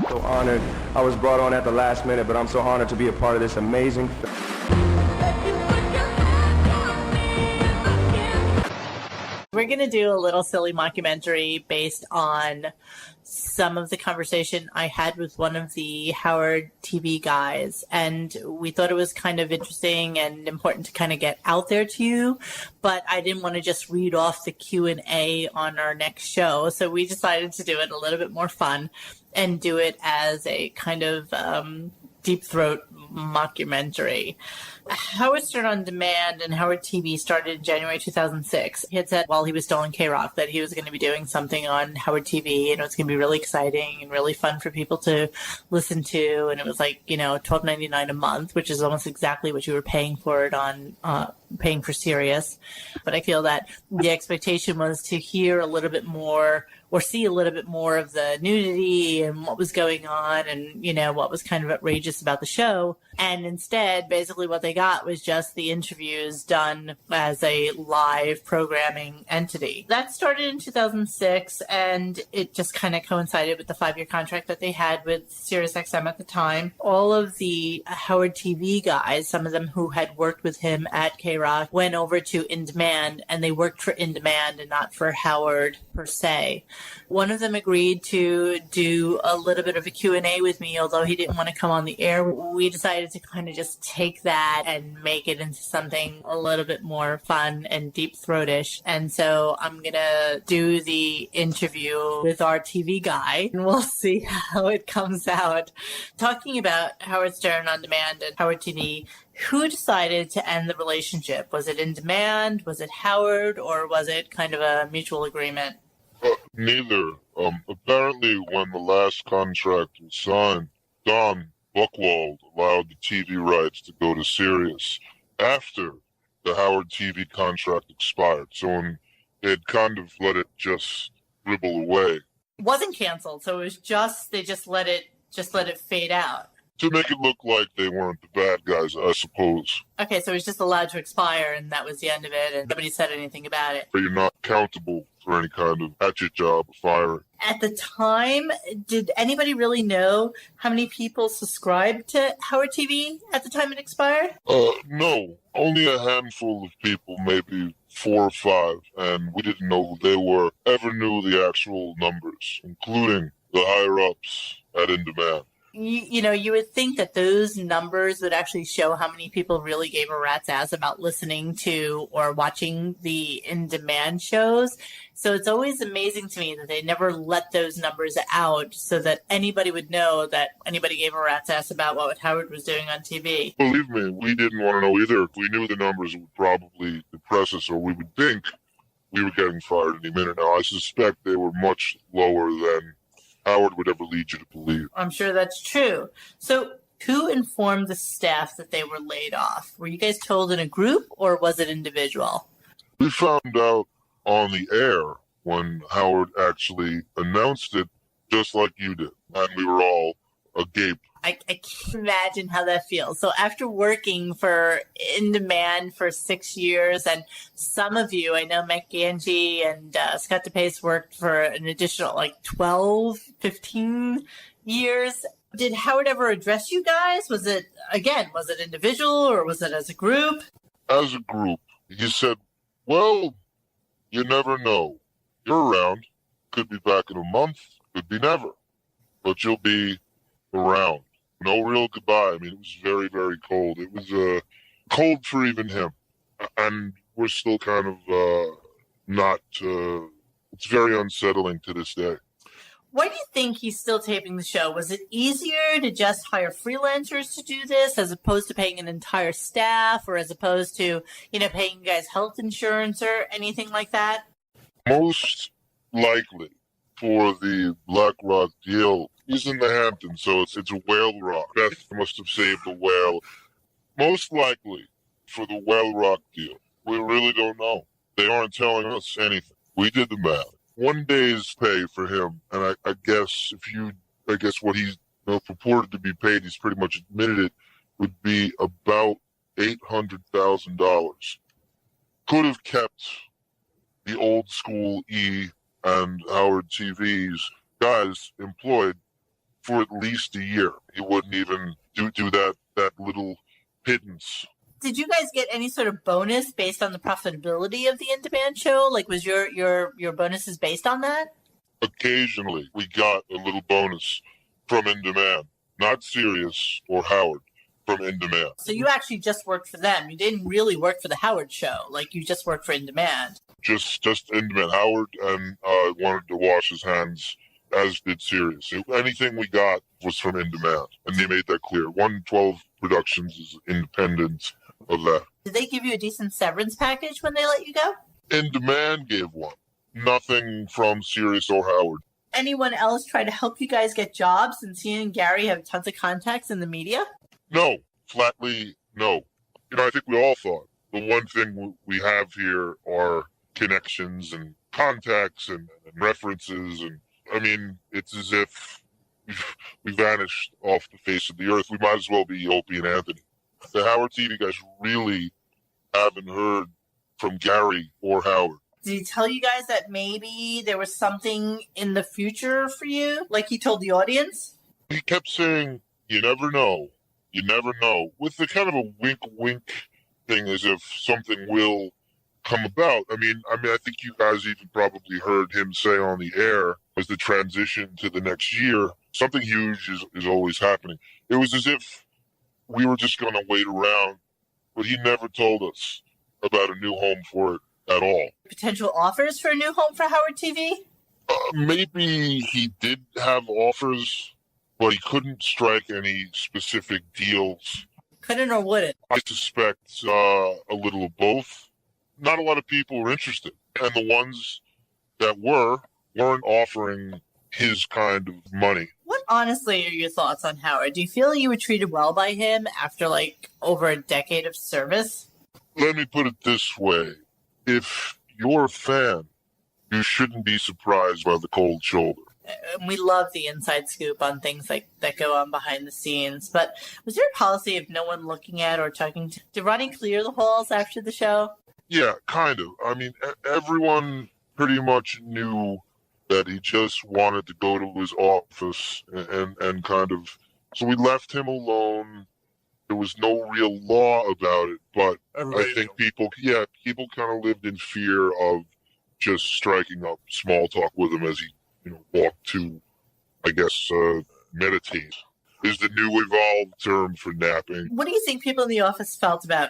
so honored. I was brought on at the last minute, but I'm so honored to be a part of this amazing We're going to do a little silly mockumentary based on some of the conversation I had with one of the Howard TV guys. And we thought it was kind of interesting and important to kind of get out there to you. But I didn't want to just read off the Q&A on our next show. So we decided to do it a little bit more fun and do it as a kind of Deep Throat mockumentary. Howard Stern On Demand and Howard TV started in January 2006. He had said while he was still in K-Rock that he was going to be doing something on Howard TV, and it was going to be really exciting and really fun for people to listen to. And it was like, $12.99 a month, which is almost exactly what you were paying for it on paying for Sirius. But I feel that the expectation was to hear a little bit more or see a little bit more of the nudity and what was going on and, what was kind of outrageous about the show. And instead, basically what they got was just the interviews done as a live programming entity. That started in 2006, and it just kind of coincided with the 5-year contract that they had with SiriusXM at the time. All of the Howard TV guys, some of them who had worked with him at K-Rock, went over to In Demand, and they worked for In Demand and not for Howard per se. One of them agreed to do a little bit of a Q&A with me, although he didn't want to come on the air. We decided to kind of just take that and make it into something a little bit more fun and deep-throatish. And so I'm going to do the interview with our TV guy, and we'll see how it comes out. Talking about Howard Stern On Demand and Howard TV, who decided to end the relationship? Was it In Demand? Was it Howard? Or was it kind of a mutual agreement? Neither. Apparently, when the last contract was signed, Don Buchwald allowed the TV rights to go to Sirius after the Howard TV contract expired. So when they had kind of let it just dribble away. It wasn't canceled, so it was just they just let it fade out. To make it look like they weren't the bad guys, I suppose. Okay, so it was just allowed to expire, and that was the end of it, and nobody said anything about it. But you're not accountable for any kind of hatchet job or firing. At the time, did anybody really know how many people subscribed to Howard TV at the time it expired? No. Only a handful of people, maybe 4 or 5, and we didn't know who they were, ever knew the actual numbers, including the higher-ups at In Demand. You would think that those numbers would actually show how many people really gave a rat's ass about listening to or watching the In Demand shows. So it's always amazing to me that they never let those numbers out so that anybody would know that anybody gave a rat's ass about what Howard was doing on TV. Believe me, we didn't want to know either. If we knew the numbers, it would probably depress us, or we would think we were getting fired any minute now. I suspect they were much lower than Howard would ever lead you to believe. I'm sure that's true. So who informed the staff that they were laid off? Were you guys told in a group, or was it individual? We found out on the air when Howard actually announced it, just like you did. And we were all agape. I can't imagine how that feels. So after working for In Demand for 6 years, and some of you, I know Matt Ganji and Scott DePace worked for an additional 12, 15 years. Did Howard ever address you guys? Was it individual or was it as a group? As a group. He said, well, you never know. You're around. Could be back in a month. Could be never. But you'll be around. No real goodbye. I mean, it was very, very cold. It was cold for even him. And we're still kind of not... it's very unsettling to this day. Why do you think he's still taping the show? Was it easier to just hire freelancers to do this as opposed to paying an entire staff, or as opposed to, paying you guys health insurance or anything like that? Most likely for the Black Rock deal, he's in the Hamptons, so it's a whale rock. Beth must have saved the whale. Most likely for the whale rock deal. We really don't know. They aren't telling us anything. We did the math. 1 day's pay for him, and I guess what he's purported to be paid, he's pretty much admitted it, would be about $800,000. Could have kept the old school E and Howard TV's guys employed for at least a year. He wouldn't even do that little pittance. Did you guys get any sort of bonus based on the profitability of the in-demand show? Like, was your bonuses based on that? Occasionally, we got a little bonus from In Demand. Not Sirius or Howard, from In Demand. So you actually just worked for them. You didn't really work for the Howard show. Like, you just worked for In Demand. Just In Demand. Howard and wanted to wash his hands, as did Sirius. Anything we got was from In Demand, and they made that clear. 112 Productions is independent of that. Did they give you a decent severance package when they let you go? In Demand gave one. Nothing from Sirius or Howard. Anyone else try to help you guys get jobs, since he and Gary have tons of contacts in the media? No. Flatly, no. I think we all thought the one thing we have here are connections and contacts and references. And I mean, it's as if we vanished off the face of the earth. We might as well be Opie and Anthony. The Howard TV guys really haven't heard from Gary or Howard. Did he tell you guys that maybe there was something in the future for you, like he told the audience? He kept saying, you never know. You never know. With the kind of a wink thing, as if something will come about. I mean, I think you guys even probably heard him say on the air, as the transition to the next year, something huge is always happening. It was as if we were just going to wait around, but he never told us about a new home for it at all. Potential offers for a new home for Howard TV? Maybe he did have offers, but he couldn't strike any specific deals. Couldn't or wouldn't? I suspect a little of both. Not a lot of people were interested, and the ones that weren't offering his kind of money. What honestly are your thoughts on Howard? Do you feel you were treated well by him after over a decade of service? Let me put it this way. If you're a fan, you shouldn't be surprised by the cold shoulder. We love the inside scoop on things that go on behind the scenes. But was there a policy of no one looking at or talking to? Did Ronnie clear the halls after the show? Yeah, kind of. I mean, everyone pretty much knew that he just wanted to go to his office and kind of... So we left him alone. There was no real law about it, but I think people kind of lived in fear of just striking up small talk with him as he, walked to, I guess, meditate is the new evolved term for napping. What do you think people in the office felt about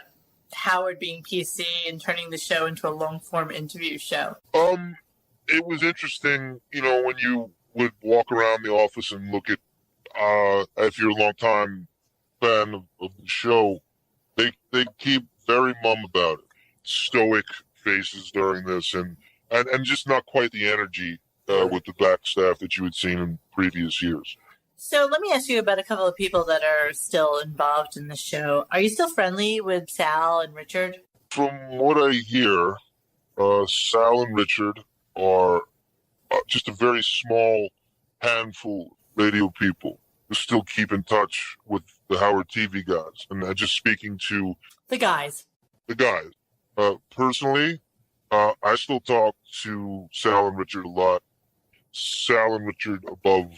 Howard being PC and turning the show into a long-form interview show? It was interesting, when you would walk around the office and look at, if you're a long-time fan of the show, they keep very mum about it. Stoic faces during this and just not quite the energy with the back staff that you had seen in previous years. So let me ask you about a couple of people that are still involved in the show. Are you still friendly with Sal and Richard? From what I hear, Sal and Richard are just a very small handful of radio people who still keep in touch with the Howard TV guys. And just speaking to... The guys. Personally, I still talk to Sal and Richard a lot. Sal and Richard above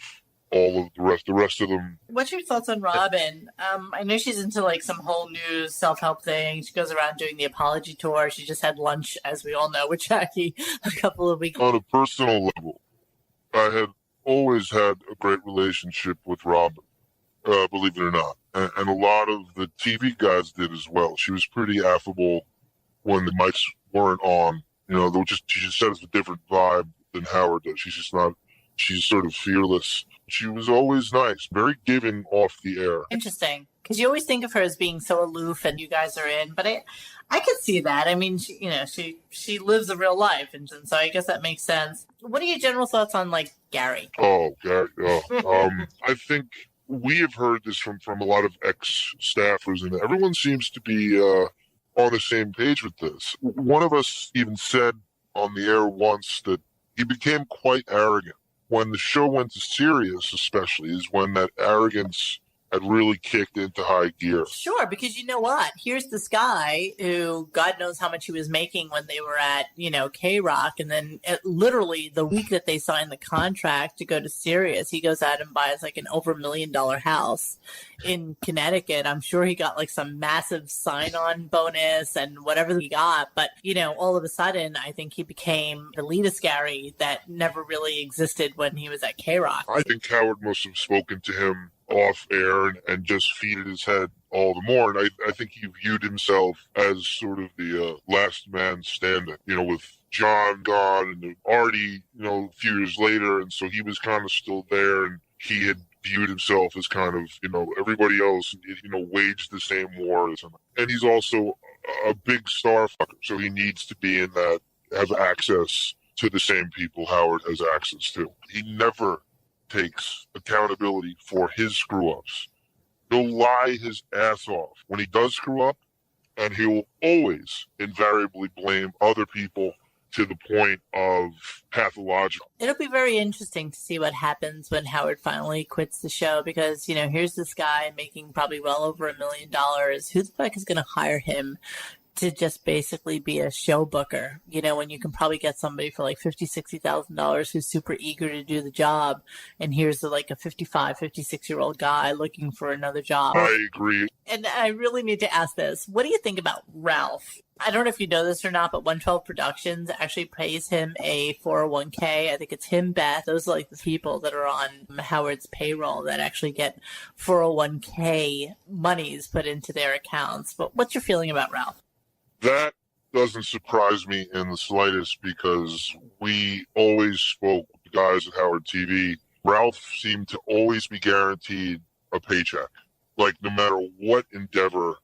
all of the rest of them. What's your thoughts on Robin? I know she's into some whole new self-help thing. She goes around doing the apology tour. She just had lunch, as we all know, with Jackie a couple of weeks ago. On a personal level, I had always had a great relationship with Robin, believe it or not. And a lot of the TV guys did as well. She was pretty affable when the mics weren't on. She just has a different vibe than Howard does. She's sort of fearless. She was always nice, very giving off the air. Interesting, because you always think of her as being so aloof, and you guys are in. But I could see that. I mean, she lives a real life, and so I guess that makes sense. What are your general thoughts on Gary? Oh, Gary. I think we have heard this from a lot of ex-staffers, and everyone seems to be on the same page with this. One of us even said on the air once that he became quite arrogant. When the show went to Sirius, especially, is when that arrogance had really kicked into high gear. Sure, because you know what? Here's this guy who God knows how much he was making when they were at, K-Rock. And then literally the week that they signed the contract to go to Sirius, he goes out and buys like an over $1 million house in Connecticut. I'm sure he got like some massive sign-on bonus and whatever he got. But, all of a sudden, I think he became the elitist Gary that never really existed when he was at K-Rock. I think Howard must have spoken to him off air and just feeded his head all the more. And I think he viewed himself as sort of the last man standing, with John gone and Artie, a few years later. And so he was kind of still there, and he had viewed himself as kind of, everybody else, waged the same war as him. And he's also a big star fucker. So he needs to be in that, have access to the same people Howard has access to. He never takes accountability for his screw-ups. He'll lie his ass off when he does screw up, and he will always invariably blame other people to the point of pathological. It'll be very interesting to see what happens when Howard finally quits the show, because, here's this guy making probably well over $1 million. Who the fuck is going to hire him to just basically be a show booker, when you can probably get somebody for like $50,000, $60,000 who's super eager to do the job. And here's like a 55, 56-year-old guy looking for another job. I agree. And I really need to ask this. What do you think about Ralph? I don't know if you know this or not, but 112 Productions actually pays him a 401k. I think it's him, Beth. Those are like the people that are on Howard's payroll that actually get 401k monies put into their accounts. But what's your feeling about Ralph? That doesn't surprise me in the slightest, because we always spoke with the guys at Howard TV. Ralph seemed to always be guaranteed a paycheck. Like, no matter what endeavor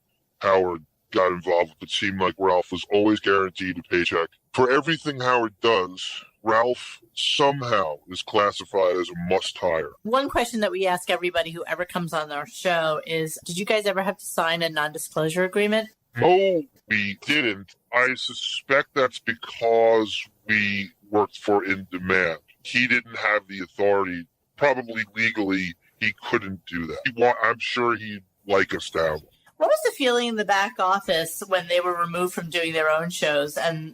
Howard got involved with, it seemed like Ralph was always guaranteed a paycheck. For everything Howard does, Ralph somehow is classified as a must-hire. One question that we ask everybody who ever comes on our show is, did you guys ever have to sign a non-disclosure agreement? No, we didn't. I suspect that's because we worked for In Demand. He didn't have the authority. Probably legally, he couldn't do that. I'm sure he'd like us to have one. What was the feeling in the back office when they were removed from doing their own shows and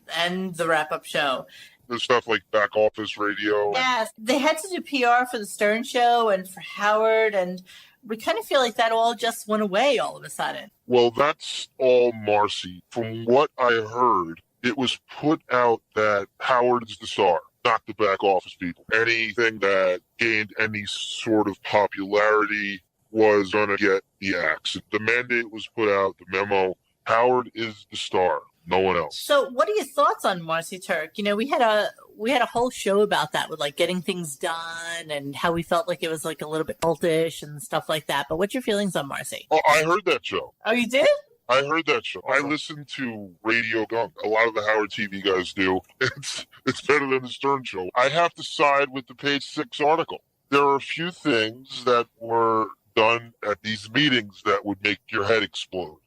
the wrap-up show? There's stuff like back office radio. Yes, they had to do PR for the Stern Show and for Howard, and we kind of feel like that all just went away all of a sudden. Well, that's all Marcy. From what I heard, it was put out that Howard is the star, not the back office people. Anything that gained any sort of popularity was going to get the axe. The mandate was put out, the memo. Howard is the star, no one else. So what are your thoughts on Marcy Turk? We had a whole show about that, with like getting things done and how we felt like it was like a little bit cultish and stuff like that. But what's your feelings on Marcy? Oh, I heard that show. Oh, you did? I heard that show. I listened to RadioGunk. A lot of the Howard TV guys do. It's better than the Stern Show. I have to side with the page 6 article. There are a few things that were done at these meetings that would make your head explode.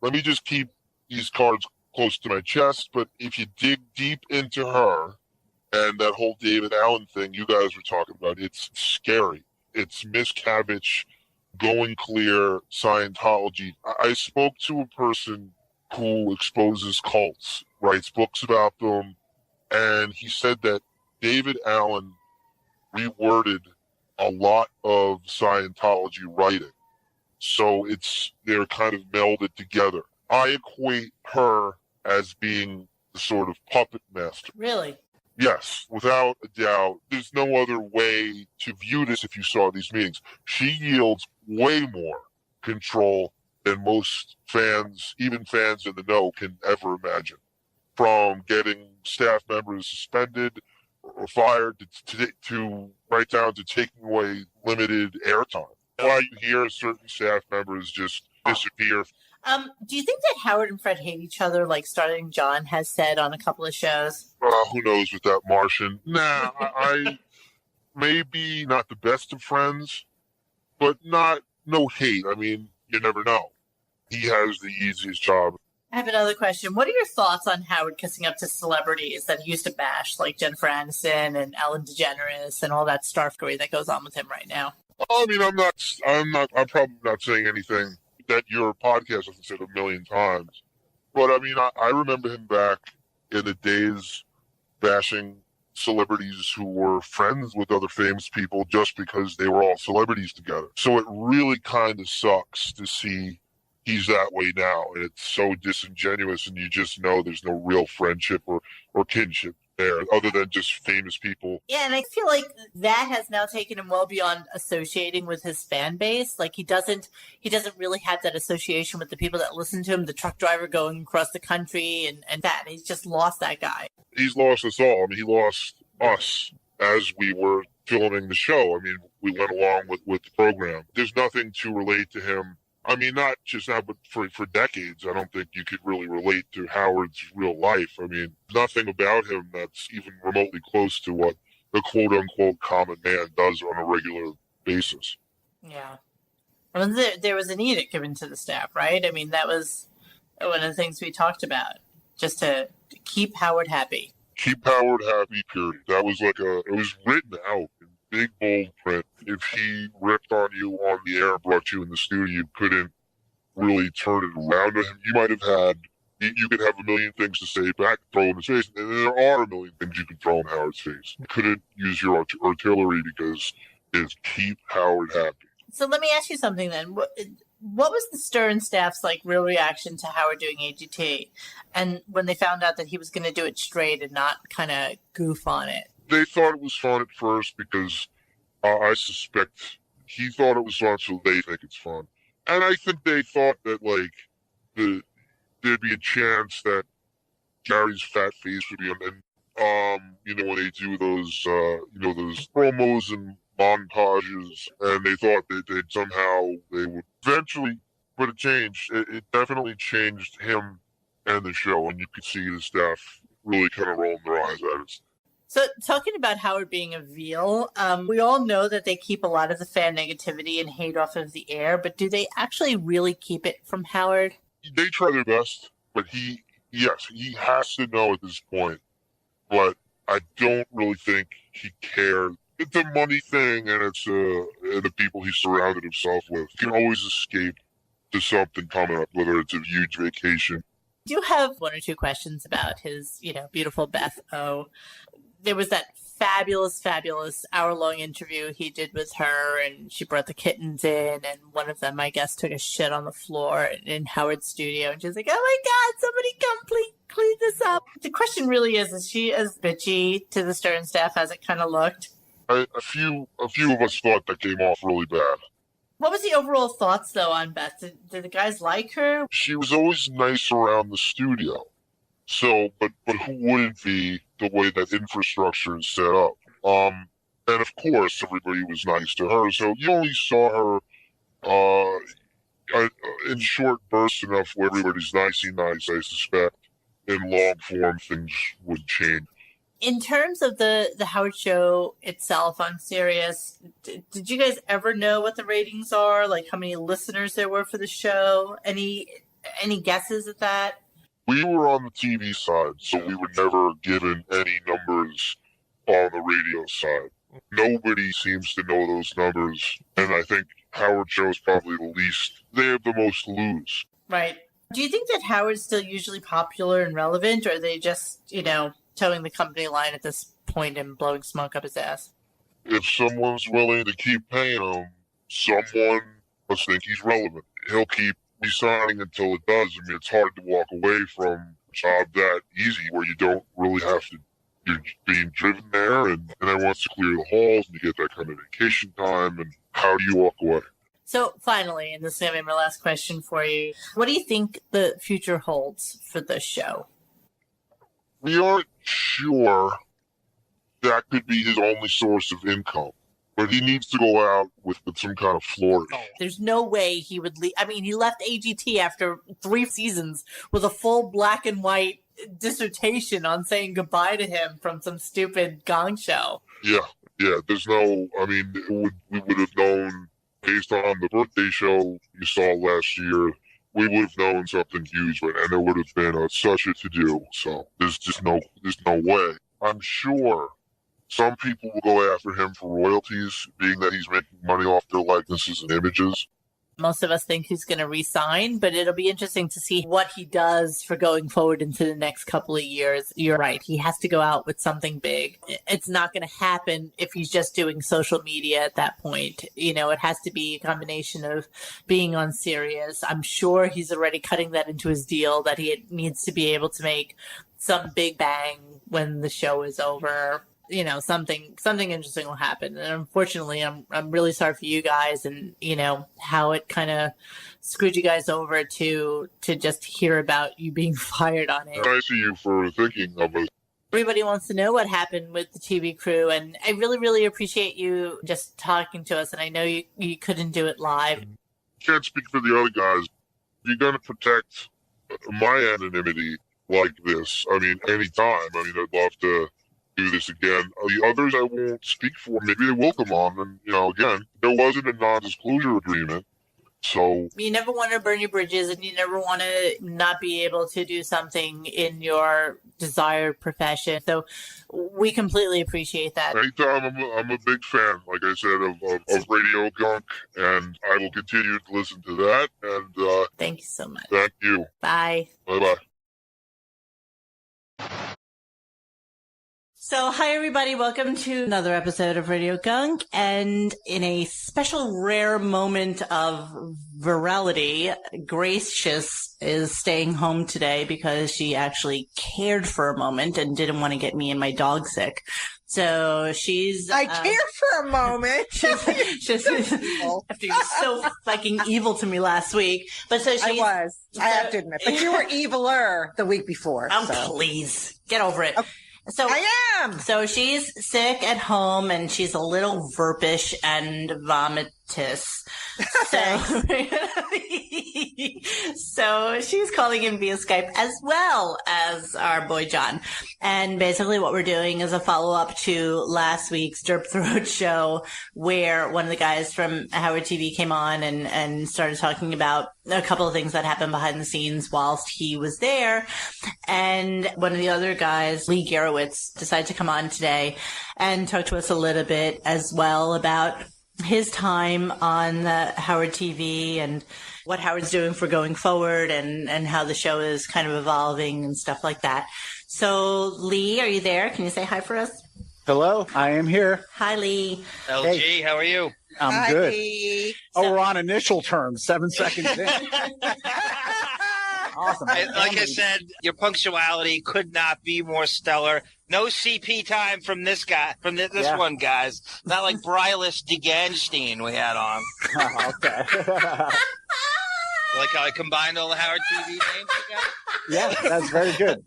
Let me just keep these cards close to my chest, but if you dig deep into her and that whole David Allen thing you guys were talking about, it's scary. It's miscavige, going clear, Scientology. I spoke to a person who exposes cults, writes books about them, and he said that David Allen reworded a lot of Scientology writing. So they're kind of melded together. I equate her as being the sort of puppet master. Really? Yes, without a doubt. There's no other way to view this if you saw these meetings. She yields way more control than most fans, even fans in the know, can ever imagine. From getting staff members suspended or fired to right down to taking away limited airtime. Why you hear certain staff members just disappear. Do you think that Howard and Fred hate each other, like Starting John has said on a couple of shows? Who knows with that Martian? Nah, I maybe not the best of friends, but no hate. I mean, you never know. He has the easiest job. I have another question. What are your thoughts on Howard kissing up to celebrities that he used to bash, like Jennifer Aniston and Ellen DeGeneres and all that starfgery that goes on with him right now? I mean, I'm probably not saying anything that your podcast hasn't said a million times. But I mean, I remember him back in the days bashing celebrities who were friends with other famous people just because they were all celebrities together. So it really kind of sucks to see he's that way now, and it's so disingenuous, and you just know there's no real friendship or kinship there other than just famous people. Yeah, and I feel like that has now taken him well beyond associating with his fan base. Like he doesn't really have that association with the people that listen to him, the truck driver going across the country and that. He's just lost that guy. He's lost us all. I mean, he lost us as we were filming the show. I mean, we went along with the program. There's nothing to relate to him. I mean, not just now, but for decades, I don't think you could really relate to Howard's real life. I mean, nothing about him that's even remotely close to what the quote-unquote common man does on a regular basis. Yeah. I mean, there was an edict given to the staff, right? I mean, that was one of the things we talked about, just to keep Howard happy. Keep Howard happy, period. That was it was written out in big, bold print. If he ripped on you on the air, brought you in the studio, you couldn't really turn it around. You might have you could have a million things to say back, throw in his face, and there are a million things you can throw in Howard's face. You couldn't use your artillery because it's keep Howard happy. So let me ask you something then. What was the Stern staff's real reaction to Howard doing AGT, and when they found out that he was going to do it straight and not kind of goof on it? They thought it was fun at first because I suspect he thought it was fun, so they think it's fun. And I think they thought that there'd be a chance that Gary's fat face would be on. And when they do those those promos and montages, and they thought that they would eventually, but it changed. It definitely changed him and the show, and you could see the staff really kind of rolling their eyes at it. So talking about Howard being a veal, we all know that they keep a lot of the fan negativity and hate off of the air, but do they actually really keep it from Howard? They try their best, but he has to know at this point, but I don't really think he cares. It's a money thing, and it's the people he surrounded himself with. He can always escape to something coming up, whether it's a huge vacation. I do have one or two questions about his, beautiful Beth O. There was that fabulous hour-long interview he did with her, and she brought the kittens in, and one of them, I guess, took a shit on the floor in Howard's studio, and she's like, oh my God, somebody come clean this up. The question really is she as bitchy to the Stern staff as it kind of looked? A few of us thought that came off really bad. What was the overall thoughts, though, on Beth? Did the guys like her? She was always nice around the studio. So, but who wouldn't be the way that infrastructure is set up? And of course, everybody was nice to her. So you only saw her in short bursts enough where everybody's nicey nice. I suspect in long form things would change. In terms of the Howard Show itself on Sirius, did you guys ever know what the ratings are? Like how many listeners there were for the show? Any guesses at that? We were on the TV side, so we were never given any numbers on the radio side. Nobody seems to know those numbers, and I think Howard Show is probably the least. They have the most to lose. Right. Do you think that Howard's still usually popular and relevant, or are they just, towing the company line at this point and blowing smoke up his ass? If someone's willing to keep paying him, someone must think he's relevant. He'll keep resigning until it does. I mean, it's hard to walk away from a job that easy where you don't really have to. You're being driven there, and then wants to clear the halls, and you get that kind of vacation time, and how do you walk away? So finally, and this is going to be my last question for you, what do you think the future holds for this show? We aren't sure that could be his only source of income, but he needs to go out with some kind of flourish. There's no way he would leave. I mean, he left AGT after 3 seasons with a full black and white dissertation on saying goodbye to him from some stupid gong show. Yeah. There's no, I mean, we would have known based on the birthday show you saw last year, we would have known something huge, and it would have been such a to-do. So there's no way. I'm sure Some people will go after him for royalties, being that he's making money off their likenesses and images. Most of us think he's going to resign, but it'll be interesting to see what he does for going forward into the next couple of years. You're right. He has to go out with something big. It's not going to happen if he's just doing social media at that point. You know, it has to be a combination of being on Sirius. I'm sure he's already cutting that into his deal that he needs to be able to make some big bang when the show is over. You know, something interesting will happen. And unfortunately, I'm really sorry for you guys and, you know, how it kind of screwed you guys over to just hear about you being fired on it. Nice of you for thinking of us. Everybody wants to know what happened with the TV crew, and I really, really appreciate you just talking to us. And I know you couldn't do it live. Can't speak for the other guys. You're going to protect my anonymity like this. I mean, anytime. I mean, I'd love to do this again. The others I won't speak for. Maybe they will come on. And, you know, again, there wasn't a non-disclosure agreement. So you never want to burn your bridges, and you never want to not be able to do something in your desired profession. So we completely appreciate that. Anytime, I'm a big fan, like I said, of RadioGunk, and I will continue to listen to that. And thank you so much. Thank you. Bye. Bye-bye. So, hi everybody, welcome to another episode of Radio Gunk, and in a special rare moment of virality, Gracious is staying home today because she actually cared for a moment and didn't want to get me and my dog sick. So she's... I cared for a moment. she's after you were so fucking evil to me last week. But so I was. I have to admit. But you were eviler the week before. Oh, so. Please. Get over it. Okay. So I am. So she's sick at home, and she's a little verpish and vomitous. So she's calling in via Skype as well as our boy John. And basically what we're doing is a follow-up to last week's Derpthroat show, where one of the guys from Howard TV came on and started talking about a couple of things that happened behind the scenes whilst he was there. And one of the other guys, Lee Gerowitz, decided to come on today and talk to us a little bit as well about his time on Howard TV and what Howard's doing for going forward and how the show is kind of evolving and stuff like that. So, Lee, are you there? Can you say hi for us? Hello, I am here. Hi, Lee. LG, hey. How are you? I'm Hi, good. Lee. Oh, we're on initial terms, 7 seconds in. Awesome. Like I said, your punctuality could not be more stellar. No CP time from this guy, from this one, guys. Not like Brylis DeGanstein we had on. Oh, okay. Like how I combined all the Howard TV names together? Yeah, that's very good.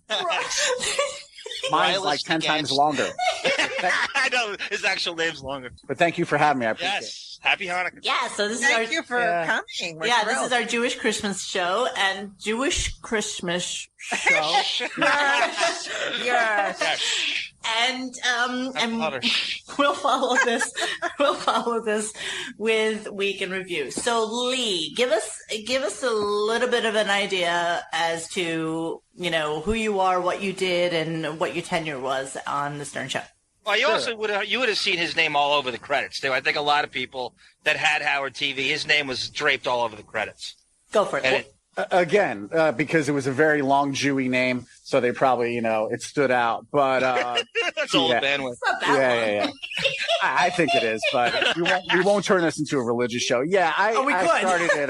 Mine's like 10 times longer. I know, his actual name's longer. But thank you for having me. I appreciate it. Yes. Happy Hanukkah. Yeah, so this Thank is you for coming. We're this thrilled. is our Jewish Christmas show, and Jewish Christmas show. Yes. And we'll follow this. We'll follow this with Week in Review. So, Lee, give us a little bit of an idea as to who you are, what you did, and what your tenure was on the Stern Show. Well, you also would have seen his name all over the credits too. I think a lot of people that had Howard TV, his name was draped all over the credits. Go for it. Again, because it was a very long Jewy name, so they probably, it stood out. But that's all the bandwidth. Yeah. I think it is, but we won't turn this into a religious show. Yeah, I started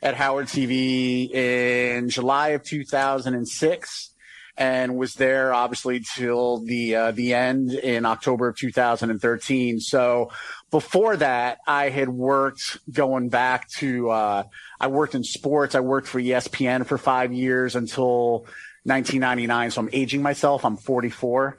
at Howard TV in July of 2006. And was there obviously till the end in October of 2013. So before that, I had worked going back to I worked in sports. I worked for ESPN for 5 years until 1999. So I'm aging myself. I'm 44.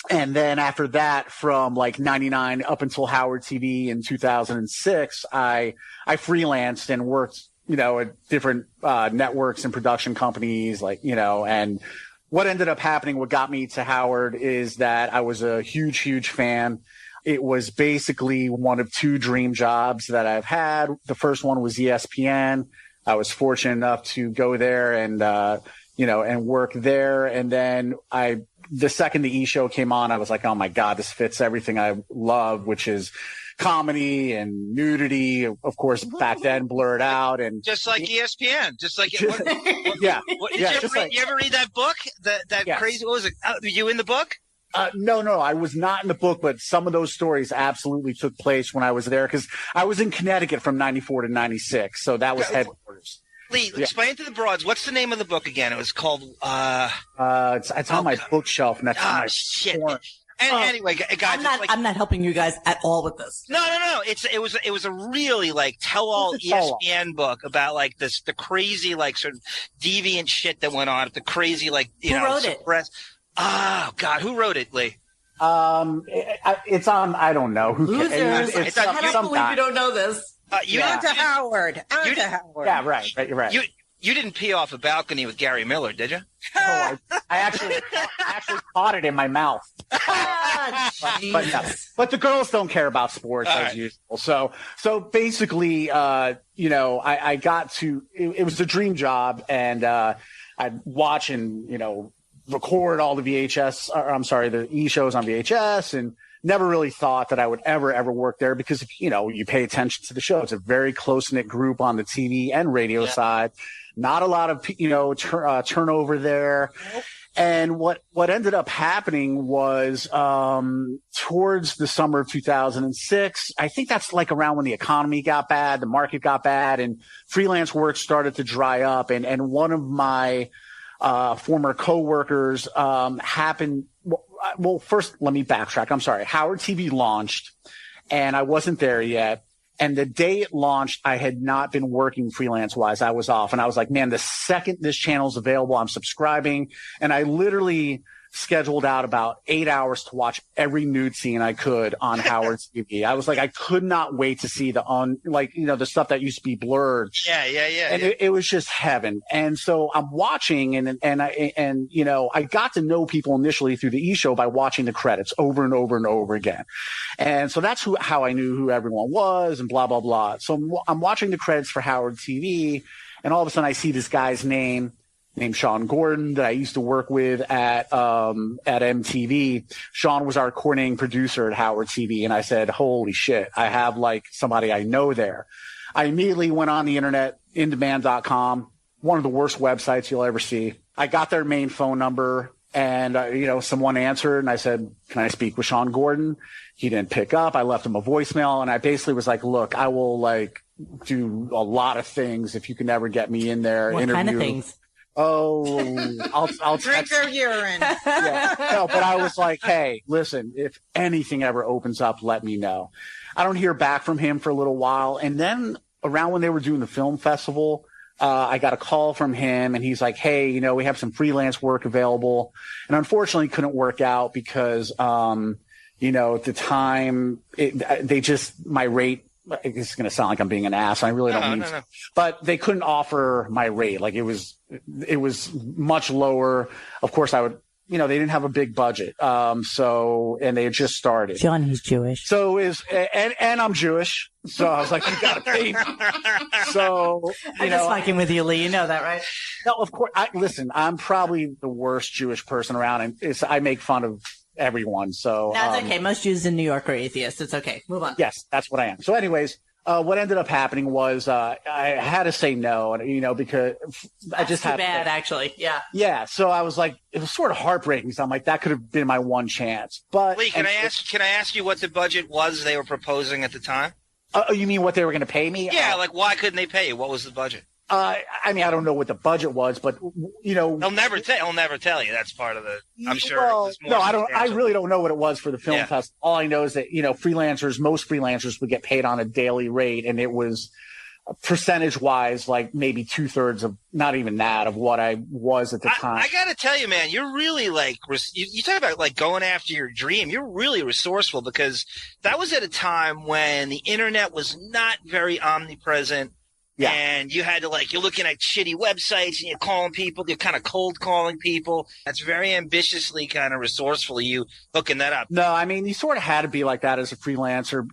And then after that, from like 99 up until Howard TV in 2006, I freelanced and worked at different networks and production companies, and what ended up happening, what got me to Howard is that I was a huge, huge fan. It was basically one of two dream jobs that I've had. The first one was ESPN. I was fortunate enough to go there and, and work there. And then the second the E! Show came on, I was like, oh my God, this fits everything I love, which is comedy and nudity, of course, back then blurred out, and just like ESPN, just like you ever read that book? That yes. Crazy. What was it? Were you in the book? No, I was not in the book, but some of those stories absolutely took place when I was there because I was in Connecticut from '94 to '96, so that was headquarters. Lee, explain to the broads. What's the name of the book again? It was called. It's on my bookshelf next to my shit. porn. Anyway, guys, I'm not helping you guys at all with this. No. It was a really like tell-all ESPN book about like the crazy like sort of deviant shit that went on at the crazy like Who wrote it? Oh God, who wrote it, Lee? It's on. I don't know. Losers. It's I can't believe you don't know this. Howard. Yeah, right. You're right. You didn't pee off a balcony with Gary Miller, did you? I actually caught it in my mouth. But the girls don't care about sports as usual. So basically, I got to. It was a dream job, and I'd watch and record all the the E! Shows on VHS, and never really thought that I would ever work there because, you pay attention to the show. It's a very close-knit group on the TV and radio side. Not a lot of, turnover there. Nope. And what ended up happening was towards the summer of 2006, I think that's like around when the economy got bad, the market got bad, and freelance work started to dry up. And one of my former coworkers happened. Well, first, let me backtrack. I'm sorry. Howard TV launched, and I wasn't there yet. And the day it launched, I had not been working freelance-wise. I was off. And I was like, man, the second this channel's available, I'm subscribing. And I literally scheduled out about 8 hours to watch every nude scene I could on Howard TV. I was like, I could not wait to see the stuff that used to be blurred. Yeah. And it was just heaven. And so I'm watching and I got to know people initially through the E! Show by watching the credits over and over and over again. And so that's how I knew who everyone was and blah, blah, blah. So I'm watching the credits for Howard TV, and all of a sudden I see this guy's named Sean Gordon that I used to work with at MTV. Sean was our coordinating producer at Howard TV. And I said, holy shit, I have like somebody I know there. I immediately went on the internet, indemand.com, one of the worst websites you'll ever see. I got their main phone number, and, someone answered, and I said, can I speak with Sean Gordon? He didn't pick up. I left him a voicemail, and I basically was like, look, I will do a lot of things if you can ever get me in there. What kind of things? Oh, I'll drink their urine. Yeah. No, but I was like, hey, listen, if anything ever opens up, let me know. I don't hear back from him for a little while. And then around when they were doing the film festival, I got a call from him, and he's like, hey, we have some freelance work available. And unfortunately couldn't work out because, at the time my rate, it's going to sound like I'm being an ass. I really don't mean to. But they couldn't offer my rate. Like it was much lower. Of course I would, they didn't have a big budget. And they had just started. John, he's Jewish. So and I'm Jewish. So I was like, you got to pay me. So, I'm just fucking with you, Lee. You know that, right? No, of course. Listen, I'm probably the worst Jewish person around, and I make fun of everyone. So that's okay. Most Jews in New York are atheists. It's okay. Move on. Yes, that's what I am. So anyways, what ended up happening was I had to say no, and because I just had too bad, actually. Yeah. So I was like, it was sort of heartbreaking. So I'm like, that could have been my one chance. But Lee, can I ask you what the budget was they were proposing at the time? You mean what they were going to pay me? Yeah, why couldn't they pay you? What was the budget? I don't know what the budget was, but they'll never tell you. That's part of the. I'm sure. Well, no, I don't. I really don't know what it was for the film fest. All I know is that most freelancers would get paid on a daily rate, and it was percentage-wise like maybe 2/3 of, not even that, of what I was at the time. I got to tell you, man, you're really you talk about going after your dream. You're really resourceful because that was at a time when the internet was not very omnipresent. Yeah. And you had to you're looking at shitty websites and you're calling people, you're kind of cold calling people. That's very ambitiously kind of resourceful, you hooking that up. No, I mean, you sort of had to be like that as a freelancer.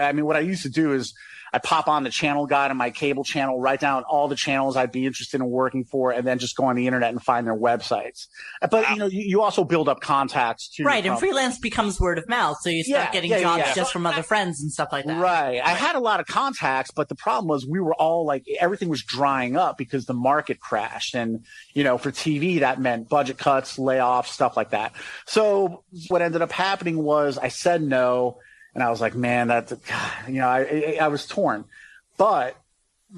I mean, what I used to do is I pop on the channel guide on my cable channel, write down all the channels I'd be interested in working for, and then just go on the internet and find their websites. But, you also build up contacts too. Right. And freelance becomes word of mouth. So you start getting jobs just from other friends and stuff like that. Right. I had a lot of contacts, but the problem was we were all everything was drying up because the market crashed. And, for TV, that meant budget cuts, layoffs, stuff like that. So what ended up happening was I said no. And I was like, man, I was torn. But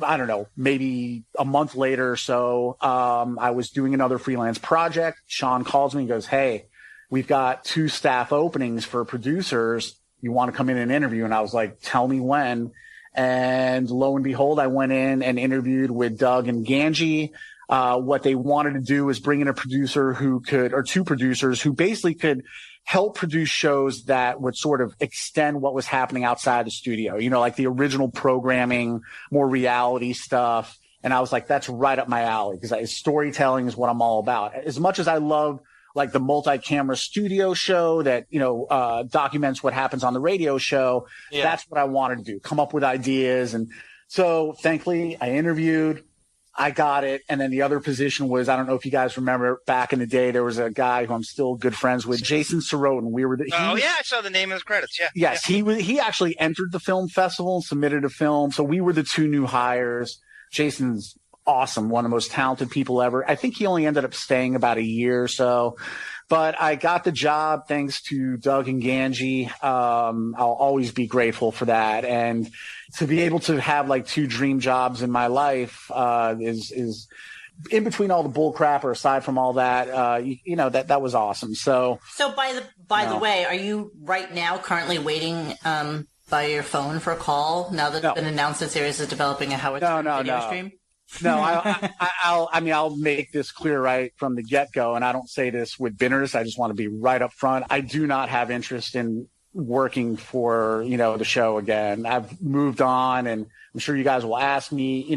I don't know, maybe a month later or so, I was doing another freelance project. Sean calls me and goes, hey, we've got 2 staff openings for producers. You want to come in and interview? And I was like, tell me when. And lo and behold, I went in and interviewed with Doug and Ganji. What they wanted to do was bring in a producer or 2 producers who basically could help produce shows that would sort of extend what was happening outside the studio, like the original programming, more reality stuff. And I was like, that's right up my alley because storytelling is what I'm all about. As much as I love the multi-camera studio show that, documents what happens on the radio show, that's what I wanted to do, come up with ideas. And so thankfully I interviewed. I got it. And then the other position was, I don't know if you guys remember back in the day, there was a guy who I'm still good friends with, Jason Sorotin. I saw the name in his credits. Yeah. Yes. Yeah. He actually entered the film festival and submitted a film. So we were the 2 new hires. Jason's awesome. One of the most talented people ever. I think he only ended up staying about a year or so, but I got the job thanks to Doug and Ganji. I'll always be grateful for that. And to be able to have 2 dream jobs in my life, is in between all the bull crap or aside from all that, that was awesome. So by the way, are you right now currently waiting, by your phone for a call now that it's been announced that Sirius is developing a Howard video stream? No, I'll make this clear right from the get-go, and I don't say this with bitterness. I just want to be right up front. I do not have interest in working for, the show again. I've moved on, and I'm sure you guys will ask me,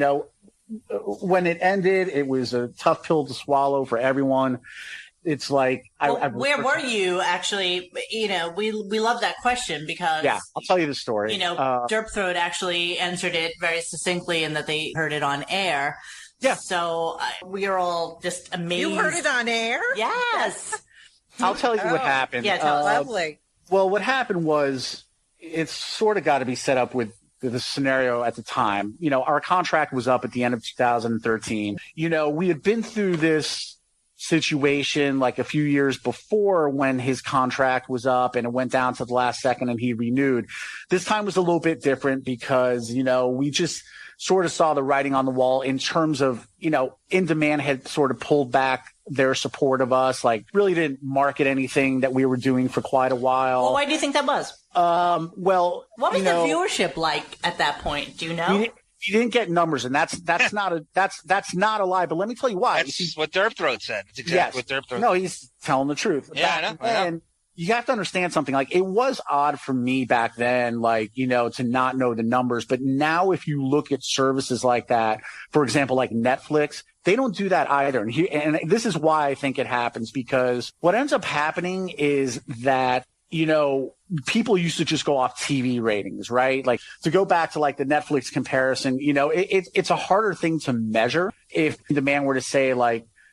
when it ended, it was a tough pill to swallow for everyone. It's like, where were you actually? We love that question because I'll tell you the story. Derpthroat actually answered it very succinctly in that they heard it on air. Yeah. So we are all just amazed. You heard it on air? Yes. I'll tell you what happened. Yeah, tell us. Lovely. Well, what happened was it's sort of got to be set up with the scenario at the time. Our contract was up at the end of 2013. We had been through this situation a few years before when his contract was up and it went down to the last second and he renewed. This time was a little bit different because, we just sort of saw the writing on the wall in terms of, In Demand had sort of pulled back their support of us, really didn't market anything that we were doing for quite a while. Well, why do you think that was? What was the viewership like at that point? Do you know? You didn't get numbers, and that's not a lie. But let me tell you why. That's what Derpthroat said. It's exactly what Derpthroat said. No, he's telling the truth. Yeah, I know. And you have to understand something. It was odd for me back then, to not know the numbers. But now, if you look at services like that, for example, like Netflix, they don't do that either. And this is why I think it happens, because what ends up happening is that people used to just go off TV ratings, right? To go back to the Netflix comparison, it's a harder thing to measure. If the man were to say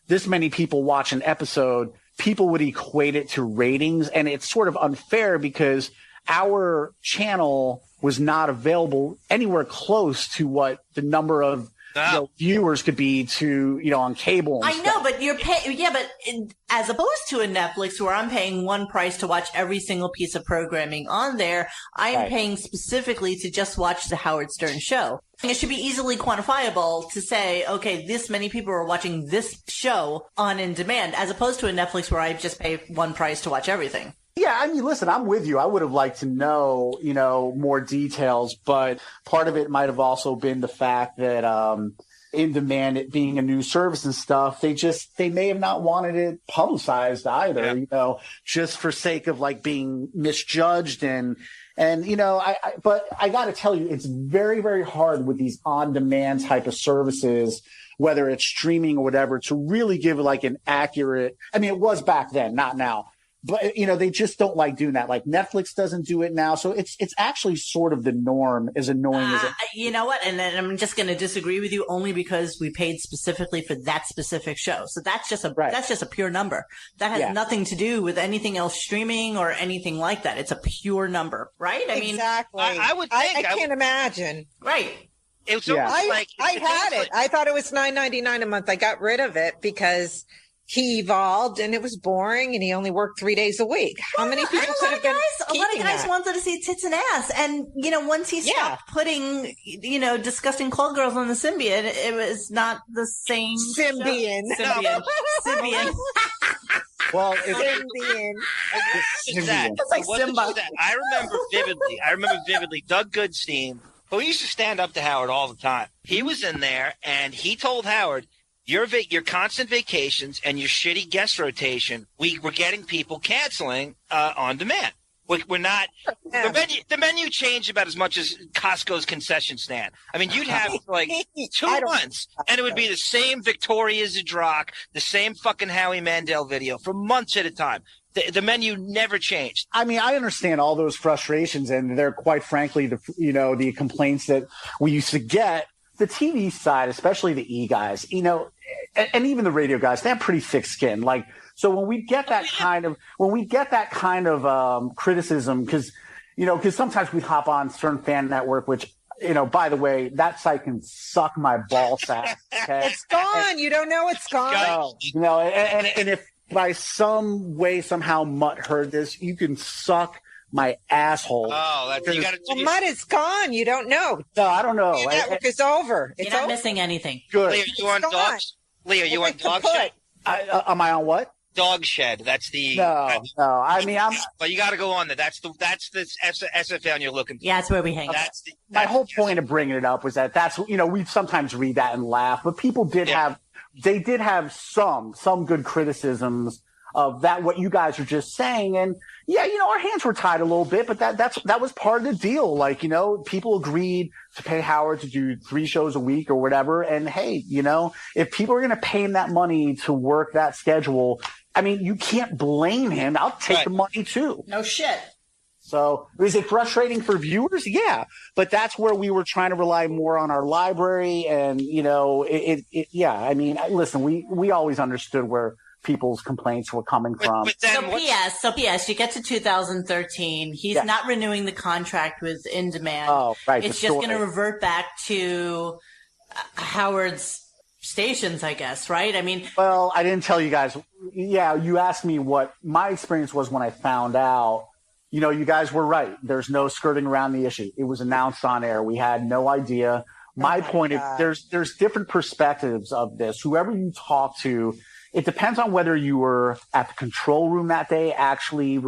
this many people watch an episode, people would equate it to ratings. And it's sort of unfair because our channel was not available anywhere close to what the number of viewers could be to, on cable. And stuff. Know, but you're paying, but as opposed to a Netflix where I'm paying one price to watch every single piece of programming on there, I'm paying specifically to just watch the Howard Stern show. It should be easily quantifiable to say, okay, this many people are watching this show on In Demand, as opposed to a Netflix where I just pay one price to watch everything. Yeah, listen, I'm with you. I would have liked to know, more details, but part of it might have also been the fact that In Demand, it being a new service and stuff, they may have not wanted it publicized either, just for sake of being misjudged. And And, but I got to tell you, it's very, very hard with these on-demand type of services, whether it's streaming or whatever, to really give like an accurate, I mean, it was back then, not now. But, they just don't like doing that. Like Netflix doesn't do it now. So it's actually sort of the norm, as annoying as it. You know what? And then I'm just going to disagree with you only because we paid specifically for that specific show. So that's just a pure number. That has nothing to do with anything else streaming or anything like that. It's a pure number, right? I mean, exactly. I would think. I can't imagine. Right. It was almost like I had it. I thought it was $9.99 a month. I got rid of it because he evolved and it was boring and he only worked 3 days a week. How many people could have been a lot of guys wanted to see tits and ass. And, once he stopped putting, disgusting cloth girls on the Symbian, it was not the same. Symbian. Symbian. Well, Symbian. It's like Simba. I remember vividly Doug Goodstein, who used to stand up to Howard all the time. He was in there and he told Howard, your constant vacations and your shitty guest rotation, we're getting people canceling on demand. We're not the menu changed about as much as Costco's concession stand. I mean, you'd have like 2 months, and it would be the same Victoria Zdrock, the same fucking Howie Mandel video for months at a time. The menu never changed. I mean, I understand all those frustrations, and they're quite frankly the complaints that we used to get. The TV side, especially the E guys, and even the radio guys, they have pretty thick skin. Like, so when we get that kind of criticism, because sometimes we hop on certain fan network, which, by the way, that site can suck my ball sack. Okay? It's gone. You don't know it's gone. And if by some way somehow Mutt heard this, you can suck my asshole. Oh, that's you got to. Mutt is gone. You don't know. No, I don't know. Your network is over. It's You're not over. missing anything. Good. Leo, you on dogs? Leo, you on dog shed? Am I on what? Dog shed. That's the. No. I mean, But you got to go on there. That's the SFN you're looking for. Yeah, that's where we hang. My whole point of bringing it up was that's we sometimes read that and laugh, but people did have some good criticisms of that, what you guys are just saying. And our hands were tied a little bit, but that was part of the deal. Like, people agreed to pay Howard to do 3 shows a week or whatever. And hey, if people are going to pay him that money to work that schedule, I mean, you can't blame him. I'll take the money too. No shit. So is it frustrating for viewers? Yeah, but that's where we were trying to rely more on our library. And, I mean, listen, we always understood where people's complaints were coming from. But then P.S. You get to 2013. He's not renewing the contract with In Demand. Oh, right. It's just going to revert back to Howard's stations, I guess, right? I mean, well, I didn't tell you guys. Yeah, you asked me what my experience was when I found out. You guys were right. There's no skirting around the issue. It was announced on air. We had no idea. My point is there's different perspectives of this. Whoever you talk to, it depends on whether you were at the control room that day, actually,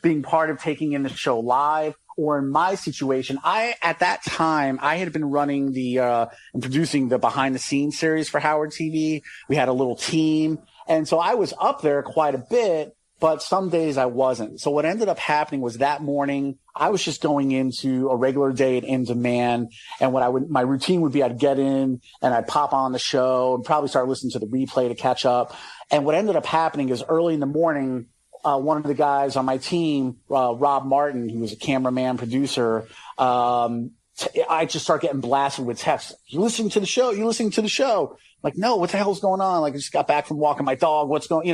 being part of taking in the show live, or in my situation, at that time, I had been running and producing the behind the scenes series for Howard TV. We had a little team. And so I was up there quite a bit, but some days I wasn't. So what ended up happening was that morning, I was just going into a regular day at In Demand. And my routine would be I'd get in and I'd pop on the show and probably start listening to the replay to catch up. And what ended up happening is early in the morning, one of the guys on my team, Rob Martin, who was a cameraman, producer, I just start getting blasted with texts. You listening to the show? You listening to the show? Like, no, what the hell's going on? Like, I just got back from walking my dog. What's going,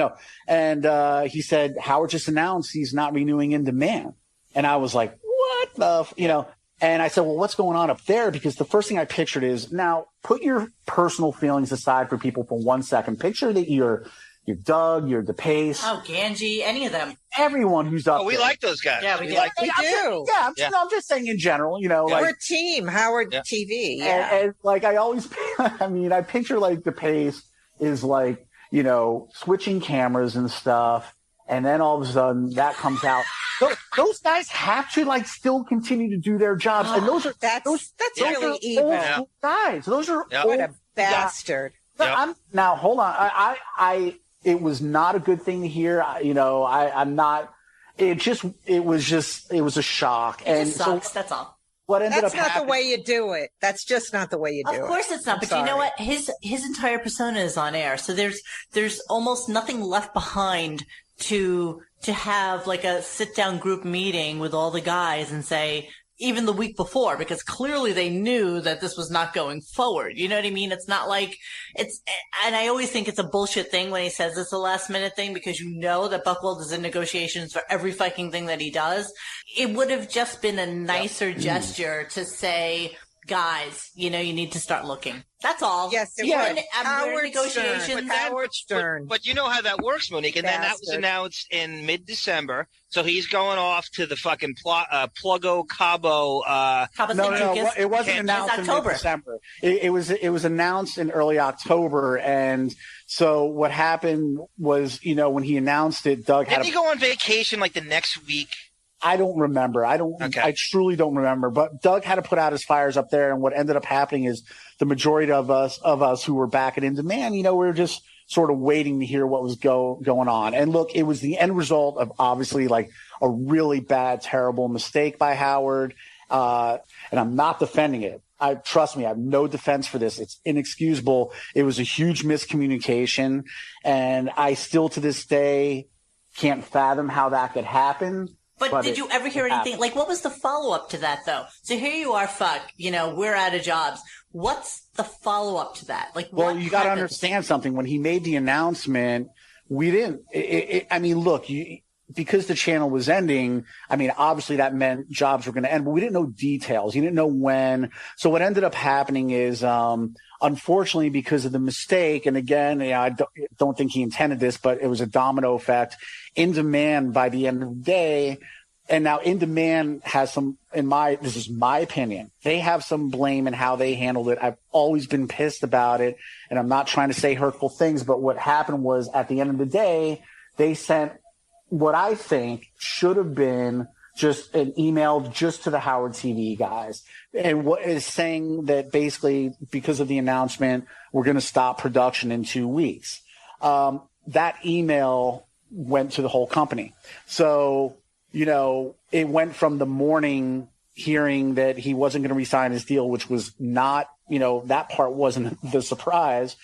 and, he said, Howard just announced he's not renewing In Demand. And I was like, what the, and I said, well, what's going on up there? Because the first thing I pictured is, now put your personal feelings aside for people for 1 second. Picture that you're Doug, you're DePace. Oh, Ganji, any of them. Everyone who's up there. We like those guys. Yeah, we do. I'm just saying in general, We're a team, Howard TV. Yeah. And like I always, I picture like DePace is like, switching cameras and stuff. And then all of a sudden that comes out. Those guys have to like still continue to do their jobs. And that's really evil. Old guys. Those are what a bastard. Yep. Now hold on. It was not a good thing to hear. I'm not. it was a shock. It just sucks. That's all. What ended That's up not happening, the way you do it. That's just not the way you do it. Of course it's not. But you know what? His entire persona is on air. So there's almost nothing left behind to have like a sit down group meeting with all the guys and say, even the week before, because clearly they knew that this was not going forward. You know what I mean? It's not like and I always think it's a bullshit thing when he says it's a last minute thing, because you know that Buchwald is in negotiations for every fucking thing that he does. It would have just been a nicer gesture to say, guys, you need to start looking. That's all. Yes, it would. Howard Negotiations. Stern. Howard Stern. But you know how that works, Monique. And then that was announced in mid-December. So he's going off to the fucking Pluggo Cabo. No. It wasn't announced in December. It was announced in early October. And so what happened was, when he announced it, Doug Didn't he go on vacation like the next week? I don't remember. I truly don't remember. But Doug had to put out his fires up there, and what ended up happening is the majority of us who were back at In Demand, we were just sort of waiting to hear what was going on. And look, it was the end result of obviously like a really bad, terrible mistake by Howard. And I'm not defending it. Trust me, I have no defense for this. It's inexcusable. It was a huge miscommunication, and I still to this day can't fathom how that could happen. But did you ever hear anything? Like, what was the follow-up to that, though? So here you are, we're out of jobs. What's the follow-up to that? Like, well, you got to understand something. When he made the announcement, we didn't. Because the channel was ending, obviously that meant jobs were going to end, but we didn't know details. You didn't know when. So what ended up happening is, unfortunately, because of the mistake, and again, I don't think he intended this, but it was a domino effect. In Demand, by the end of the day, and now In Demand has some, this is my opinion, they have some blame in how they handled it. I've always been pissed about it, and I'm not trying to say hurtful things, but what happened was at the end of the day, they sent what I think should have been just an email just to the Howard TV guys. And what is saying that basically because of the announcement, we're going to stop production in 2 weeks. That email went to the whole company. So, it went from the morning hearing that he wasn't going to resign his deal, which was not, that part wasn't the surprise,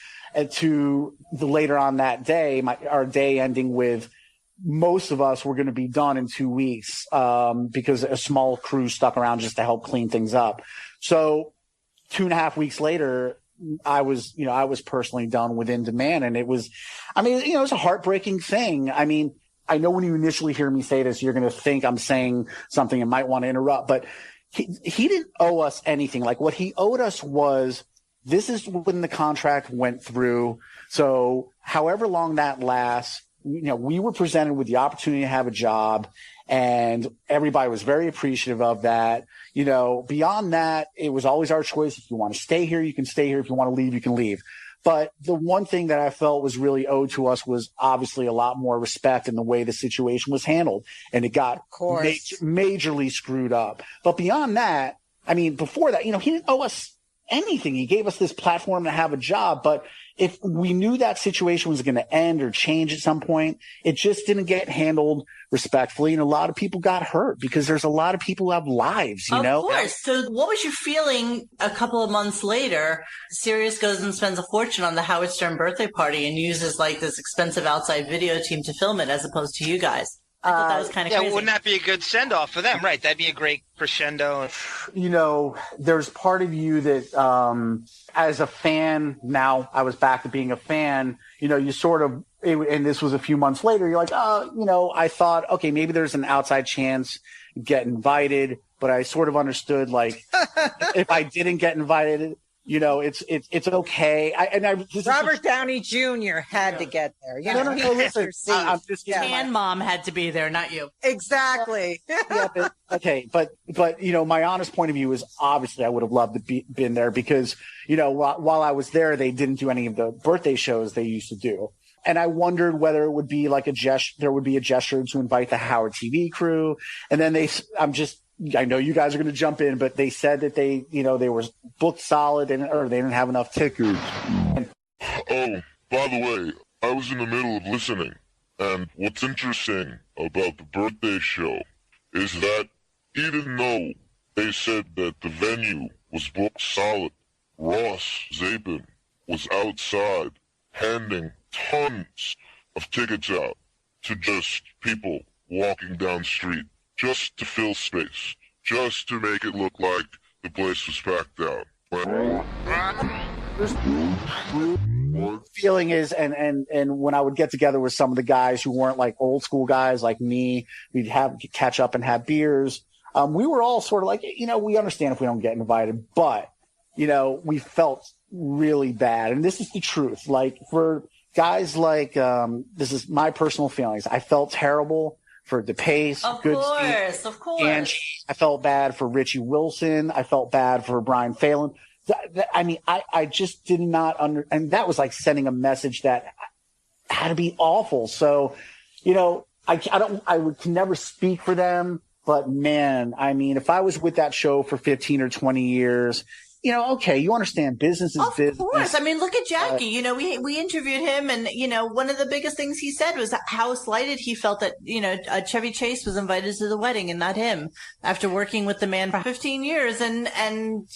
to the later on that day, our day ending with most of us were going to be done in 2 weeks because a small crew stuck around just to help clean things up. So 2.5 weeks later, I was personally done with In Demand, and it was, it was a heartbreaking thing. I know when you initially hear me say this, you're going to think I'm saying something and might want to interrupt, but he didn't owe us anything. Like, what he owed us was, this is when the contract went through. So however long that lasts, we were presented with the opportunity to have a job, and everybody was very appreciative of that. Beyond that, it was always our choice. If you want to stay here, you can stay here. If you want to leave, you can leave. But the one thing that I felt was really owed to us was obviously a lot more respect in the way the situation was handled. And it got majorly screwed up. But beyond that, before that, he didn't owe us anything. He gave us this platform to have a job. But if we knew that situation was going to end or change at some point, it just didn't get handled respectfully. And a lot of people got hurt because there's a lot of people who have lives, Of course. So what was your feeling a couple of months later? Sirius goes and spends a fortune on the Howard Stern birthday party and uses like this expensive outside video team to film it as opposed to you guys. I thought that was kind of crazy. Wouldn't that be a good send-off for them? Right. That'd be a great crescendo. There's part of you that, as a fan, now I was back to being a fan, you sort of, and this was a few months later, you're like, I thought, okay, maybe there's an outside chance get invited, but I sort of understood, like, if I didn't get invited, it's okay. Robert Downey Jr. had to get there. No, listen. I'm just kidding. Mom had to be there, not you. Exactly. But my honest point of view is obviously I would have loved to been there because while I was there, they didn't do any of the birthday shows they used to do. And I wondered whether it would be like there would be a gesture to invite the Howard TV crew. And then I know you guys are going to jump in, but they said that they were booked solid or they didn't have enough tickets. Oh, by the way, I was in the middle of listening, and what's interesting about the birthday show is that even though they said that the venue was booked solid, Ross Zapin was outside handing tons of tickets out to just people walking down the street, just to fill space, just to make it look like the place was packed out. Feeling is, and when I would get together with some of the guys who weren't like old school guys like me, we'd catch up and have beers. We were all sort of like, we understand if we don't get invited, but, we felt really bad. And this is the truth. Like for guys like, this is my personal feelings. I felt terrible for DePace. Of course. And I felt bad for Richie Wilson. I felt bad for Brian Phelan. I just did not and that was like sending a message that had to be awful. So, I can never speak for them, but man, if I was with that show for 15 or 20 years, okay, you understand business is business. Of course. Look at Jackie. We interviewed him, and, one of the biggest things he said was how slighted he felt that, Chevy Chase was invited to the wedding and not him after working with the man for 15 years and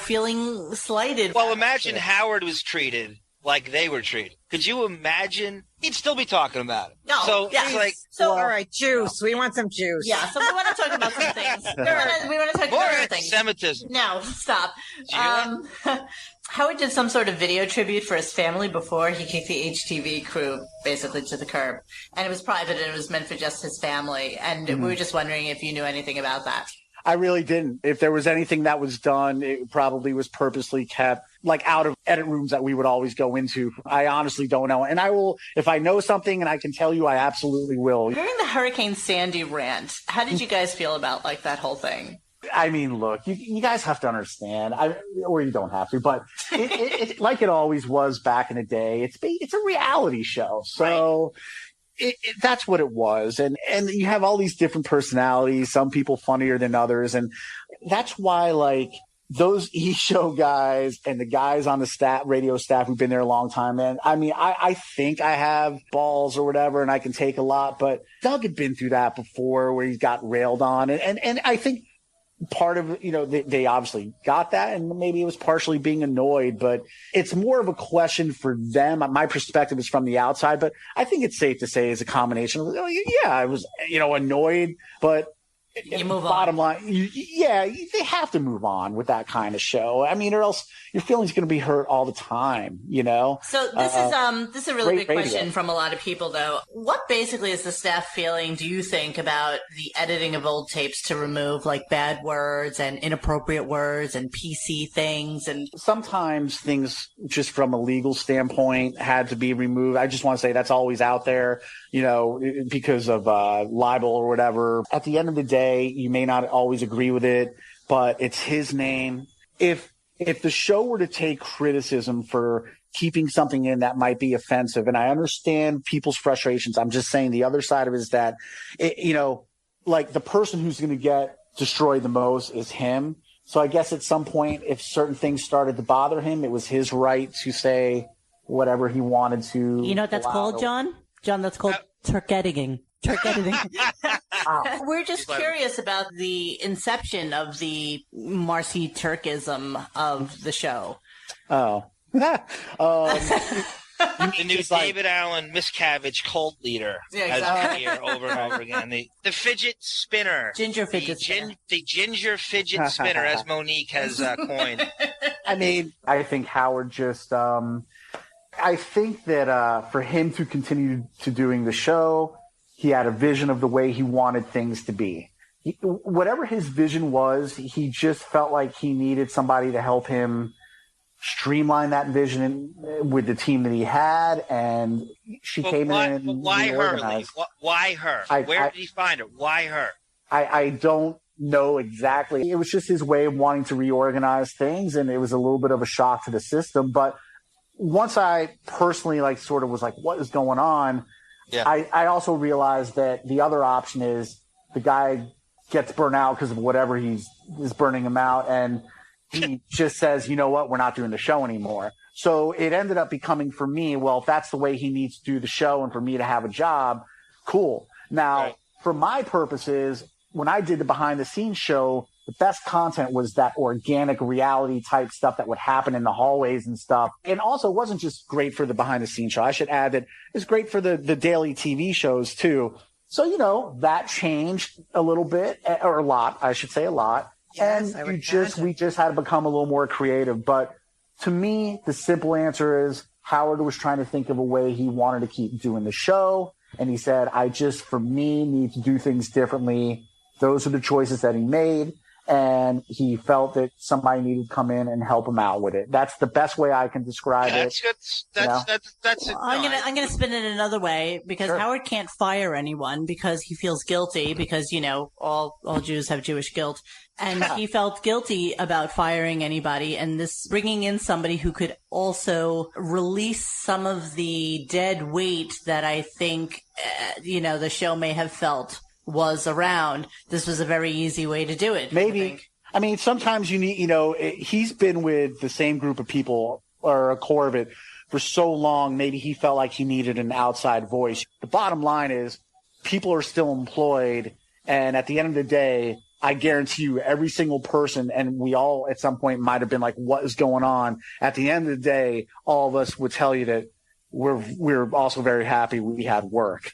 feeling slighted. Well, imagine Howard was treated like they were treated. Could you imagine? He'd still be talking about it. No. So yes. it's like, all right, juice. We want some juice. Yeah. So we want to talk about some things. We want to talk more about other things. anti-Semitism. No, stop. Howard did some sort of video tribute for his family before he kicked the HTV crew basically to the curb. And it was private and it was meant for just his family. And we were just wondering if you knew anything about that. I really didn't. If there was anything that was done, it probably was purposely kept like out of edit rooms that we would always go into. I honestly don't know. And I will, if I know something and I can tell you, I absolutely will. During the Hurricane Sandy rant, how did you guys feel about like that whole thing? Look, you guys have to understand, or you don't have to, but it's like it always was back in the day. It's a reality show. So that's what it was. And you have all these different personalities, some people funnier than others. And that's why like those E-show guys and the guys on the radio staff who've been there a long time, man. I think I have balls or whatever and I can take a lot, but Doug had been through that before where he got railed on. And I think part of, they obviously got that and maybe it was partially being annoyed, but it's more of a question for them. My perspective is from the outside, but I think it's safe to say it's a combination of, I was, annoyed, but you move bottom on. line, they have to move on with that kind of show. Or else your feelings going to be hurt all the time, So this is a really big radio. question from a lot of people, though. What basically is the staff feeling, do you think, about the editing of old tapes to remove like bad words and inappropriate words and PC things? And sometimes things just from a legal standpoint had to be removed. I just want to say that's always out there, because of libel or whatever. At the end of the day, you may not always agree with it, but it's his name. If the show were to take criticism for keeping something in that might be offensive, and I understand people's frustrations, I'm just saying the other side of it is that, like the person who's going to get destroyed the most is him. So I guess at some point, if certain things started to bother him, it was his right to say whatever he wanted to. You know what that's called, John? John, that's called Turk editing. We're just curious about the inception of the Marcy Turkism of the show. Oh. The new David Allen Miscavige cult leader has been here over and over again. The fidget spinner. Ginger fidget spinner. The ginger fidget spinner, as Monique has coined. I think Howard just I think that for him to continue to doing the show, he had a vision of the way he wanted things to be. Whatever his vision was, he just felt like he needed somebody to help him streamline that vision with the team that he had, and she came in. But why her? Lee? Why her? Where did he find her? Why her? I don't know exactly. It was just his way of wanting to reorganize things, and it was a little bit of a shock to the system. But once I personally sort of was like, what is going on? Yeah. I also realized that the other option is the guy gets burnt out because of whatever is burning him out, and he just says, you know what, we're not doing the show anymore. So it ended up becoming for me, well, if that's the way he needs to do the show and for me to have a job, cool. Now, for my purposes, when I did the behind the scenes show, the best content was that organic reality type stuff that would happen in the hallways and stuff. And also it wasn't just great for the behind the scenes show. I should add that it's great for the daily TV shows too. So, you know, that changed a little bit, or a lot, I should say a lot. Yes, and we just had to become a little more creative. But to me, the simple answer is Howard was trying to think of a way he wanted to keep doing the show. And he said, I just, for me, need to do things differently. Those are the choices that he made. And he felt that somebody needed to come in and help him out with it. That's the best way I can describe it. That's it. I'm gonna spin it another way because Sure. Howard can't fire anyone because he feels guilty because, you know, all Jews have Jewish guilt. And he felt guilty about firing anybody, and this bringing in somebody who could also release some of the dead weight that I think, the show may have felt was around. This was a very easy way to do it. Maybe. I mean, sometimes you need, he's been with the same group of people or a core of it for so long. Maybe he felt like he needed an outside voice. The bottom line is people are still employed. And at the end of the day, I guarantee you every single person, and we all at some point might have been like, what is going on? At the end of the day, all of us would tell you that we're also very happy we had work,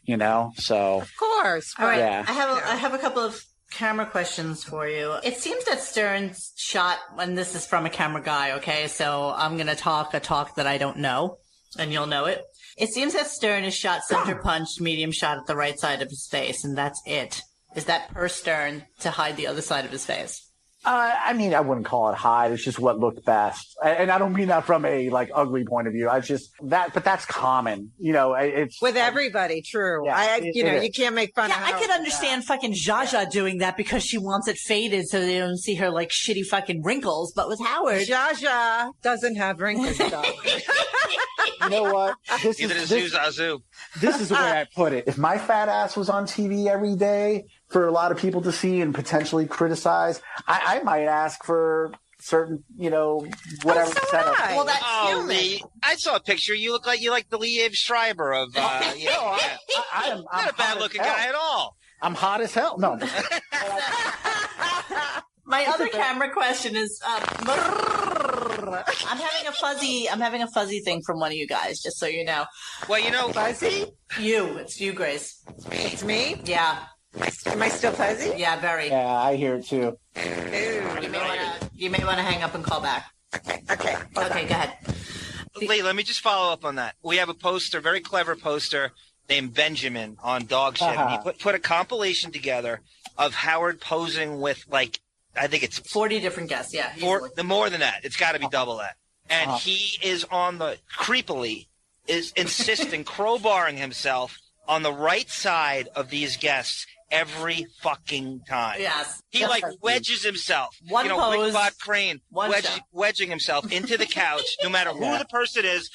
so. Of course. All right. Yeah. I have a couple of camera questions for you. It seems that Stern's shot, and this is from a camera guy, okay? So I'm going to talk a talk that I don't know, and you'll know it. It seems that Stern is shot center punched, medium shot at the right side of his face, and that's it. Is that per Stern to hide the other side of his face? I mean, I wouldn't call it hide. It's just what looked best. And I don't mean that from a ugly point of view. But that's common. It's With everybody, true. Yeah, you can't make fun of I could understand fucking Zsa Zsa doing that because she wants it faded so they don't see her like shitty fucking wrinkles. But with Howard, Zsa Zsa doesn't have wrinkles, though. You know what? Neither does Zazu. This is the way I put it. If my fat ass was on TV every day for a lot of people to see and potentially criticize, I might ask for certain, whatever setup. Well, that's human. Lee, I saw a picture. You look like the Liev Schreiber of. I'm not a bad looking guy at all. I'm hot as hell. No. My other camera question is, I'm having a fuzzy thing from one of you guys, just so you know. Well, Fuzzy? It's you, Grace. It's me? Yeah. Am I still fuzzy? Yeah, very. Yeah, I hear it too. You may want to hang up and call back. Okay. Go ahead. Lee, let me just follow up on that. We have a poster, very clever poster named Benjamin on Dog Shit. And he put a compilation together of Howard posing with I think it's 40 different guests, yeah. More than that. It's got to be double that. And he is creepily insisting, crowbarring himself on the right side of these guests every fucking time. Yes. He wedges himself. One pose, Wigbot Crane, wedging himself into the couch, no matter who the person is.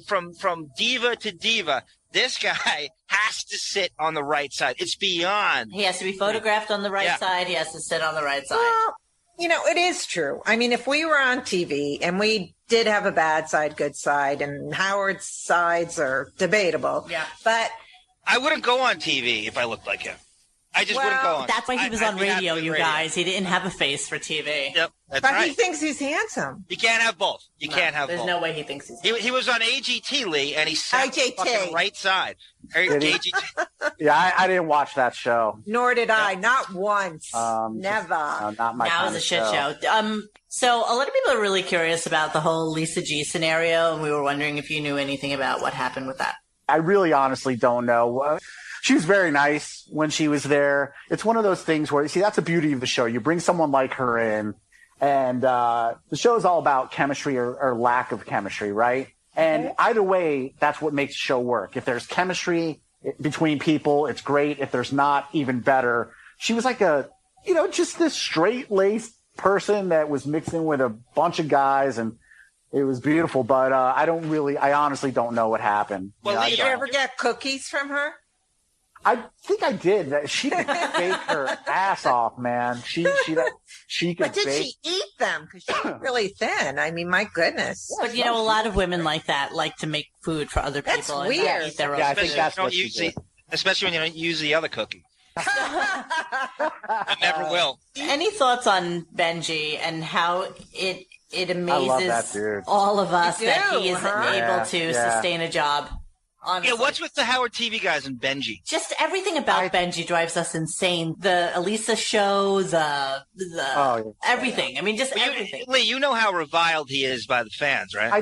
From diva to diva. This guy has to sit on the right side. It's beyond. He has to be photographed on the right side. He has to sit on the right side. Well, it is true. I mean, if we were on TV and we did have a bad side, good side, and Howard's sides are debatable. Yeah. But I wouldn't go on TV if I looked like him. I just wouldn't go on. that's why he was on radio, you guys. He didn't have a face for TV. Yep, that's but right. he thinks he's handsome. You can't have both. You can't have both. There's no way he thinks he's He was on AGT, Lee, and he sat on the fucking right side. AGT. Yeah, I didn't watch that show. Nor did I. Not once. Never. Not my That kind was a of shit show. So a lot of people are really curious about the whole Lisa G scenario, and we were wondering if you knew anything about what happened with that. I really honestly don't know. She was very nice when she was there. It's one of those things where, that's the beauty of the show. You bring someone like her in, and the show is all about chemistry or lack of chemistry, right? And either way, that's what makes the show work. If there's chemistry between people, it's great. If there's not, even better. She was like just this straight-laced person that was mixed in with a bunch of guys, and it was beautiful. But I honestly don't know what happened. Well, did you ever get cookies from her? I think I did. She could bake her ass off, man. She could But did bake. she eat them? Because she's really thin. I mean, my goodness. But a lot of women like that, like to make food for other people. That's and weird. eat their own Yeah, I think food. that's what she did. Especially when you don't use the other cookie. I never will. Any thoughts on Benji and how it I love that amazes dude. all of us You that do, he isn't huh? able to Yeah. sustain a job? Honestly. Yeah, what's with the Howard TV guys and Benji? Just everything about Benji drives us insane. The Elisa show, everything. I mean, just everything. Lee, you know how reviled he is by the fans, right? I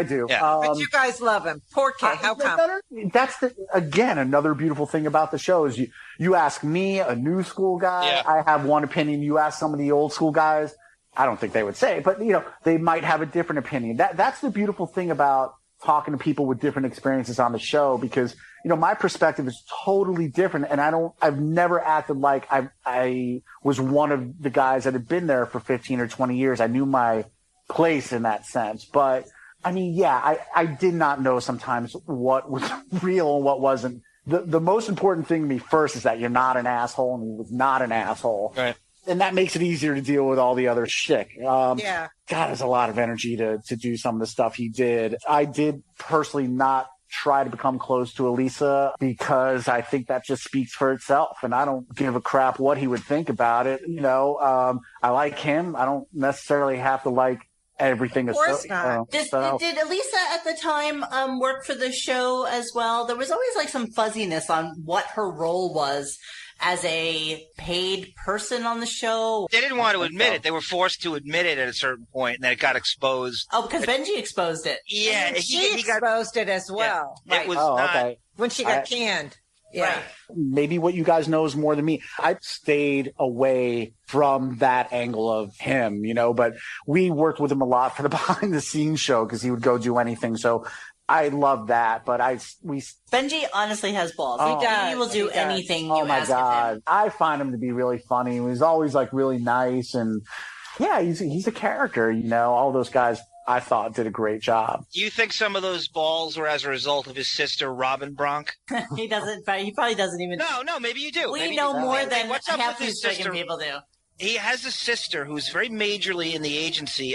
do. Yeah. But you guys love him. Poor kid. How come? That's again another beautiful thing about the show is you ask me, a new school guy, Yeah. I have one opinion. You ask some of the old school guys, I don't think they would say, but they might have a different opinion. That's the beautiful thing about talking to people with different experiences on the show, because my perspective is totally different, and I've never acted like I was one of the guys that had been there for 15 or 20 years. I knew my place in that sense, but I mean, yeah, I did not know sometimes what was real and what wasn't. The most important thing to me first is that you're not an asshole, and he was not an asshole. Right. And that makes it easier to deal with all the other shit. Yeah. God, there's a lot of energy to do some of the stuff he did. I did personally not try to become close to Elisa because I think that just speaks for itself, and I don't give a crap what he would think about it. I like him. I don't necessarily have to like everything. Of course not. Did Elisa at the time work for the show as well? There was always like some fuzziness on what her role was as a paid person on the show. They didn't want to admit it. They were forced to admit it at a certain point, and then it got exposed. Oh, because Benji exposed it. Yeah, She exposed it as well. Yeah, Right. it was okay. When she got canned. Yeah. Right. Maybe what you guys know is more than me. I stayed away from that angle of him, but we worked with him a lot for the behind the scenes show because he would go do anything. So I love that, but Benji honestly has balls. Oh. He does. He will do anything you oh my ask God. of him. I find him to be really funny. He's always like really nice, and yeah, he's a character, all those guys I thought did a great job. Do you think some of those balls were as a result of his sister, Robin Bronk? He probably doesn't even. No, maybe you do. We Maybe know you do. more Hey, than what's up half with these his friggin' sister? people do. He has a sister who's very majorly in the agency.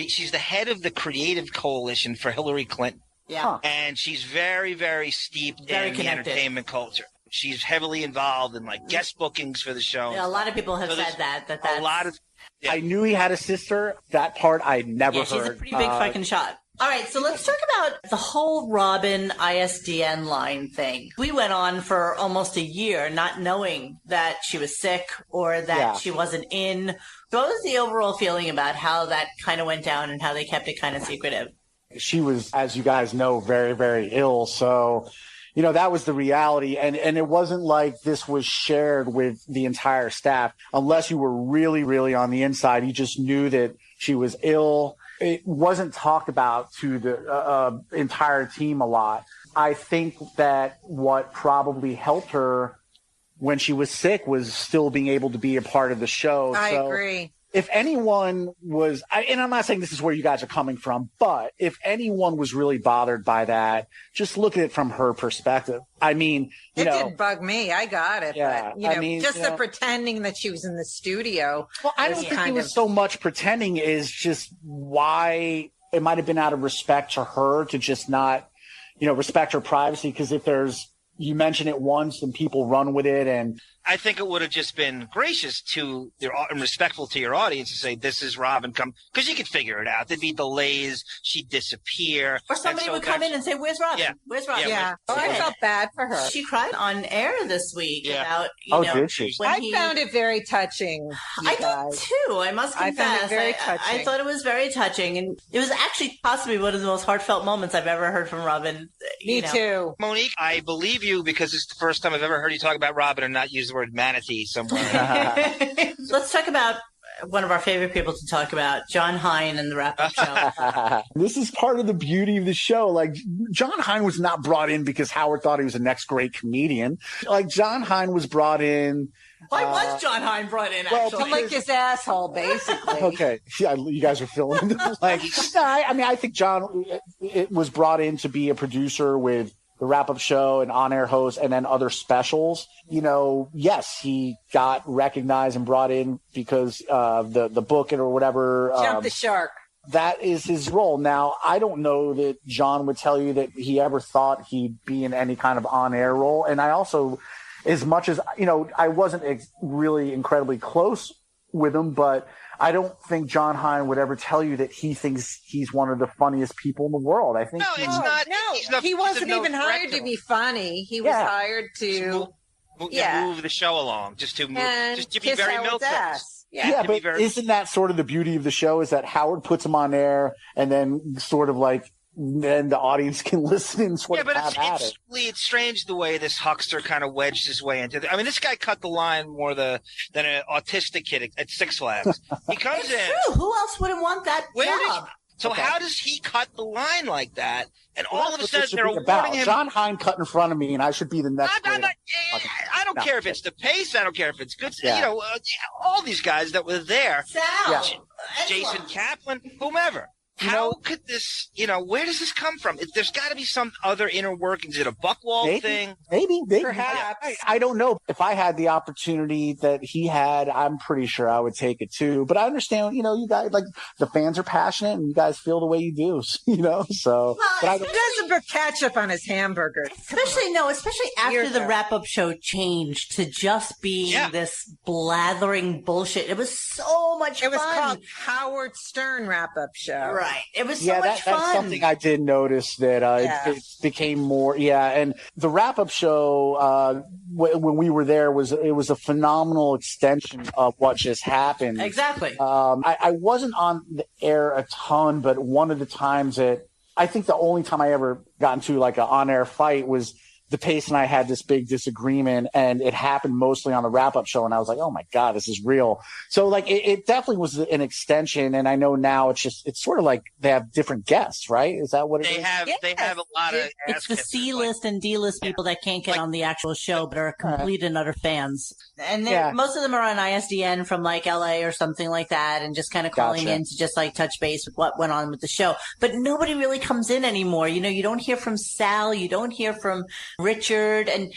She's the head of the creative coalition for Hillary Clinton. Yeah. Huh. And she's very, very steeped Very in connected. the entertainment culture. She's heavily involved in guest bookings for the show. Yeah, a lot of people have said that's a lot of. Yeah. I knew he had a sister. That part I never heard. she's a pretty big fucking shot. All right, so let's talk about the whole Robin ISDN line thing. We went on for almost a year not knowing that she was sick or that she wasn't in. What was the overall feeling about how that kind of went down and how they kept it kind of secretive? She was, as you guys know, very, very ill. So, that was the reality. And it wasn't like this was shared with the entire staff. Unless you were really, really on the inside, you just knew that she was ill. It wasn't talked about to the entire team a lot. I think that what probably helped her when she was sick was still being able to be a part of the show. I agree. If anyone was, and I'm not saying this is where you guys are coming from, but if anyone was really bothered by that, just look at it from her perspective. I mean, it did bug me. I got it. Yeah, but, the pretending that she was in the studio. Well, I don't think it was so much pretending is just why it might have been out of respect to her to just not, respect her privacy. Because if you mention it once and people run with it, and I think it would have just been gracious to and respectful to your audience to say, this is Robin, come, because you could figure it out. There'd be delays. She'd disappear. Or somebody would come in and say, where's Robin? Yeah. Where's Robin? Yeah. I felt bad for her. She cried on air this week about, did she? I found it very touching. I did too. I must confess. I found it very touching. I thought it was very touching, and it was actually possibly one of the most heartfelt moments I've ever heard from Robin. Me too. Monique, I believe you because it's the first time I've ever heard you talk about Robin and not use the word manatee somewhere. Let's talk about one of our favorite people to talk about, John Hine and the Wrap-Up Show. This is part of the beauty of the show. Like, John Hine was not brought in because Howard thought he was the next great comedian. Like, John Hine was brought in. Why was John Hine brought in, actually? To lick his asshole, basically. Okay. Yeah, you guys are filling in the blanks. I think John it was brought in to be a producer with the Wrap-Up Show and on-air host and then other specials. Yes, he got recognized and brought in because of the book or whatever. Jump the shark. That is his role. Now, I don't know that John would tell you that he ever thought he'd be in any kind of on-air role. And I also, as much as, I wasn't really incredibly close with him, but I don't think John Hine would ever tell you that he thinks he's one of the funniest people in the world. I think he wasn't even hired to be funny. He was hired to move the show along, just to be very milquetoast. Yeah, but isn't that sort of the beauty of the show, is that Howard puts him on air and then sort of like, then the audience can listen and sort of have at it. It's strange the way this huckster kind of wedged his way into it. I mean, this guy cut the line more than an autistic kid at Six Flags. He comes in. True. Who else wouldn't want that job? How does he cut the line like that? And all of a sudden they're awarding him. John Hine cut in front of me, and I should be the next. I don't care if it's the pace. I don't care if it's good. Yeah. All these guys that were there. Sal, Jason Kaplan, whomever. How could this, where does this come from? There's got to be some other inner workings. Is it a Buckwald thing? Maybe. Perhaps. I don't know. If I had the opportunity that he had, I'm pretty sure I would take it too. But I understand, you guys, like, the fans are passionate and you guys feel the way you do, so. Well, he doesn't put ketchup on his hamburgers. Especially after the wrap-up show changed to just being this blathering bullshit. It was so much fun. It was called Howard Stern Wrap-Up Show. Right. It was so much fun. That's something I did notice that it became more. Yeah, and the wrap-up show when we were there it was a phenomenal extension of what just happened. Exactly. I wasn't on the air a ton, but one of the times that I think the only time I ever got into like an on-air fight was the Pace and I had this big disagreement, and it happened mostly on the wrap-up show. And I was like, oh my God, this is real. So like, it definitely was an extension. And I know now it's sort of like they have different guests, right? Is that what it is? They have a lot of, it's the C-list and D-list people that can't get on the actual show, but are complete and utter fans. And most of them are on ISDN from like LA or something like that. And just kind of calling in to just like touch base with what went on with the show. But nobody really comes in anymore. You don't hear from Sal. You don't hear from Richard, and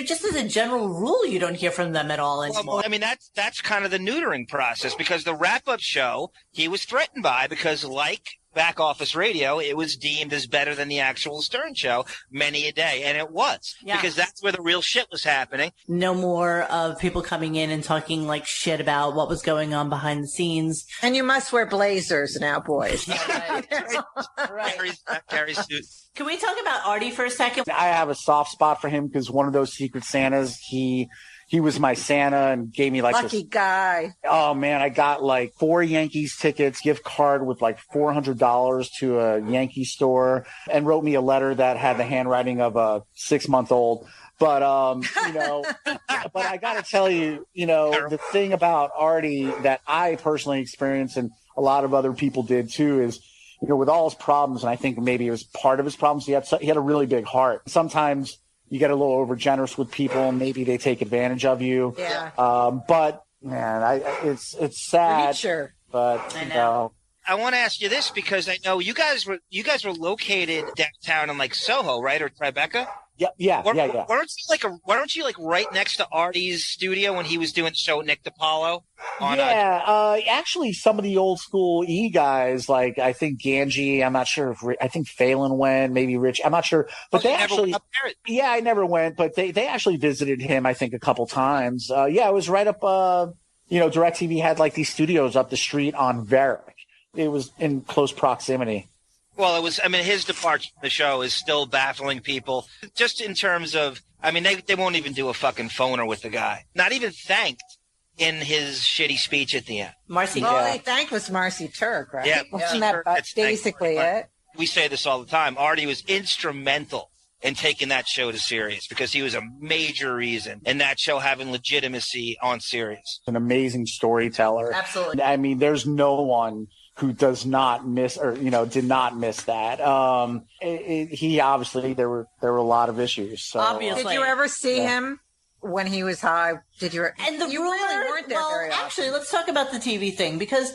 just as a general rule, you don't hear from them at all anymore. Well, I mean, that's kind of the neutering process, because the wrap-up show he was threatened by, because like Back Office Radio, it was deemed as better than the actual Stern show many a day, and it was, because that's where the real shit was happening. No more of people coming in and talking like shit about what was going on behind the scenes. And you must wear blazers now, boys. Right. Carry suit. Can we talk about Artie for a second? I have a soft spot for him because one of those Secret Santas, he was my Santa and gave me like lucky guy. Oh man, I got like 4 Yankees tickets, gift card with like $400 to a Yankee store, and wrote me a letter that had the handwriting of a 6-month-old. But but I got to tell you, the thing about Artie that I personally experienced, and a lot of other people did too, is, with all his problems, and I think maybe it was part of his problems, he had a really big heart. Sometimes you get a little overgenerous with people, and maybe they take advantage of you. Yeah. But man, it's sad. Sure. But I know. I want to ask you this, because I know you guys were located downtown in like Soho, right, or Tribeca? Yeah. Why don't you right next to Artie's studio when he was doing the show with Nick DiPaolo? Actually, some of the old school E guys, like I think Ganji, I'm not sure I think Phelan went, maybe Rich, I'm not sure, but they actually, I never went, but they actually visited him, I think, a couple times. It was right up, DirecTV had like these studios up the street on Varick. It was in close proximity. Well, it was, his departure from the show is still baffling people, just in terms of, they won't even do a fucking phoner with the guy. Not even thanked in his shitty speech at the end. Marcy. All they thanked was Marcy Turk, right? Yeah. Wasn't that basically it? We say this all the time. Artie was instrumental in taking that show to Sirius, because he was a major reason in that show having legitimacy on Sirius. An amazing storyteller. Absolutely. There's no one who does not miss, or did not miss that. He obviously, there were a lot of issues. So, obviously. Did you ever see him when he was high? Did you? And the you rumor, really weren't there very often. Actually, let's talk about the TV thing, because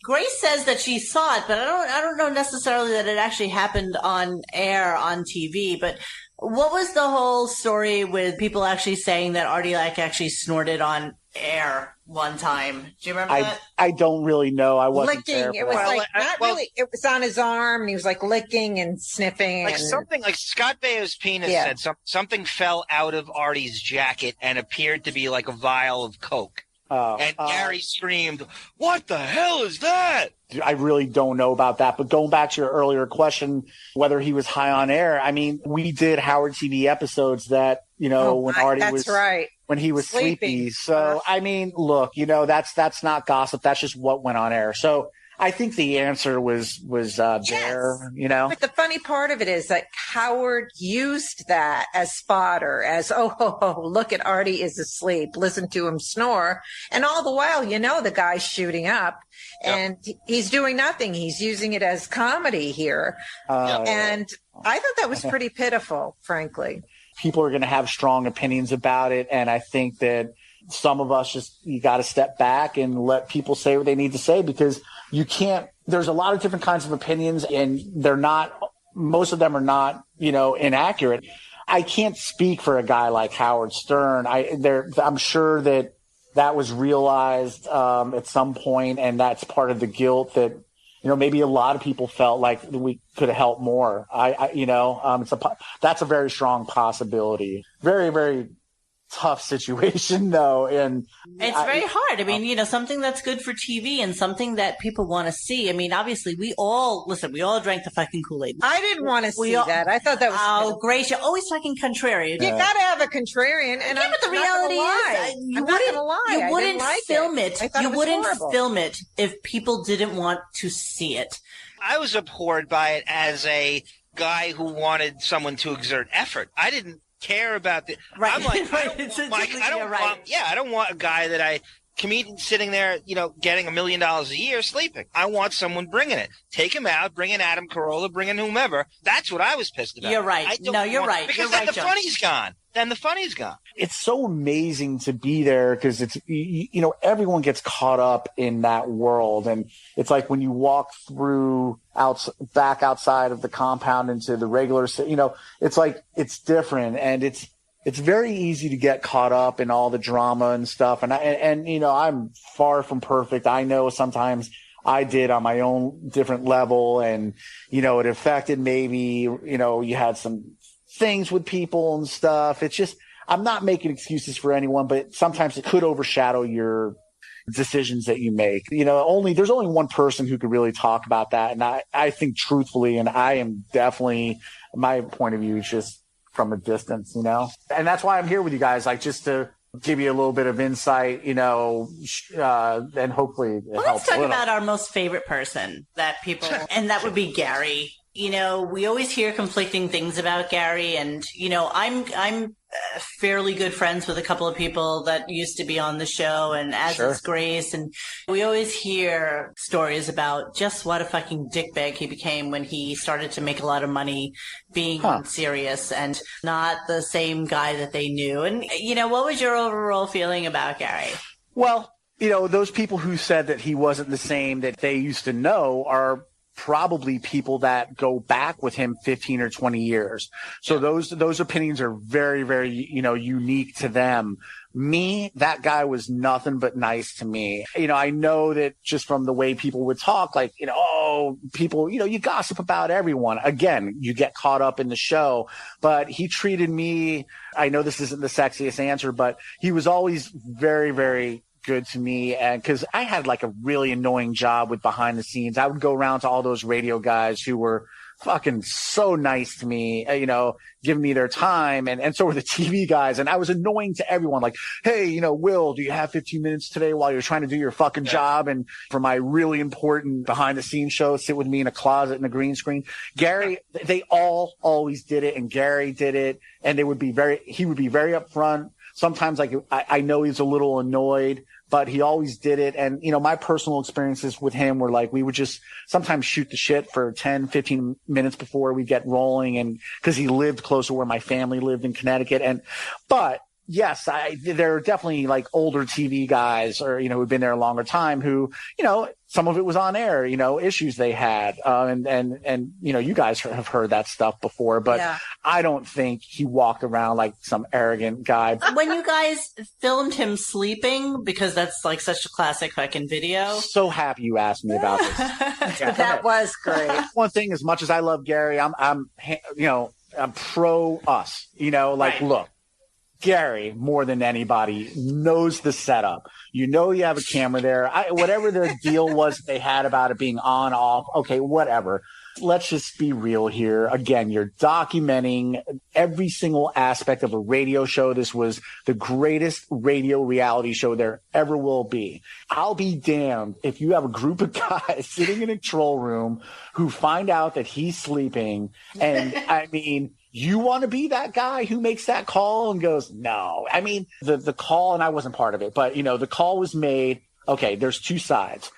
Grace says that she saw it, but I don't know necessarily that it actually happened on air on TV. But what was the whole story with people actually saying that Artie actually snorted on air? one time. Do you remember that? I don't really know. I wasn't there. Licking. It was really. It was on his arm, and he was like licking and sniffing. Like something like Scott Baio's penis said something fell out of Artie's jacket and appeared to be like a vial of Coke. And Gary screamed, "What the hell is that?" I really don't know about that. But going back to your earlier question, whether he was high on air, I mean, we did Howard TV episodes that, when Artie was right. When he was sleepy. So, I mean, look, that's not gossip. That's just what went on air. So I think the answer was there, But the funny part of it is that Howard used that as fodder, as, look at Artie is asleep. Listen to him snore. And all the while, the guy's shooting up and he's doing nothing. He's using it as comedy here. And I thought that was pretty pitiful, frankly. People are going to have strong opinions about it. And I think that some of us you got to step back and let people say what they need to say, because there's a lot of different kinds of opinions and most of them are not, inaccurate. I can't speak for a guy like Howard Stern. I'm sure that was realized at some point, and that's part of the guilt that, maybe a lot of people felt like we could have helped more. That's a very strong possibility. Very, very tough situation though, and it's very hard. I mean, something that's good for TV and something that people want to see. I mean, obviously we all drank the fucking Kool-Aid. I didn't want to see that. I thought that was great. You're always talking contrarian. You got to have a contrarian, and but the reality is, you wouldn't film it. You wouldn't film it if people didn't want to see it. I was abhorred by it as a guy who wanted someone to exert effort. I didn't care about the right. I'm like, I don't want a guy comedian sitting there, getting $1 million a year sleeping. I want someone bringing it. Take him out, bring in Adam Carolla, bring in whomever. That's what I was pissed about. You're right. You're right. Because then the funny's gone. Then the funny's gone. It's so amazing to be there because it's, everyone gets caught up in that world. And it's like when you walk through back outside of the compound into the regular, it's like, it's different. And it's very easy to get caught up in all the drama and stuff. And I'm far from perfect. I know sometimes I did on my own different level, and, it affected maybe, you had some things with people and stuff. It's just, I'm not making excuses for anyone, but sometimes it could overshadow your decisions that you make. There's only one person who could really talk about that. And I think truthfully, and I am definitely, my point of view is just from a distance, and that's why I'm here with you guys, like just to give you a little bit of insight, and hopefully let's talk about our most favorite person that people, and that would be Gary. We always hear conflicting things about Gary, and, I'm fairly good friends with a couple of people that used to be on the show, and as is Grace, and we always hear stories about just what a fucking dickbag he became when he started to make a lot of money being serious and not the same guy that they knew. And, what was your overall feeling about Gary? Well, those people who said that he wasn't the same that they used to know are probably people that go back with him 15 or 20 years. So those opinions are very, very, unique to them. Me, that guy was nothing but nice to me. I know that just from the way people would talk, like, people, you gossip about everyone. Again, you get caught up in the show, but he treated me, I know this isn't the sexiest answer, but he was always very, very good to me. And because I had like a really annoying job with behind the scenes, I would go around to all those radio guys who were fucking so nice to me, giving me their time. And so were the TV guys. And I was annoying to everyone. Like, hey, Will, do you have 15 minutes today while you're trying to do your fucking job? And for my really important behind the scenes show, sit with me in a closet in a green screen. Gary, they all always did it. And Gary did it. And he would be very upfront. Sometimes I know he's a little annoyed, but he always did it. And, my personal experiences with him were like, we would just sometimes shoot the shit for 10, 15 minutes before we get rolling. And cause he lived close to where my family lived in Connecticut. But yes, there are definitely like older TV guys or, who've been there a longer time who, some of it was on air, issues they had. And, you guys have heard that stuff before, but yeah. I don't think he walked around like some arrogant guy. When you guys filmed him sleeping, because that's like such a classic fucking video. So happy you asked me about this. Yeah, that was great. One thing, as much as I love Gary, I'm pro us, right. Look. Gary, more than anybody, knows the setup. You have a camera there. Whatever their deal was they had about it being on, off, okay, whatever. Let's just be real here. Again, you're documenting every single aspect of a radio show. This was the greatest radio reality show there ever will be. I'll be damned if you have a group of guys sitting in a control room who find out that he's sleeping. And I mean, you want to be that guy who makes that call and goes, no. I mean, the call, and I wasn't part of it, but, the call was made. Okay, there's two sides.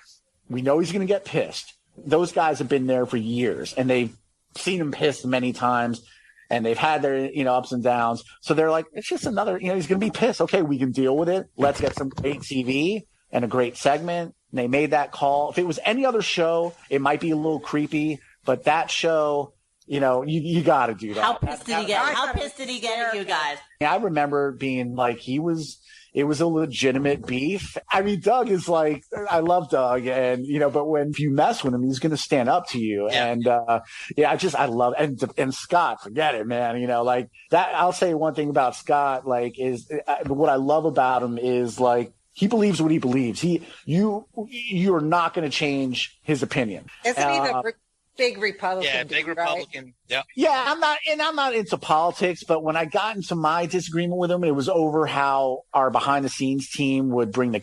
We know he's going to get pissed. Those guys have been there for years, and they've seen him pissed many times, and they've had their, ups and downs. So they're like, it's just another, he's going to be pissed. Okay, we can deal with it. Let's get some great TV and a great segment. And they made that call. If it was any other show, it might be a little creepy, but that show... you got to do that. How pissed did he get? How pissed did he get at you guys? I remember being like, it was a legitimate beef. I mean, Doug is like, I love Doug, and but when you mess with him, he's going to stand up to you. Yeah. And I love, and Scott, forget it, man. Like that. I'll say one thing about Scott, is what I love about him is like, he believes what he believes. You're not going to change his opinion. Isn't he the big Republican? Yeah, big Republican. Right? Yeah. Yeah, I'm not into politics, but when I got into my disagreement with him, it was over how our behind the scenes team would bring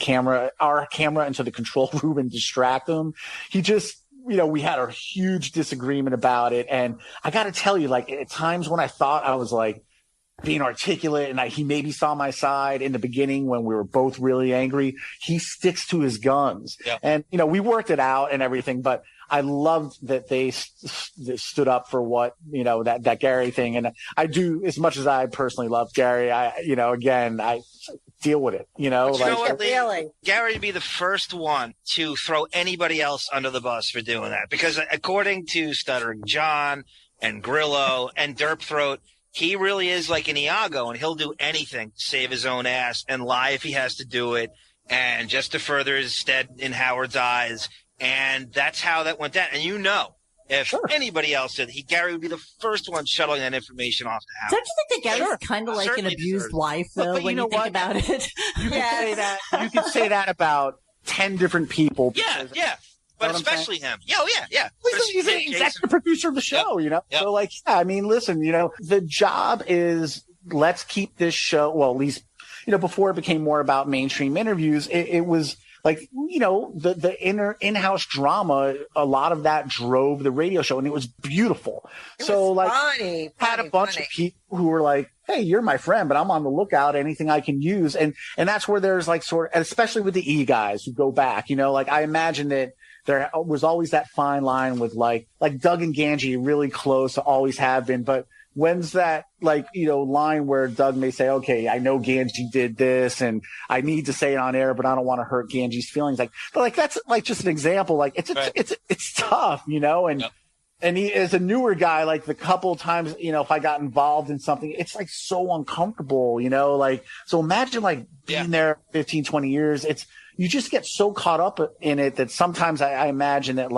our camera into the control room and distract him. He just, we had a huge disagreement about it. And I got to tell you, like at times when I thought I was like being articulate and he maybe saw my side in the beginning when we were both really angry, he sticks to his guns. Yeah. And, we worked it out and everything, but I loved that they stood up for what, that Gary thing. And I do, as much as I personally love Gary, I deal with it, Really? Gary would be the first one to throw anybody else under the bus for doing that. Because according to Stuttering John and Grillo and Derpthroat, he really is like an Iago, and he'll do anything to save his own ass and lie if he has to do it, and just to further his stead in Howard's eyes. And that's how that went down. And if anybody else did, Gary would be the first one shuttling that information off to Howard. Don't you think that Gary's kind of like an abused wife, though, when you think about it? You could say that. You could say that about 10 different people. Yeah. But especially him. Yeah. He's an executive producer of the show, Yep. So, listen, the job is let's keep this show, well, at least, before it became more about mainstream interviews, it was like, the in-house drama, a lot of that drove the radio show, and it was beautiful. Had a bunch of people who were like, hey, you're my friend, but I'm on the lookout, anything I can use. And that's where there's like especially with the E guys who go back, I imagine that there was always that fine line with like Doug and Ganji really close, always have been. But when's that line where Doug may say, okay, I know Ganji did this and I need to say it on air, but I don't want to hurt Ganji's feelings. But that's like just an example. Like it's tough, and, yep. And he is a newer guy, like the couple times, if I got involved in something, it's like so uncomfortable, so imagine being there 15, 20 years. You just get so caught up in it that sometimes I imagine that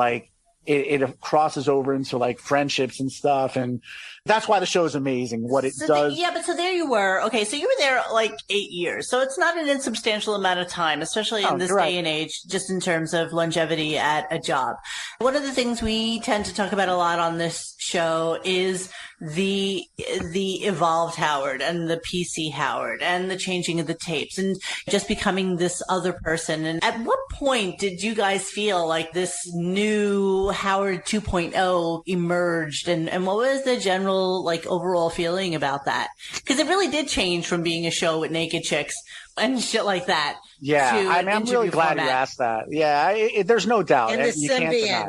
it crosses over into friendships and stuff. And that's why the show is amazing, what it does. But so there you were. Okay. So you were there 8 years. So it's not an insubstantial amount of time, especially in this day and age, just in terms of longevity at a job. One of the things we tend to talk about a lot on this show is the evolved Howard and the PC Howard and the changing of the tapes and just becoming this other person. And at what point did you guys feel like this new Howard 2.0 emerged, and what was the general like overall feeling about that? Because it really did change from being a show with naked chicks and shit like that. Yeah, I mean, I'm really glad you asked that. Yeah, there's no doubt. And the you can't deny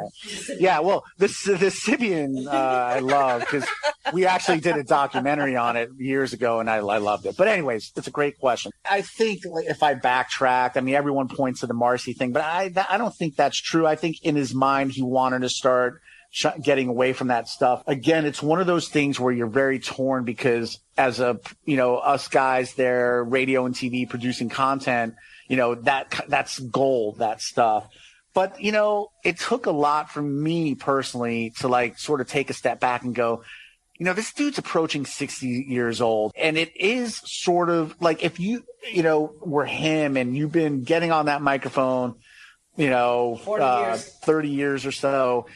it. Yeah, well, the Sybian I love because we actually did a documentary on it years ago, and I loved it. But anyways, it's a great question. I think if I backtracked, I mean, everyone points to the Marcy thing, but I don't think that's true. I think in his mind, he wanted to start getting away from that stuff. Again, it's one of those things where you're very torn because as us guys there, radio and TV producing content, that's gold, that stuff. But, it took a lot for me personally to like sort of take a step back and go, this dude's approaching 60 years old. And it is sort of like if you, were him and you've been getting on that microphone, 30 years or so,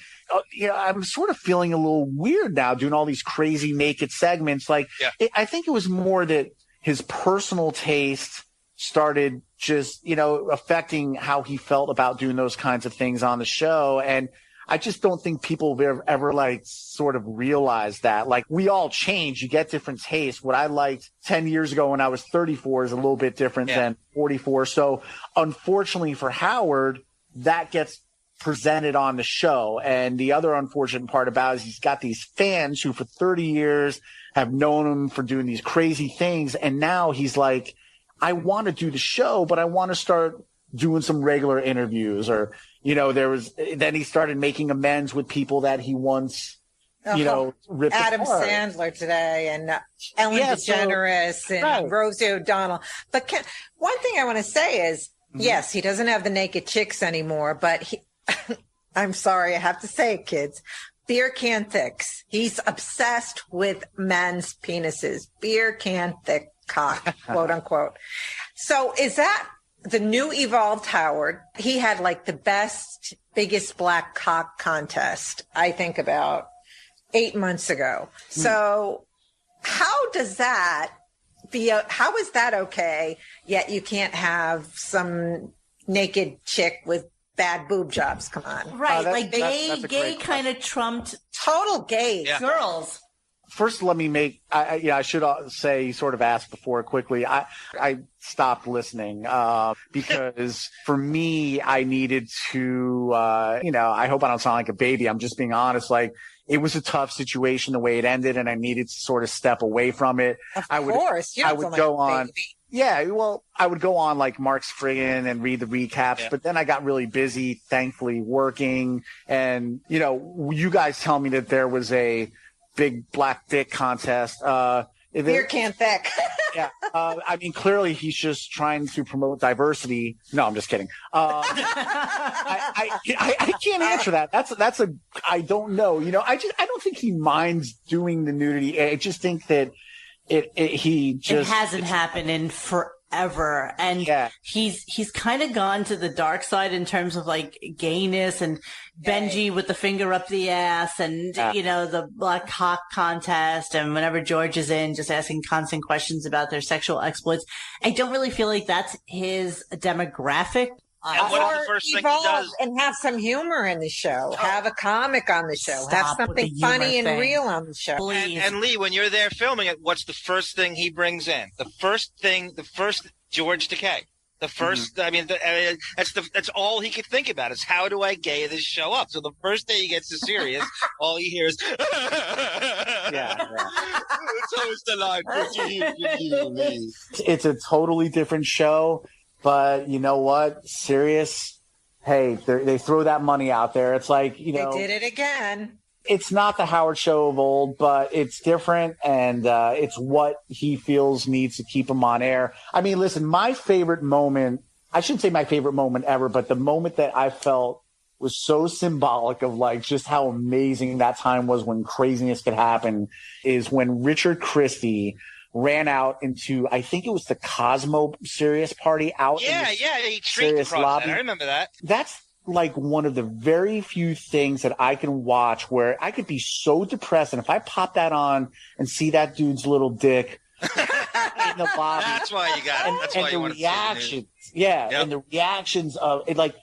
I'm sort of feeling a little weird now doing all these crazy naked segments. Like, I think it was more that his personal taste started just, affecting how he felt about doing those kinds of things on the show. And I just don't think people have ever like sort of realized that. Like, we all change. You get different tastes. What I liked 10 years ago when I was 34 is a little bit different than 44. So unfortunately for Howard, that gets presented on the show. And the other unfortunate part about it is he's got these fans who for 30 years have known him for doing these crazy things. And now he's like, I want to do the show, but I want to start doing some regular interviews. Or, then he started making amends with people that he once, ripped Adam apart. Sandler today and Ellen DeGeneres and Rosie O'Donnell. But one thing I want to say is, yes, he doesn't have the naked chicks anymore, but I'm sorry, I have to say it, kids. Beer can thicks. He's obsessed with men's penises. Beer can thick cock, quote unquote. So is that the new evolved Howard? He had like the best, biggest black cock contest, I think about 8 months ago. So how is that okay? Yet you can't have some naked chick with bad boob jobs. Come on. Right. Gay kind of trumped total gay girls. First, let me make, I should say, you sort of asked before quickly. I stopped listening because for me, I needed to, I hope I don't sound like a baby. I'm just being honest. Like, it was a tough situation the way it ended, and I needed to sort of step away from it. I would go on. Yeah, well, I would go on like Mark's Friggin' and read the recaps, but then I got really busy, thankfully, working. And, you guys tell me that there was a big black dick contest. Beer can thick. I mean, clearly he's just trying to promote diversity. No, I'm just kidding. I can't answer that. I don't know. I don't think he minds doing the nudity. I just think that it hasn't happened in forever. And he's kind of gone to the dark side in terms of like gayness and Benji with the finger up the ass and, the black cock contest. And whenever George is in, just asking constant questions about their sexual exploits. I don't really feel like that's his demographic. And what is the first thing he does? And have some humor in the show. Have a comic on the show. Have something funny and real on the show. And Lee, when you're there filming it, what's the first thing he brings in? The first George Takei. The first, that's all he could think about is how do I gay this show up? So the first day he gets to serious, all he hears, it's always the line. It's a totally different show. But you know what? Serious. Hey, they throw that money out there. It's like, they did it again. It's not the Howard show of old, but it's different. And it's what he feels needs to keep him on air. I mean, listen, my favorite moment, I shouldn't say my favorite moment ever, but the moment that I felt was so symbolic of like just how amazing that time was when craziness could happen is when Richard Christie ran out into, I think it was the Cosmo Sirius party out. He streaked across lobby. That. I remember that. That's like one of the very few things that I can watch where I could be so depressed. And if I pop that on and see that dude's little dick in the lobby. That's why you got it. That's why you want to see it. And the reactions of it, like,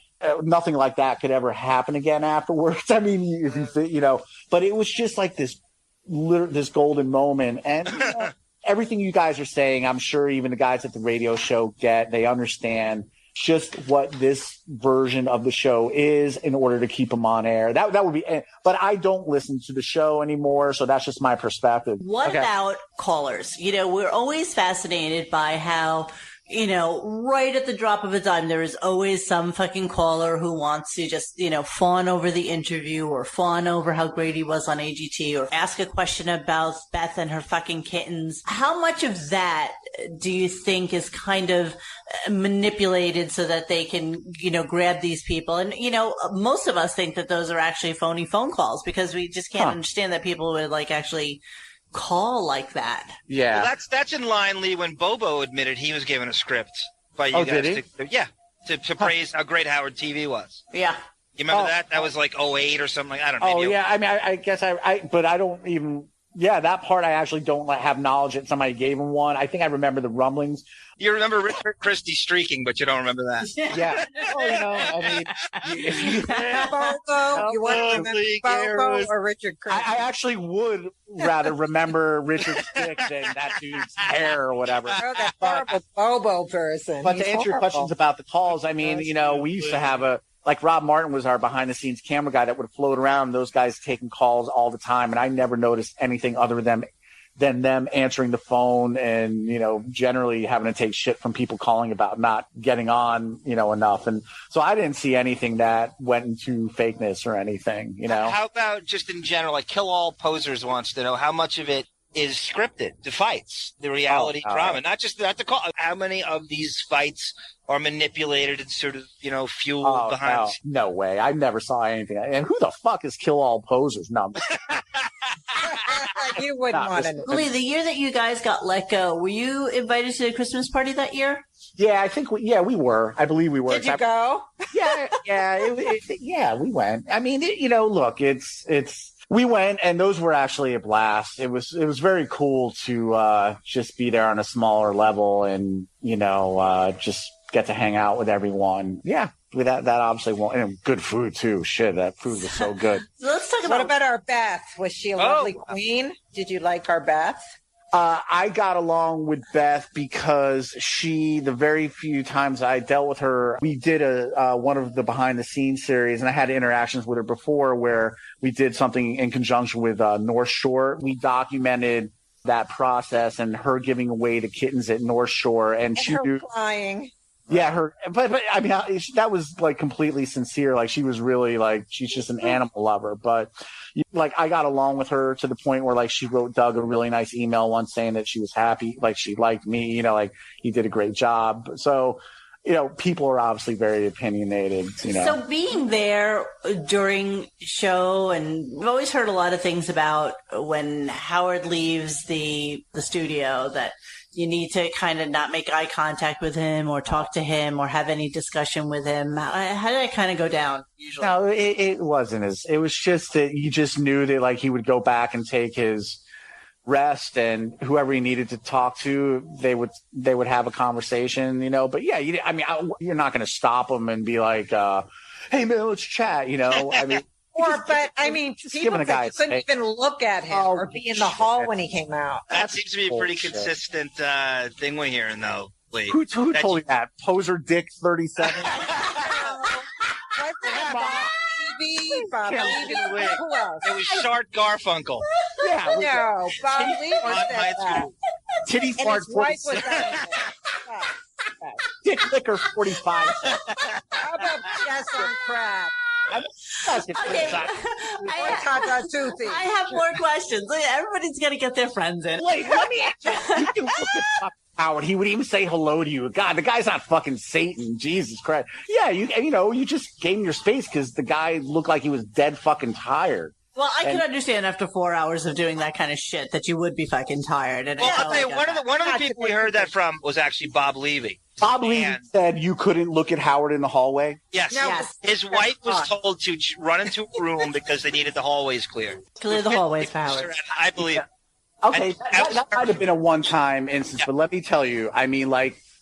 nothing like that could ever happen again afterwards. I mean, if you think, but it was just like this golden moment. And everything you guys are saying, I'm sure even the guys at the radio show they understand just what this version of the show is in order to keep them on air. That would be, but I don't listen to the show anymore, so that's just my perspective. What about callers? We're always fascinated by how, right at the drop of a dime, there is always some fucking caller who wants to just, fawn over the interview or fawn over how great he was on AGT or ask a question about Beth and her fucking kittens. How much of that do you think is kind of manipulated so that they can, grab these people? And, most of us think that those are actually phony phone calls because we just can't understand that people would actually call like that. Yeah. Well, that's in line, Lee, when Bobo admitted he was given a script by you guys. Did he? To praise how great Howard TV was. Yeah. You remember that? That was like 08 or something. I don't know. Yeah. I mean, I guess but I don't even. Yeah, that part I actually don't have knowledge that somebody gave him one. I think I remember the rumblings. You remember Richard Christie streaking, but you don't remember that. Yeah. Bobo, you want to remember Bobo or Richard Christie? I actually would rather remember Richard's dick than that dude's hair or whatever. Oh, that horrible Bobo person. But to answer your questions about the calls, I mean, we used to have like Rob Martin was our behind-the-scenes camera guy that would float around. Those guys taking calls all the time, and I never noticed anything other than them answering the phone and, generally having to take shit from people calling about not getting on, enough. And so I didn't see anything that went into fakeness or anything, How about just in general, like Kill All Posers wants to know how much of it is scripted, the fights, the reality drama, not the call. How many of these fights are manipulated and sort of, fueled behind? No way. I never saw anything. And who the fuck is Kill All Posers? No. You wouldn't want to know. Lee, the year that you guys got let go, were you invited to the Christmas party that year? Yeah, I think we were. I believe we were. Did you go? Yeah, we went. I mean, look, we went, and those were actually a blast. It was very cool to just be there on a smaller level and just get to hang out with everyone. Yeah, that obviously won't. And good food too. Shit, that food was so good. So let's talk about. What about our Beth? Was she a lovely queen? Did you like our Beth? I got along with Beth because the very few times I dealt with her, we did one of the behind the scenes series, and I had interactions with her before where we did something in conjunction with North Shore. We documented that process and her giving away the kittens at North Shore, and she her flying. Yeah, but I mean, that was completely sincere. She was really she's just an animal lover. But I got along with her to the point where she wrote Doug a really nice email once saying that she was happy, she liked me, he did a great job. So, people are obviously very opinionated, So being there during show, and we've always heard a lot of things about when Howard leaves the studio that you need to kind of not make eye contact with him or talk to him or have any discussion with him. How did that kind of go down usually? No, it wasn't it was just that you just knew that he would go back and take his rest, and whoever he needed to talk to, they would have a conversation, but yeah, you're not going to stop him and be like, hey man, let's chat, I mean, people couldn't even look at him or be in the hall when he came out. That seems to be a pretty consistent thing we're hearing, though, Lee. Who told you that? Poser Dick 37? Bob Levy. Who else? It was Shart Garfunkel. Yeah, no, Bob Levy said that. Titty And Fart his wife 46. was Dick Liquor 45. How about Yes on Crab? Okay. I have more questions. Everybody's going to get their friends in. Wait, let me ask you. You can look at Howard. He would even say hello to you. God, the guy's not fucking Satan. Jesus Christ. Yeah, you just gave him your space because the guy looked like he was dead fucking tired. Well, I can understand after 4 hours of doing that kind of shit that you would be fucking tired. And well, I'll tell you, one of the people we heard that from was actually Bob Levy. Bob Levy said you couldn't look at Howard in the hallway? Yes. His wife was told to run into a room because they needed the hallways cleared. Clear the hallways for Howard. I believe. Okay, that might have been a one-time instance, but let me tell you, I mean,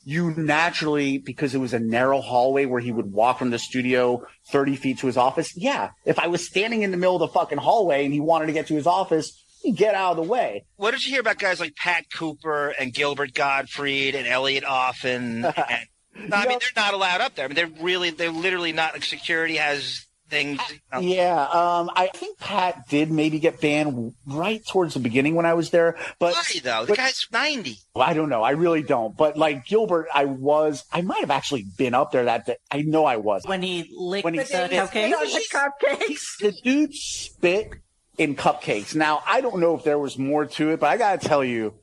you naturally, because it was a narrow hallway where he would walk from the studio 30 feet to his office. Yeah. If I was standing in the middle of the fucking hallway and he wanted to get to his office, he'd get out of the way. What did you hear about guys like Pat Cooper and Gilbert Gottfried and Elliot Offen? I mean, they're not allowed up there. I mean, they're literally not, like, security has things. Yeah. I think Pat did maybe get banned right towards the beginning when I was there. But why, though? The guy's 90. I don't know. I really don't. But like Gilbert, I might have actually been up there that day. I know I was. When he licked the cupcakes. The dude spit in cupcakes. Now, I don't know if there was more to it, but I got to tell you,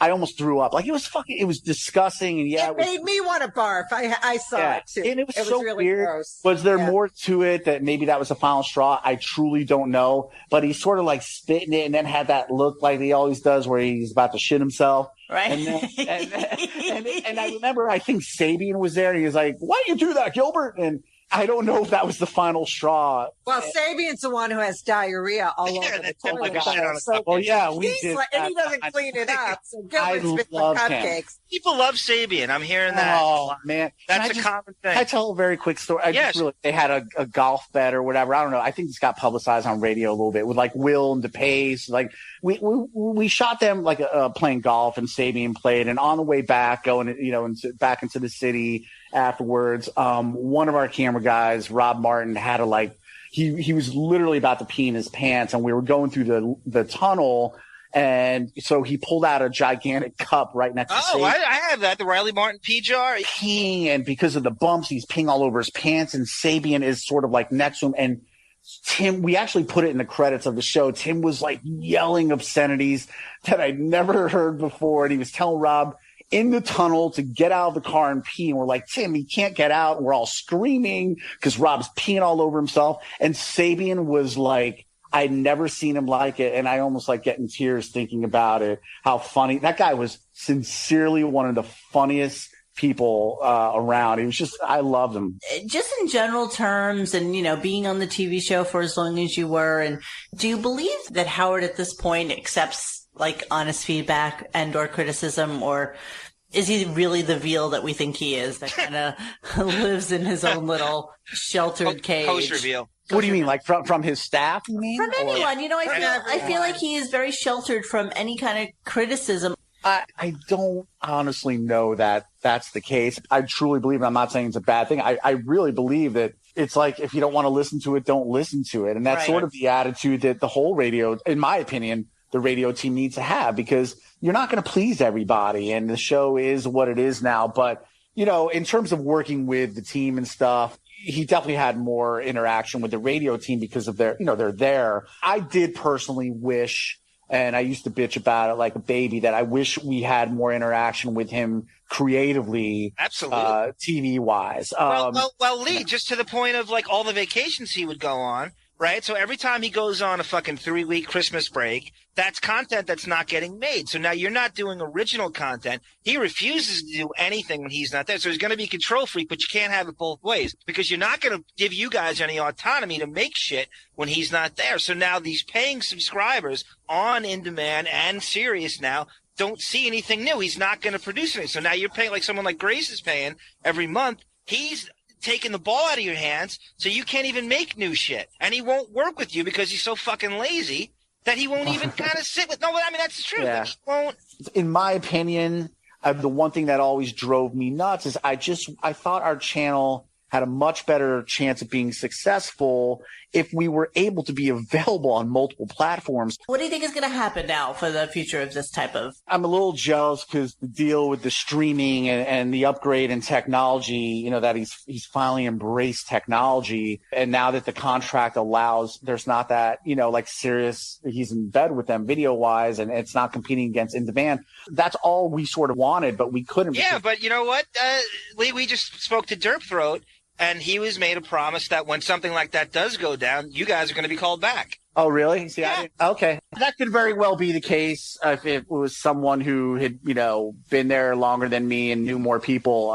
I almost threw up. Like, it was disgusting. And yeah, it made me want to barf. I saw it too. And it was so really weird. Gross. Was there more to it that maybe that was the final straw? I truly don't know. But he sort of like spit in it and then had that look like he always does where he's about to shit himself. Right. And I remember, I think Sabian was there and he was like, "Why do you do that, Gilbert?" And I don't know if that was the final straw. Well, Sabian's the one who has diarrhea all over the toilet. Well, yeah, we did. And he doesn't clean it up. So Gilbert's been love cupcakes. People love Sabian. I'm hearing that. Oh, man. That's a common thing. I tell a very quick story. Yes. They had a golf bet or whatever. I don't know. I think this got publicized on radio a little bit with like Will and DePace. Like we shot them like playing golf, and Sabian played. And on the way back, going back into the city afterwards, one of our camera guys, Rob Martin, had he was literally about to pee in his pants, and we were going through the tunnel. And so he pulled out a gigantic cup right next to Sabian. I have that, the Riley Martin pee jar. Peeing, and because of the bumps, he's peeing all over his pants, and Sabian is sort of like next to him. And Tim, we actually put it in the credits of the show. Tim was like yelling obscenities that I'd never heard before. And he was telling Rob in the tunnel to get out of the car and pee. And we're like, Tim, he can't get out. And we're all screaming because Rob's peeing all over himself. And Sabian was like, I'd never seen him like it. And I almost like getting tears thinking about it. How funny. That guy was sincerely one of the funniest people around. He was just, I loved him. Just in general terms, and, being on the TV show for as long as you were, and do you believe that Howard at this point accepts like honest feedback and or criticism, or is he really the veal that we think he is, that kind of lives in his own little sheltered cage? Kosher veal. What do you mean? Like from his staff, you mean? From anyone. I feel like he is very sheltered from any kind of criticism. I don't honestly know that that's the case. I truly believe, and I'm not saying it's a bad thing. I really believe that it's like, if you don't want to listen to it, don't listen to it. And that's sort of the attitude that the whole radio, in my opinion, the radio team needs to have, because you're not going to please everybody. And the show is what it is now. But, in terms of working with the team and stuff, he definitely had more interaction with the radio team because of their, they're there. I did personally wish, and I used to bitch about it like a baby, that I wish we had more interaction with him creatively, absolutely, TV wise. Well, Lee, just to the point of like all the vacations he would go on, right? So every time he goes on a fucking 3-week Christmas break, that's content that's not getting made. So now you're not doing original content. He refuses to do anything when he's not there. So he's going to be a control freak, but you can't have it both ways, because you're not going to give you guys any autonomy to make shit when he's not there. So now these paying subscribers on In Demand and Sirius now don't see anything new. He's not going to produce anything. So now you're paying, like someone like Grace is paying every month. He's taking the ball out of your hands, so you can't even make new shit. And he won't work with you because he's so fucking lazy that he won't even kind of sit with. No, I mean, that's the truth. Yeah. He won't. In my opinion, the one thing that always drove me nuts is I thought our channel had a much better chance of being successful if we were able to be available on multiple platforms. What do you think is going to happen now for the future of this type of? I'm a little jealous because the deal with the streaming and the upgrade in technology, that he's finally embraced technology. And now that the contract allows, there's not that, like Sirius, he's in bed with them video wise, and it's not competing against In Demand. That's all we sort of wanted, but we couldn't. Yeah, but you know what, Lee, we just spoke to Derpthroat, and he was made a promise that when something like that does go down, you guys are going to be called back. Oh, really? See, yeah. Okay. That could very well be the case if it was someone who had, been there longer than me and knew more people.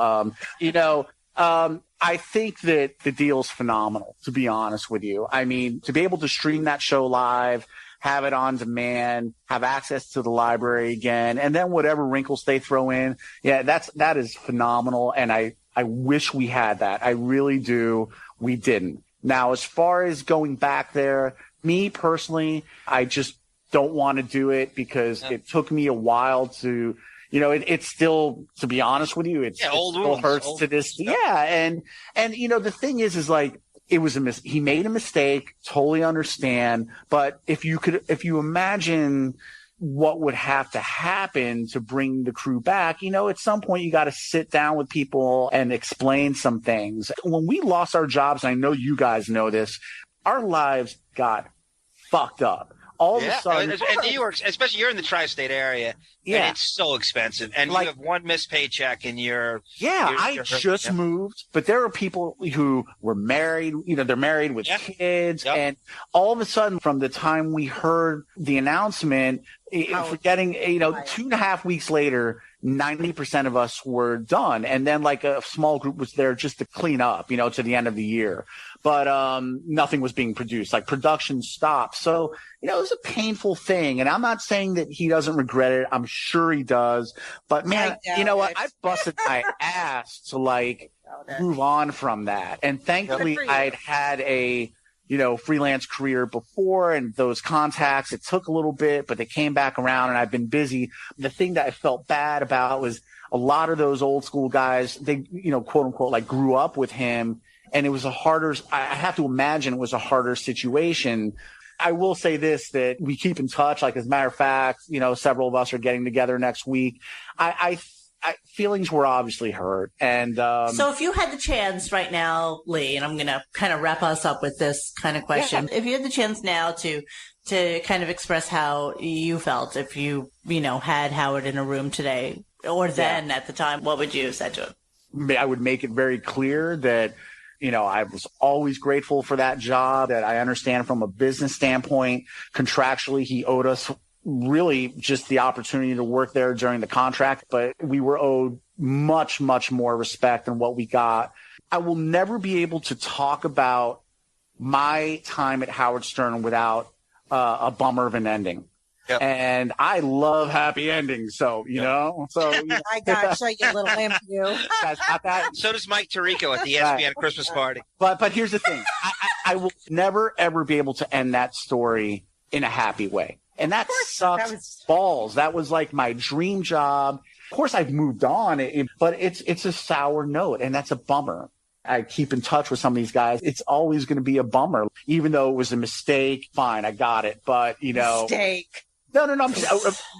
I think that the deal's phenomenal, to be honest with you. I mean, to be able to stream that show live, have it on demand, have access to the library again, and then whatever wrinkles they throw in. Yeah, that is phenomenal. And I wish we had that. I really do. We didn't. Now, as far as going back there, me personally, I just don't want to do it because it took me a while to, it's still, to be honest with you, it still hurts to this. Yeah. And, the thing is like, it was he made a mistake, totally understand. But if you imagine what would have to happen to bring the crew back, at some point you got to sit down with people and explain some things. When we lost our jobs, and I know you guys know this, our lives got fucked up. All of a sudden, and New York, especially you're in the tri-state area, and it's so expensive, and you have one missed paycheck, and I just moved, but there are people who were married, they're married with kids, and all of a sudden, from the time we heard the announcement, forgetting, 2.5 weeks later, 90% of us were done, and then like a small group was there just to clean up, to the end of the year. But nothing was being produced. Like production stopped. So, it was a painful thing. And I'm not saying that he doesn't regret it. I'm sure he does. But man, you know what? I busted my ass to move on from that. And thankfully I'd had a, freelance career before and those contacts. It took a little bit, but they came back around and I've been busy. The thing that I felt bad about was a lot of those old school guys, they, quote unquote, grew up with him. And it was I have to imagine it was a harder situation. I will say this, that we keep in touch. As a matter of fact, several of us are getting together next week. I feelings were obviously hurt. And, so if you had the chance right now, Lee, and I'm going to kind of wrap us up with this kind of question. Yeah. If you had the chance now to kind of express how you felt, if you, had Howard in a room today or then at the time, what would you have said to him? I would make it very clear that, I was always grateful for that job, that I understand from a business standpoint, contractually, he owed us really just the opportunity to work there during the contract, but we were owed much, much more respect than what we got. I will never be able to talk about my time at Howard Stern without a bummer of an ending. Yep. And I love happy endings, so I got show you a little limp you. So does Mike Tirico at the ESPN Christmas party. But here's the thing: I will never ever be able to end that story in a happy way, and that sucks balls. That was like my dream job. Of course, I've moved on, but it's a sour note, and that's a bummer. I keep in touch with some of these guys. It's always going to be a bummer, even though it was a mistake. Fine, I got it, but mistake. No.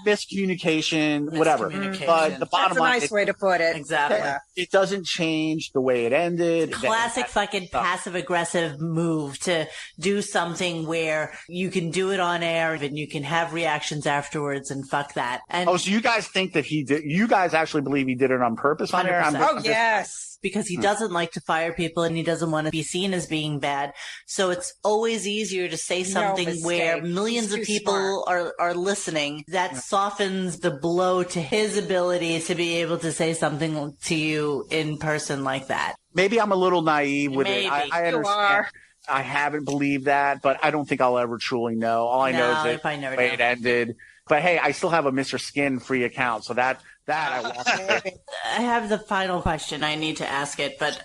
Miscommunication, whatever. But the bottom line, that's a nice way to put it. Exactly. It doesn't change the way it ended. Classic fucking passive aggressive move to do something where you can do it on air and you can have reactions afterwards and fuck that. And so you guys think that he did? You guys actually believe he did it on purpose on air? Yes. Because he doesn't like to fire people and he doesn't want to be seen as being bad. So it's always easier to say something where millions of people are listening. That softens the blow to his ability to be able to say something to you in person like that. Maybe I'm a little naive with it. I understand. I haven't believed that, but I don't think I'll ever truly know. All I know is that the way it ended. But hey, I still have a Mr. Skin free account, so that I walked away. I have the final question. I need to ask it, but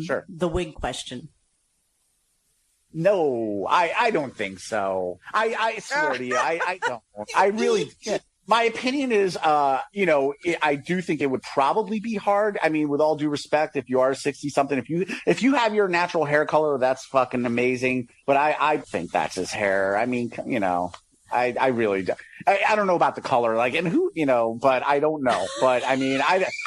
sure. The wig question. No, I don't think so. I swear to you, I don't. I really. My opinion is, I do think it would probably be hard. I mean, with all due respect, if you are 60-something, if you have your natural hair color, that's fucking amazing. But I think that's his hair. I mean, I really do. I don't know about the color, and who, but I don't know. But I mean,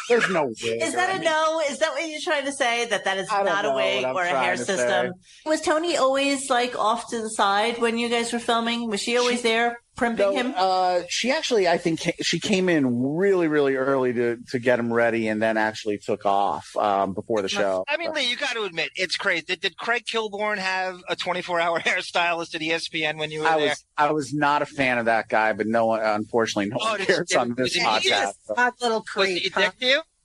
there's no wig. Is that a no? Is that what you're trying to say? That is not a wig or a hair system? Was Tony always off to the side when you guys were filming? Was she always there primping him? She actually, I think she came in really, really early to get him ready and then actually took off before the show. I mean, Lee, you got to admit, it's crazy. Did Craig Kilborn have a 24-hour hairstystist at ESPN when you were there? I was not a fan of that guy, but unfortunately, no one cares on this podcast. Hot little creep.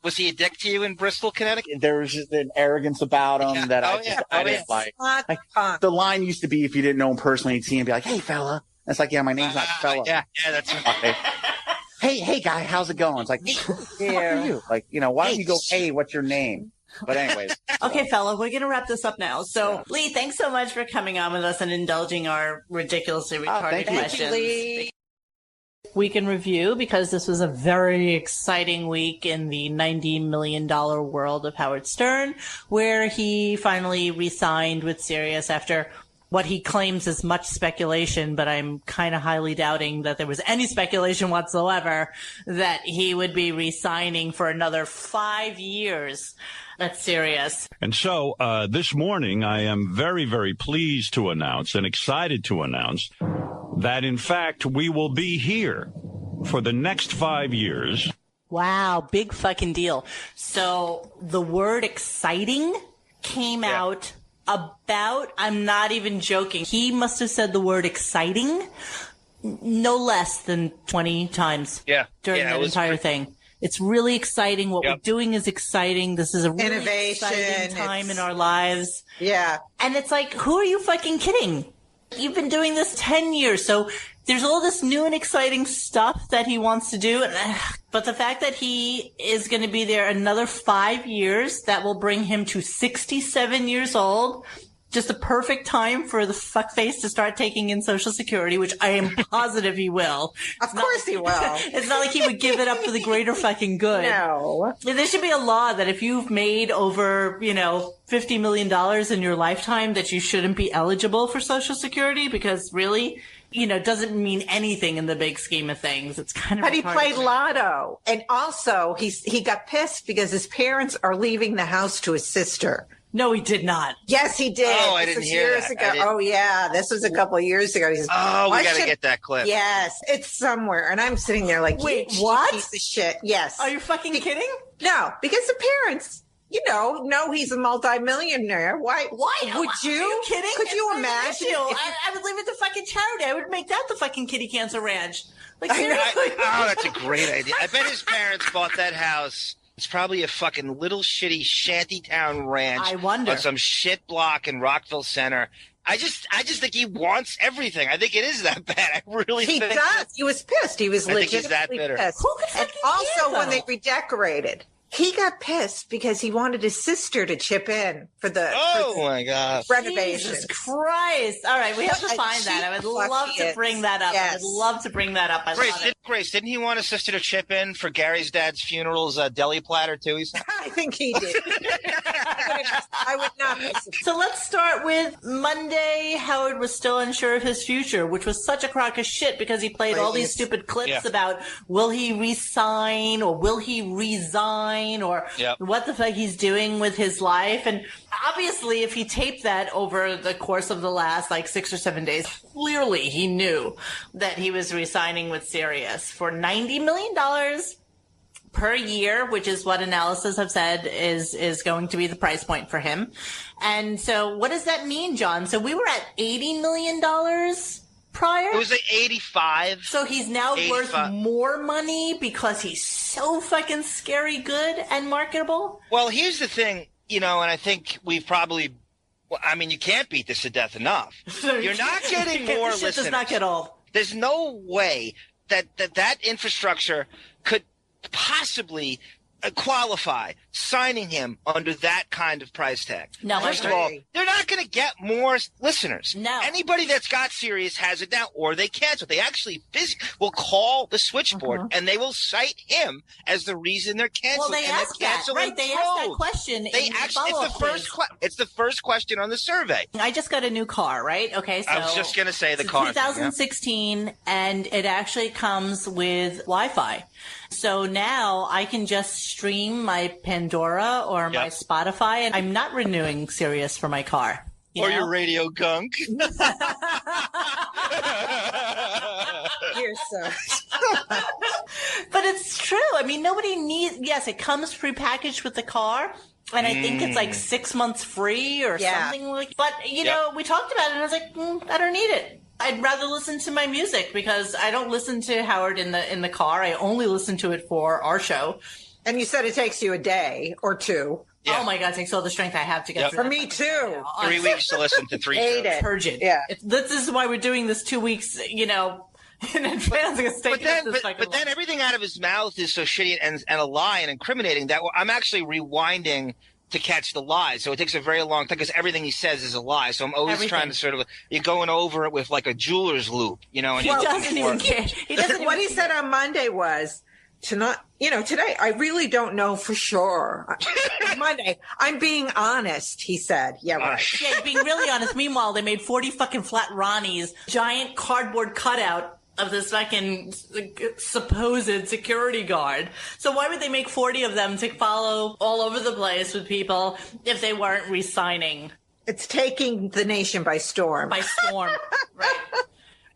Was he a dick to you in Bristol, Connecticut? There was just an arrogance about him that I didn't like. The line used to be, if you didn't know him personally, you'd see him and be like, "Hey, fella." It's like, yeah, my name's not Fella. Yeah, that's okay. Hey, guy, how's it going? It's like, who are you? Like, why don't you go, hey, what's your name? But anyways. Okay, fella, we're going to wrap this up now. So, Lee, thanks so much for coming on with us and indulging our ridiculously retarded questions. Lee. Week in review, because this was a very exciting week in the $90 million world of Howard Stern, where he finally re-signed with Sirius after what he claims is much speculation, but I'm kind of highly doubting that there was any speculation whatsoever that he would be re-signing for another 5 years. That's serious. And so this morning, I am very, very pleased to announce and excited to announce that, in fact, we will be here for the next 5 years. Wow, big fucking deal. So the word exciting came out about, I'm not even joking, he must have said the word exciting no less than 20 times during that entire thing. It's really exciting. What we're doing is exciting. This is a really exciting time in our lives. Yeah. And it's like, who are you fucking kidding? You've been doing this 10 years. So there's all this new and exciting stuff that he wants to do. But the fact that he is going to be there another 5 years, that will bring him to 67 years old. Just a perfect time for the fuckface to start taking in Social Security, which I am positive he will. Of course he will. It's not like he would give it up for the greater fucking good. No. There should be a law that if you've made over, $50 million in your lifetime, that you shouldn't be eligible for Social Security, because really, doesn't mean anything in the big scheme of things. It's kind of. But he played lotto. And also, he got pissed because his parents are leaving the house to his sister. No, he did not. Yes, he did. Oh, I didn't hear years that. ago. Oh, yeah. This was a couple of years ago. He says, we got to get that clip. Yes, it's somewhere. And I'm sitting there like, wait, you what? Piece of shit. Yes. Are you fucking kidding? No, because the parents, know he's a multimillionaire. Why? Would you? Are you kidding? Could you imagine? I would leave it to fucking charity. I would make that the fucking kitty cancer ranch. Like, seriously. That's a great idea. I bet his parents bought that house. It's probably a fucking little shitty shantytown ranch. I wonder. On some shit block in Rockville Center. I just think he wants everything. I think it is that bad. I really think he does. He was pissed. He was legitimately pissed. Who could and also, when they redecorated, he got pissed because he wanted his sister to chip in for the my God, renovation. Jesus Christ! All right, we have to find that. I would love to bring that up. Yes. I would love to bring that up. Grace, didn't he want his sister to chip in for Gary's dad's funeral's deli platter too? I think he did. I would not. So let's start with Monday. Howard was still unsure of his future, which was such a crock of shit because he played all these stupid clips about will he resign or will he resign or what the fuck he's doing with his life. And obviously, if he taped that over the course of the last 6 or 7 days, clearly he knew that he was resigning with Sirius for $90 million per year, which is what analysis have said is going to be the price point for him. And so what does that mean, John? So we were at $80 million prior? It was 85. So he's now 85. worth more money because he's so fucking scary good and marketable? Well, here's the thing, and I think we've probably, you can't beat this to death enough. You're not getting more listeners. Does not get old. There's no way that infrastructure could possibly qualify signing him under that kind of price tag. No, first of all, they're not going to get more listeners. No. Anybody that's got Sirius has it now, or they cancel. They actually will call the switchboard and they will cite him as the reason they're canceling. Well, they asked that, right? They asked that question. It's the first question on the survey. I just got a new car, right? Okay, so I was just going to say the car. 2016, and it actually comes with Wi-Fi. So now I can just stream my Pandora or my Spotify, and I'm not renewing Sirius for my car. Or your RadioGunk. You're so. But it's true. Nobody needs. Yes, it comes prepackaged with the car. And I think it's 6 months free or something like. But we talked about it, and I was like, I don't need it. I'd rather listen to my music because I don't listen to Howard in the car. I only listen to it for our show. And you said it takes you a day or two. Oh my God, it takes all the strength I have to get through. For me too. 3 weeks to listen to 3 Hate shows. it. Turgid. Yeah. This is why we're doing this 2 weeks, in advance. But then everything out of his mouth is so shitty and a lie and incriminating that I'm actually rewinding to catch the lie. So it takes a very long time because everything he says is a lie. So I'm always trying to sort of, you're going over it with like a jeweler's loop, and he doesn't even care. What he said on Monday was today, I really don't know for sure. Monday, I'm being honest, he said. Yeah, right. Yeah, being really honest. Meanwhile, they made 40 fucking flat Ronnies, giant cardboard cutout of this fucking supposed security guard. So why would they make 40 of them to follow all over the place with people if they weren't re-signing? It's taking the nation by storm. Right.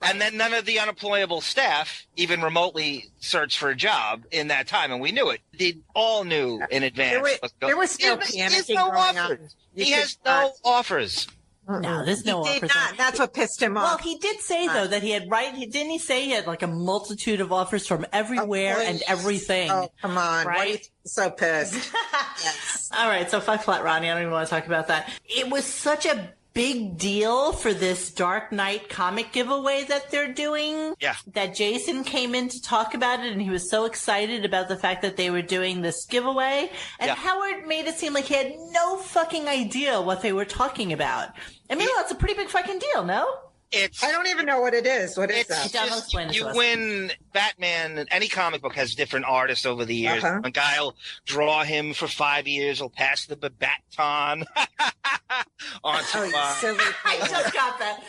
And then none of the unemployable staff even remotely searched for a job in that time, and we knew it. They all knew in advance. There was still panicking going on. He has no offers. No, there's no He offers. did not. That's what pissed him off. Well, he did say, though, that he had didn't he say he had like a multitude of offers from everywhere and everything? Oh, come on. Right? Why are you so pissed? Yes. All right, so fuck Flat Ronnie. I don't even want to talk about that. It was such a big deal for this Dark Knight comic giveaway that they're doing. Yeah. That Jason came in to talk about it, and he was so excited about the fact that they were doing this giveaway. And Howard made it seem like he had no fucking idea what they were talking about. I mean, that's a pretty big fucking deal, no? I don't even know what it is. What is that? Just, you win Batman. Any comic book has different artists over the years. A guy will draw him for 5 years. He'll pass the baton on I just got that.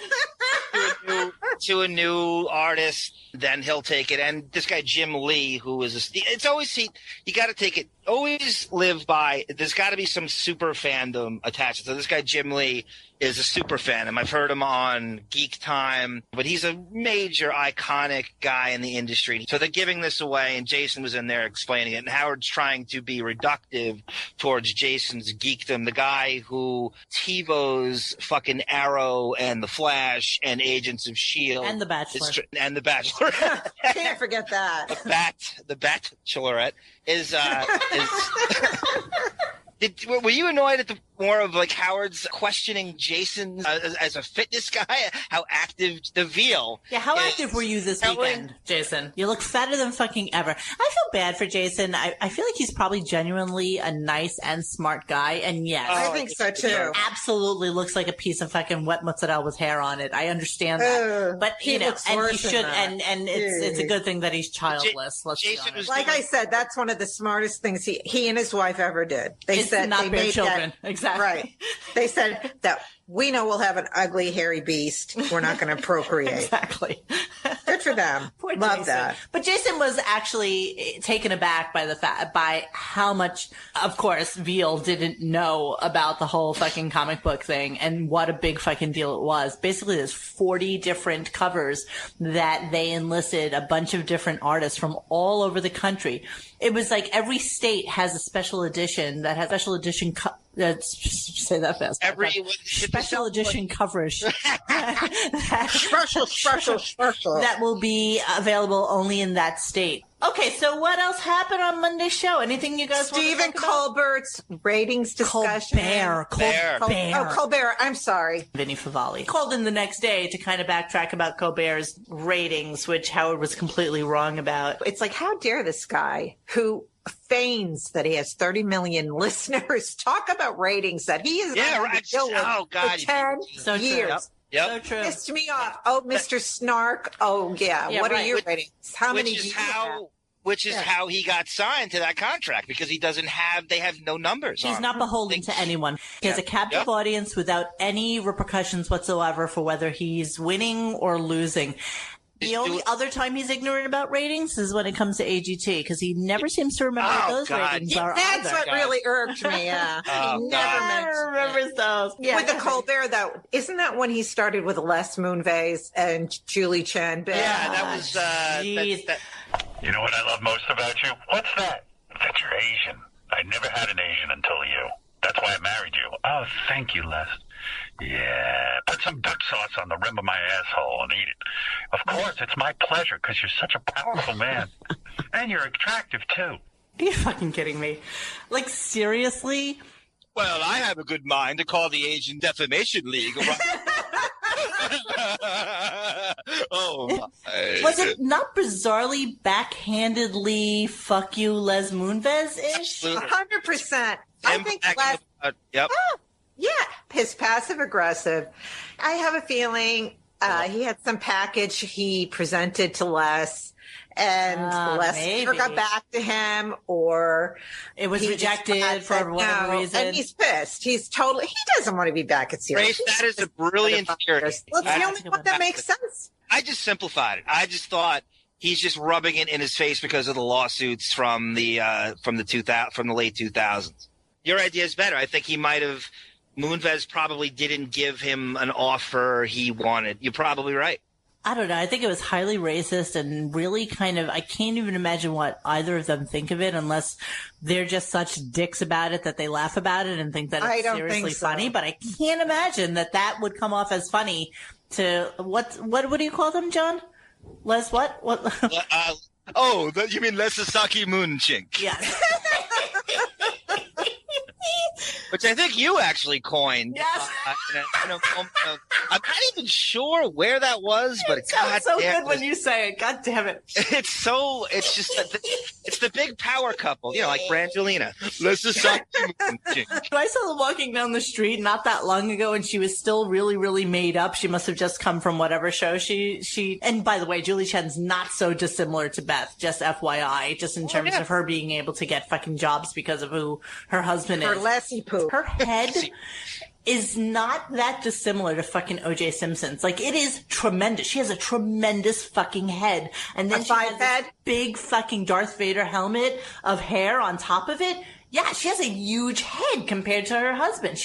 to a new artist. Then he'll take it. And this guy Jim Lee, who is it's always you got to take it. Always live by. There's got to be some super fandom attached. So this guy Jim Lee is a super fandom. I've heard him on Geek Time, but he's a major iconic guy in the industry. So they're giving this away, and Jason was in there explaining it. And Howard's trying to be reductive towards Jason's geekdom. The guy who TiVo's fucking Arrow and The Flash and Agents of S.H.I.E.L.D. And The Bachelor. And The Bachelor. Can't forget that. The Bachelorette is were you annoyed at the more of like Howard's questioning Jason as a fitness guy? How active DeVille? Yeah, how active were you this weekend, Jason? You look fatter than fucking ever. I feel bad for Jason. I feel like he's probably genuinely a nice and smart guy, and yes, I think so too. Absolutely looks like a piece of fucking wet mozzarella with hair on it. I understand that, but he looks and worse he should, than that. and it's a good thing that he's childless. Let's be honest. Like I said, that's one of the smartest things he and his wife ever did. They said not they bear made children. That, exactly. Right. They said that we know we'll have an ugly, hairy beast. We're not going to procreate. Exactly. Good for them. Poor Love Jason. that. But Jason was actually taken aback by how much, of course, Veal didn't know about the whole fucking comic book thing and what a big fucking deal it was. Basically, there's 40 different covers that they enlisted a bunch of different artists from all over the country. It was like every state has a special edition that has special edition say that fast. Special edition coverage. Special. That will be available only in that state. Okay, so what else happened on Monday's show? Anything you guys want to talk about? Colbert's ratings discussion. Colbert. I'm sorry. Vinny Favale called in the next day to kind of backtrack about Colbert's ratings, which Howard was completely wrong about. It's like, how dare this guy who feigns that he has 30 million listeners talk about ratings that he is deal with for 10 years. Yep. So true. Pissed me off. Oh, Mr. Snark. Oh, yeah. What are your ratings? How many do you have? Which is how he got signed to that contract, because they have no numbers. He's not beholden to anyone. He has a captive audience without any repercussions whatsoever for whether he's winning or losing. The only other time he's ignorant about ratings is when it comes to AGT, because he never seems to remember what those ratings are. That's what really irked me, yeah. He never remembers those. Yeah. With the Colbert, isn't that when he started with Les Moonves and Julie Chen? Yeah, that was... You know what I love most about you? What's that? That you're Asian. I never had an Asian until you. That's why I married you. Oh, thank you, Les. Yeah, put some duck sauce on the rim of my asshole and eat it. Of course, it's my pleasure, because you're such a powerful man. And you're attractive, too. Are you fucking kidding me? Like, seriously? Well, I have a good mind to call the Asian Defamation League. Oh, my. Was it not bizarrely backhandedly fuck you Les Moonves-ish? 100%. I think Les... Yep. Oh, yeah, his passive aggressive. I have a feeling he had some package he presented to Les, and Les never got back to him, or it was rejected for whatever reason. And he's pissed. He doesn't want to be back at Sirius. Grace, that is a brilliant theory. Well, it's the only one that makes sense. I just simplified it. I just thought he's just rubbing it in his face because of the lawsuits from the late 2000s. Your idea is better. I think he might have. Moonves probably didn't give him an offer he wanted. You're probably right. I don't know. I think it was highly racist and really kind of, I can't even imagine what either of them think of it unless they're just such dicks about it that they laugh about it and think that it's seriously funny. But I can't imagine that would come off as funny to, what do you call them, John? Les what? You mean Les Sasaki Moonchink? Yes. Which I think you actually coined. Yes. I'm not even sure where that was, but it sounds so good when you say it. God damn it. It's just it's the big power couple, like Brangelina. Let's just talk. I saw them walking down the street not that long ago, and she was still really, really made up. She must have just come from whatever show she. And by the way, Julie Chen's not so dissimilar to Beth. Just FYI, just in terms of her being able to get fucking jobs because of who her husband is. Her lassie poo. Her head is not that dissimilar to fucking O.J. Simpson's. Like, it is tremendous. She has a tremendous fucking head. And then she has this big fucking Darth Vader helmet of hair on top of it. Yeah, she has a huge head compared to her husband.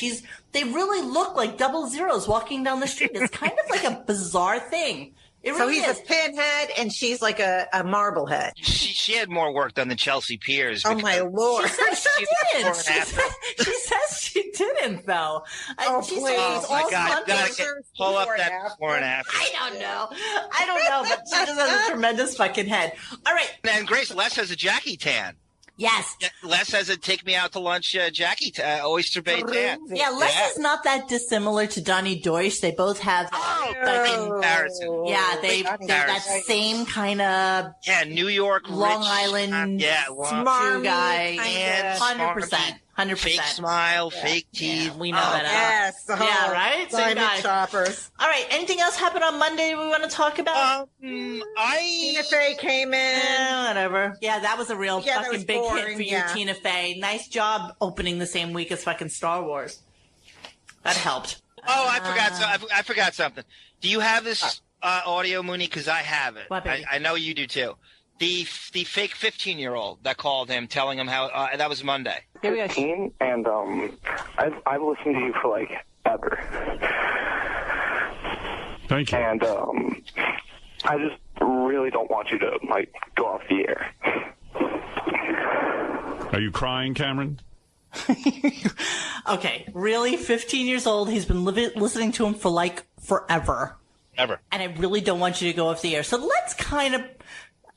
They really look like double zeros walking down the street. It's kind of like a bizarre thing. So he's a pinhead and she's like a marblehead. She had more work done than Chelsea Piers. Oh, my Lord. She says she didn't. She says she didn't, though. Please. Oh, my God. Pull up that before and after. I don't know, but she just has a tremendous fucking head. All right. And Grace, Les has a Jackie tan. Yes. Les has a take me out to lunch Jackie Oyster Bay tan. Yeah, Les is not that dissimilar to Donnie Deutsch. They both have comparison. Yeah, they're that same kind of New York Long rich, Island smarmy guy. And 100%. 100%. Fake smile, fake teeth. We know that. Yes. Yeah, right? Same guy. Shoppers. All right. Anything else happened on Monday we want to talk about? Tina Fey came in. Whatever. Yeah, that was a real fucking big hit for you, yeah. Tina Fey. Nice job opening the same week as fucking Star Wars. That helped. Oh, I forgot something. Do you have this audio, Mooney? Because I have it. What, baby? I know you do too. The fake 15-year-old that called him, telling him how that was Monday. Here we go. 15, and I've listened to you for like ever. Thank you. And I just really don't want you to like go off the air. Are you crying, Cameron? Okay, really? 15 years old. He's been listening to him for like forever. Ever. And I really don't want you to go off the air. So let's kind of...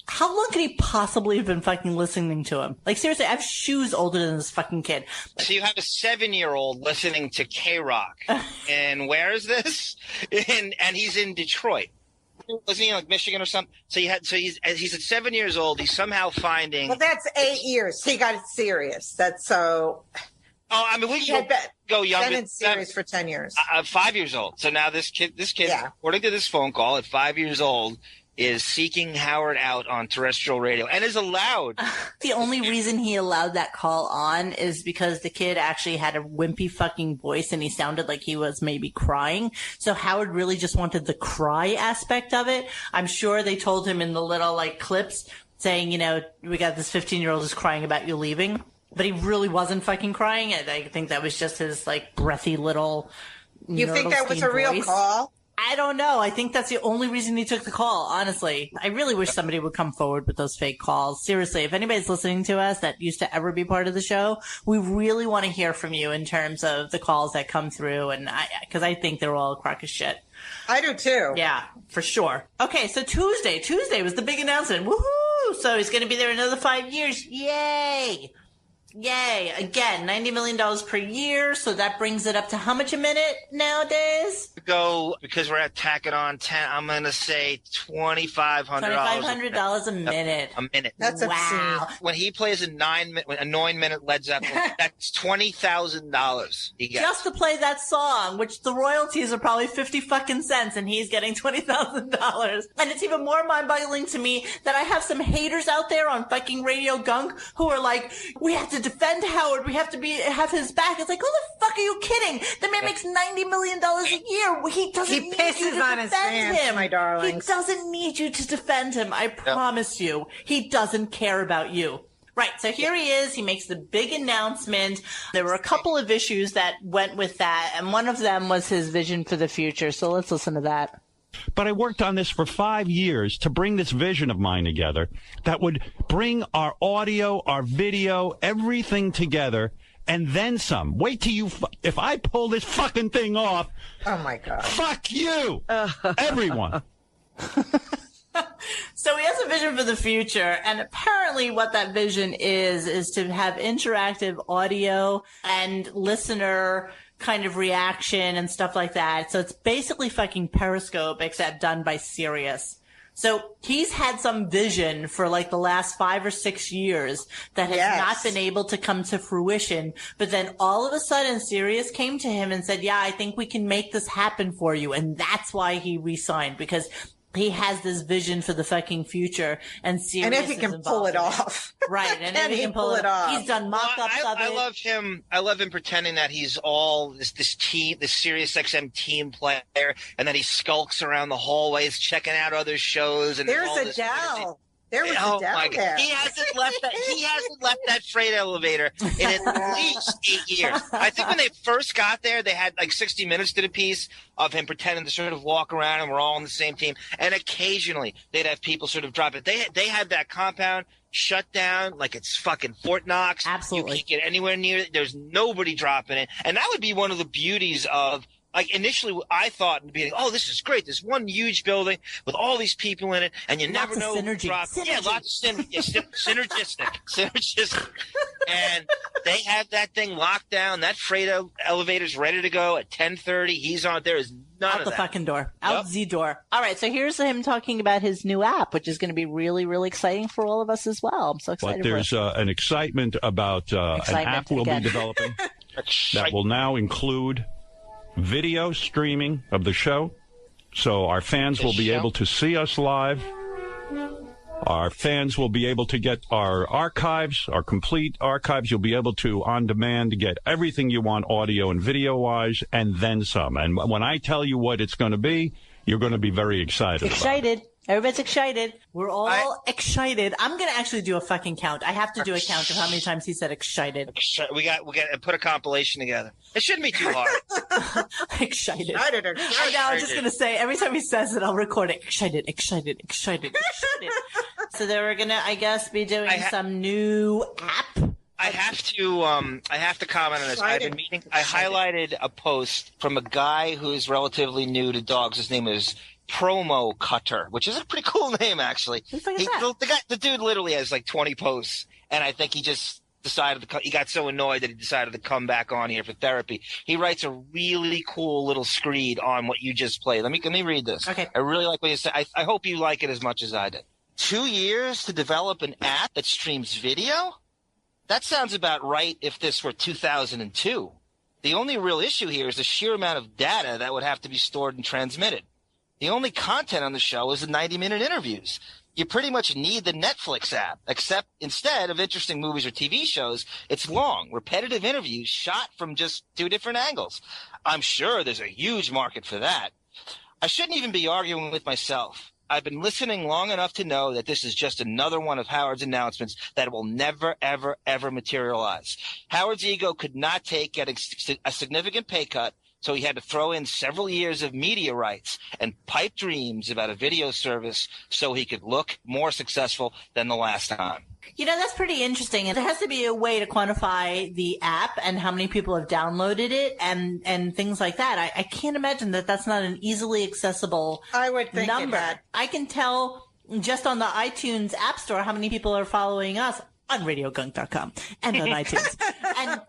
How long could he possibly have been fucking listening to him? Like, seriously, I have shoes older than this fucking kid. So you have a 7-year-old listening to K-Rock. And where is this? And he's in Detroit. Wasn't he in like Michigan or something? So he's at 7 years old. He's somehow finding. Well, that's 8 years. He got it serious. That's so. Oh, I mean, we can go younger. Been in series for 10 years. 5 years old. So now this kid, according to this phone call, at 5 years old, is seeking Howard out on terrestrial radio and is allowed. The only reason he allowed that call on is because the kid actually had a wimpy fucking voice and he sounded like he was maybe crying. So Howard really just wanted the cry aspect of it. I'm sure they told him in the little like clips saying, we got this 15-year-old who's crying about you leaving. But he really wasn't fucking crying. I think that was just his like breathy little. You think that was a real call? I don't know. I think that's the only reason he took the call, honestly. I really wish somebody would come forward with those fake calls. Seriously, if anybody's listening to us that used to ever be part of the show, we really want to hear from you in terms of the calls that come through, and because I think they're all a crock of shit. I do too. Yeah, for sure. Okay, so Tuesday was the big announcement. Woohoo! So he's going to be there another 5 years. Yay! Yay. Again, $90 million per year. So that brings it up to how much a minute nowadays? Go, because we're at tacking on 10, I'm going to say $2,500. $2,500 a minute. A minute. That's wow. obscene. When he plays a 9-minute Led Zeppelin, that's $20,000 he gets. Just to play that song, which the royalties are probably 50 fucking cents, and he's getting $20,000. And it's even more mind-boggling to me that I have some haters out there on fucking Radio Gunk who are like, we have to defend Howard. We have to have his back. It's like, who the fuck are you kidding? The man makes $90 million a year. He doesn't need you to defend his fans, him. my darlings. He doesn't need you to defend him. I promise you. He doesn't care about you. Right, so here he is. He makes the big announcement. There were a couple of issues that went with that, and one of them was his vision for the future. So let's listen to that. But I worked on this for 5 years to bring this vision of mine together that would bring our audio, our video, everything together, and then some. Wait till if I pull this fucking thing off. Oh, my God. Fuck you, everyone. So he has a vision for the future, and apparently what that vision is to have interactive audio and listener kind of reaction and stuff like that. So it's basically fucking Periscope, except done by Sirius. So he's had some vision for like the last 5 or 6 years that has not been able to come to fruition. But then all of a sudden Sirius came to him and said, yeah, I think we can make this happen for you. And that's why he re-signed, because he has this vision for the fucking future, and Sirius and if he can pull it off, right? And if he can pull it off, he's done mock-ups of it. I love him. I love him pretending that he's all this team, this Sirius XM team player, and then he skulks around the hallways checking out other shows. And there's Adele. There was Adele there. He hasn't left that freight elevator in at least 8 years. I think when they first got there, they had like 60 Minutes did a piece of him pretending to sort of walk around, and we're all on the same team. And occasionally they'd have people sort of drop it. They had that compound shut down like it's fucking Fort Knox. Absolutely. You can't get anywhere near it. There's nobody dropping it. And that would be one of the beauties of, like, initially I thought in the beginning, oh, this is great. There's one huge building with all these people in it, and you never know who drops. Yeah, lots of synergistic. And they have that thing locked down. That freight elevator's ready to go at 10:30. He's on. There is none out of the that. Fucking door. Out the door. All right, so here's him talking about his new app, which is going to be really, really exciting for all of us as well. I'm so excited. But there's an excitement about an app we'll be developing that will now include video streaming of the show, so our fans will be able to see us live. Our fans will be able to get our archives, our complete archives. You'll be able to, on demand, get everything you want audio and video-wise, and then some. And when I tell you what it's going to be, you're going to be very excited. Excited. Everybody's excited. We're all excited. I'm going to actually do a fucking count. I have to do a count of how many times he said excited. We got to put a compilation together. It shouldn't be too hard. Excited. I know, I'm just going to say, every time he says it, I'll record it. Excited. So they were going to, I guess, be doing some new app. I have to comment on this. I highlighted a post from a guy who's relatively new to dogs. His name is Promo Cutter, which is a pretty cool name, actually. The dude literally has like 20 posts, and I think he just decided he got so annoyed that he decided to come back on here for therapy. He writes a really cool little screed on what you just played. Let me read this. Okay. I really like what you said. I hope you like it as much as I did. 2 years to develop an app that streams video? That sounds about right if this were 2002. The only real issue here is the sheer amount of data that would have to be stored and transmitted. The only content on the show is the 90-minute interviews. You pretty much need the Netflix app, except instead of interesting movies or TV shows, it's long, repetitive interviews shot from just 2 different angles. I'm sure there's a huge market for that. I shouldn't even be arguing with myself. I've been listening long enough to know that this is just another one of Howard's announcements that will never, ever, ever materialize. Howard's ego could not take getting a significant pay cut, so he had to throw in several years of media rights and pipe dreams about a video service so he could look more successful than the last time. You know, that's pretty interesting. And there has to be a way to quantify the app and how many people have downloaded it and things like that. I can't imagine that that's not an easily accessible number. I can tell just on the iTunes App Store how many people are following us. on RadioGunk.com and on iTunes. And,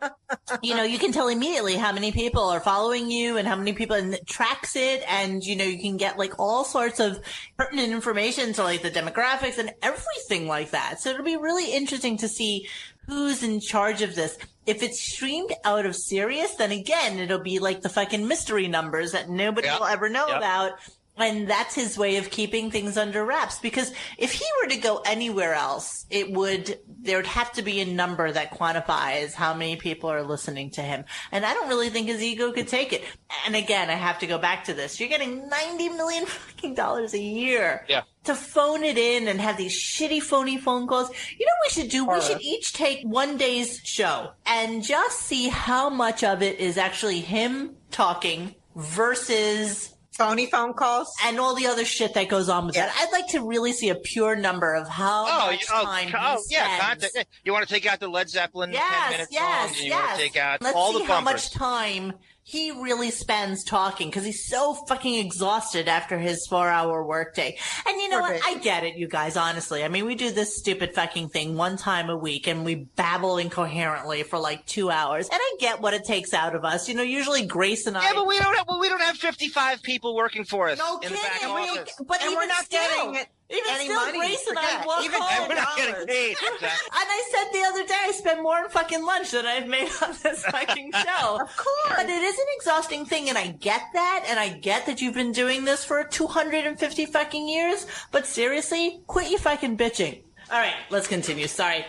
you can tell immediately how many people are following you and how many people, and it tracks it. And, you can get like all sorts of pertinent information to like the demographics and everything like that. So it'll be really interesting to see who's in charge of this. If it's streamed out of Sirius, then again, it'll be like the fucking mystery numbers that nobody will ever know about. And that's his way of keeping things under wraps. Because if he were to go anywhere else, there would have to be a number that quantifies how many people are listening to him. And I don't really think his ego could take it. And again, I have to go back to this. You're getting $90 million fucking dollars a year. Yeah. To phone it in and have these shitty phony phone calls. You know what we should do? We should each take one day's show and just see how much of it is actually him talking versus phony phone calls and all the other shit that goes on with that. I'd like to really see a pure number of how much time he spends. You want to take out the Led Zeppelin 10-minute songs, and you want to take out Let's all see the how bumpers. much time he really spends talking, because he's so fucking exhausted after his 4-hour workday. And you know what? I get it, you guys, honestly. I mean, we do this stupid fucking thing one time a week, and we babble incoherently for like 2 hours. And I get what it takes out of us. Usually Grace and I... Yeah, but we don't have 55 people working for us in the back office. But and we're not getting it. Even still, money. Grace and I walk home. And we're not getting paid. And I said the other day, I spend more on fucking lunch than I've made on this fucking show. Of course. But it is an exhausting thing, and I get that, and I get that you've been doing this for 250 fucking years, but seriously, quit your fucking bitching. All right, let's continue. Sorry.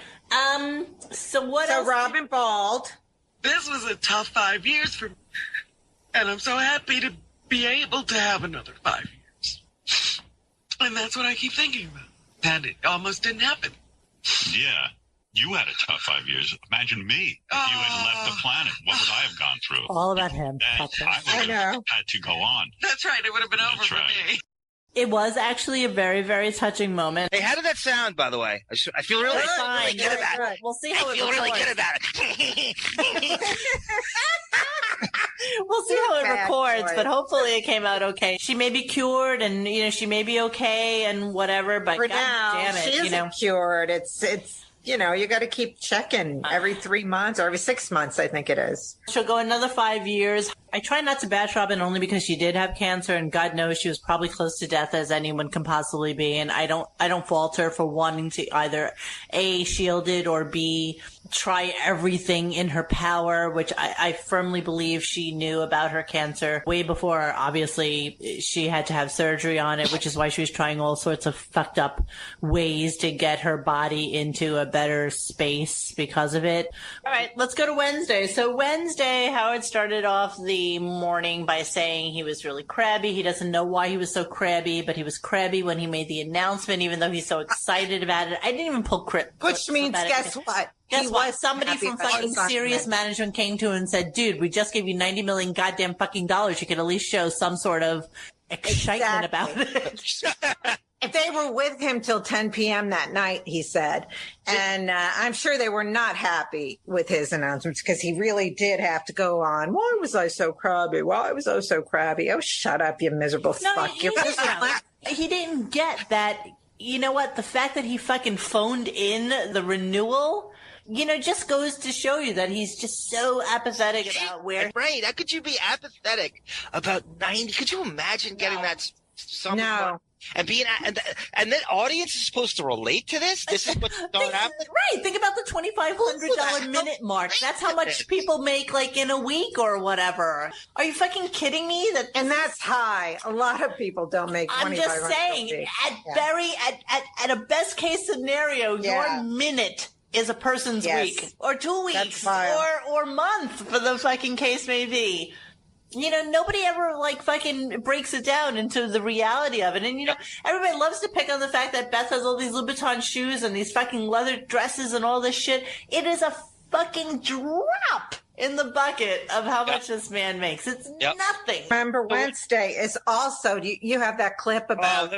So Robin Bald. This was a tough 5 years for me, and I'm so happy to be able to have another 5 years. And that's what I keep thinking about. And it almost didn't happen. Yeah, you had a tough 5 years. Imagine me. If you had left the planet, what would I have gone through? All about him. I would have had to go on. That's right. It would have been over for me. It was actually a very, very touching moment. Hey, how did that sound, by the way? I feel really good about it. We'll see how I feel really good about it. We'll see how it records, but hopefully it came out okay. She may be cured, and she may be okay, and whatever. But for God now, damn it, she isn't cured. It's you got to keep checking every 3 months or every 6 months. I think it is. She'll go another 5 years. I try not to bash Robin only because she did have cancer, and God knows she was probably close to death as anyone can possibly be. And I don't fault her for wanting to either A, shield it, or B, try everything in her power, which I firmly believe she knew about her cancer way before, obviously, she had to have surgery on it, which is why she was trying all sorts of fucked up ways to get her body into a better space because of it. All right, let's go to Wednesday. So Wednesday, Howard started off the morning by saying he was really crabby. He doesn't know why he was so crabby, but he was crabby when he made the announcement, even though he's so excited about it. I didn't even pull Which means, guess what? Guess what? Somebody from fucking Sirius management came to him and said, dude, we just gave you 90 million goddamn fucking dollars. You could at least show some sort of excitement about it. If they were with him till 10 p.m. that night, he said, and I'm sure they were not happy with his announcements because he really did have to go on. Why was I so crabby? Why was I so crabby? Oh, shut up, you miserable fuck. He didn't get that. You know what? The fact that he fucking phoned in the renewal, just goes to show you that he's just so apathetic about where. Right. How could you be apathetic about 90? Could you imagine getting that? No. And being and the audience is supposed to relate to this. This is what's going to happen. Right. Think about the $2,500 minute mark. That's how much people make, like, in a week or whatever. Are you fucking kidding me? And that's high. A lot of people don't make $2,500. I'm just saying, at a best case scenario, your minute is a person's week or 2 weeks or month, for the fucking case may be. Nobody ever fucking breaks it down into the reality of it. And everybody loves to pick on the fact that Beth has all these Louboutin shoes and these fucking leather dresses and all this shit. It is a fucking drop in the bucket of how much this man makes. It's nothing. Remember, Wednesday is also, you have that clip about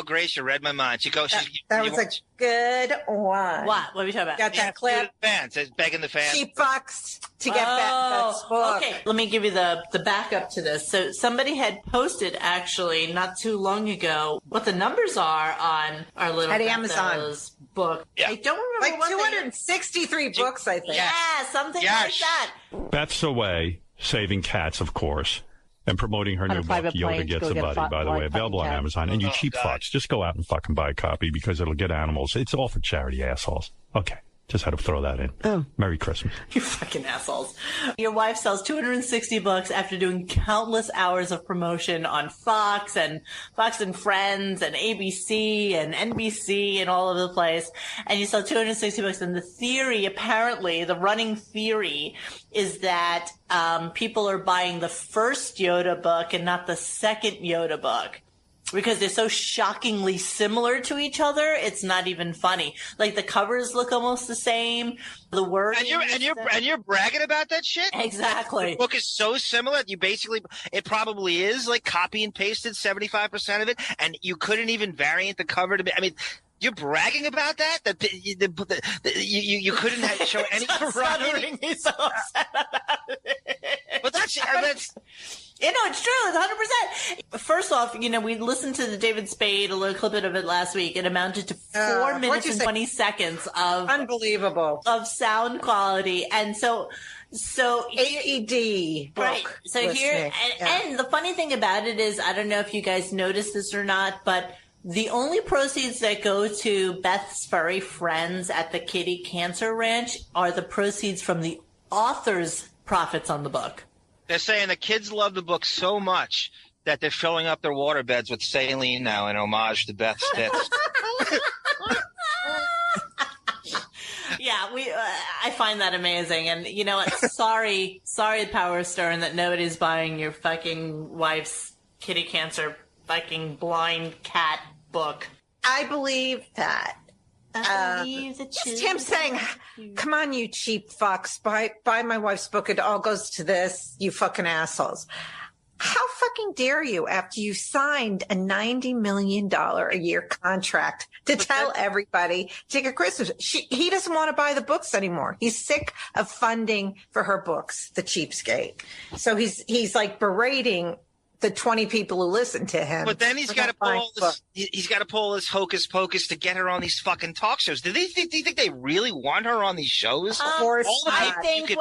Grace, you read my mind. She goes, that was a good one. What are we talking about? Got that clip? Fans, begging the fans. She fucks to get Beth's book. Okay, let me give you the backup to this. So somebody had posted actually not too long ago what the numbers are on our little At Amazon book. Yeah. I don't remember like what 263 books, I think. Yeah, something like that. Beth's away saving cats, of course, and promoting her On a new book, private Yoda plane to Gets go a get Buddy, by the way, available on cat. Amazon. And you Oh, cheap God. fucks, just go out and fucking buy a copy because it'll get animals. It's all for charity, assholes. Okay. Just had to throw that in. Oh. Merry Christmas. You fucking assholes. Your wife sells 260 books after doing countless hours of promotion on Fox and Friends and ABC and NBC and all over the place. And you sell 260 books. And the theory, apparently, the running theory is that people are buying the first Yoda book and not the second Yoda book. Because they're so shockingly similar to each other, it's not even funny. Like the covers look almost the same. The word and you're bragging about that shit. Exactly. The book is so similar. It probably is like copy and pasted 75% of it, and you couldn't even variant the cover to be. I mean, you're bragging about that. You couldn't show any variety. He's so upset about it. But that's. You know, it's true. It's 100%. First off, we listened to the David Spade, a little clip of it last week. It amounted to 4 minutes and 20 seconds of unbelievable of sound quality. And so AED book. Right. So here, and the funny thing about it is, I don't know if you guys noticed this or not, but the only proceeds that go to Beth's furry friends at the Kitty Cancer Ranch are the proceeds from the author's profits on the book. They're saying the kids love the book so much that they're filling up their water beds with saline now in homage to Beth's tits. Yeah, I find that amazing. And you know what? Sorry, Power Stern, that nobody's buying your fucking wife's kitty cancer fucking blind cat book. I believe that. Just him saying, come on, you cheap fucks, buy my wife's book. It all goes to this, you fucking assholes. How fucking dare you after you signed a $90 million a year contract to tell everybody to get Christmas? He doesn't want to buy the books anymore. He's sick of funding for her books, the cheapskate. So he's like berating the 20 people who listen to him. But then he's got to pull this hocus pocus to get her on these fucking talk shows. Do you think they really want her on these shows? Of course, I think.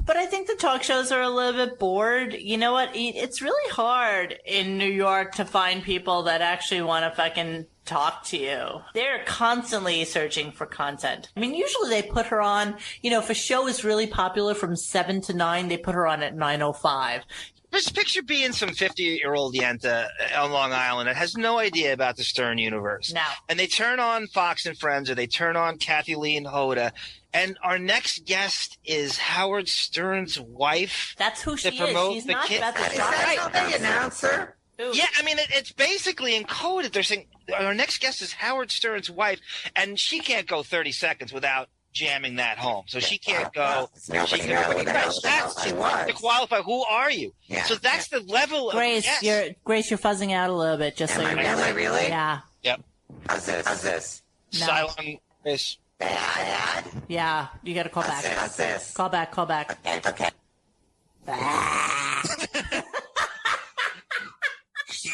But I think the talk shows are a little bit bored. You know what? It's really hard in New York to find people that actually want to fucking talk to you. They're constantly searching for content. I mean, usually they put her on. If a show is really popular from 7 to 9, they put her on at 9:05. Just picture being some 50-year-old Yenta on Long Island that has no idea about the Stern universe. No. And they turn on Fox and Friends, or they turn on Kathy Lee and Hoda, and our next guest is Howard Stern's wife. That's who she is. She's not Beth Is that how they announce her? Yeah, I mean, it's basically encoded. They're saying our next guest is Howard Stern's wife, and she can't go 30 seconds without jamming that home. So she can't go. Nobody knows she was. To qualify, who are you? Yeah. So that's the level Grace, of yes. You're phassing out a little bit, just so you know. Am I really? Yeah. Yep. How's this? No. Cylon is. Bad? Yeah, you got to call back. How's this? Call back. Okay.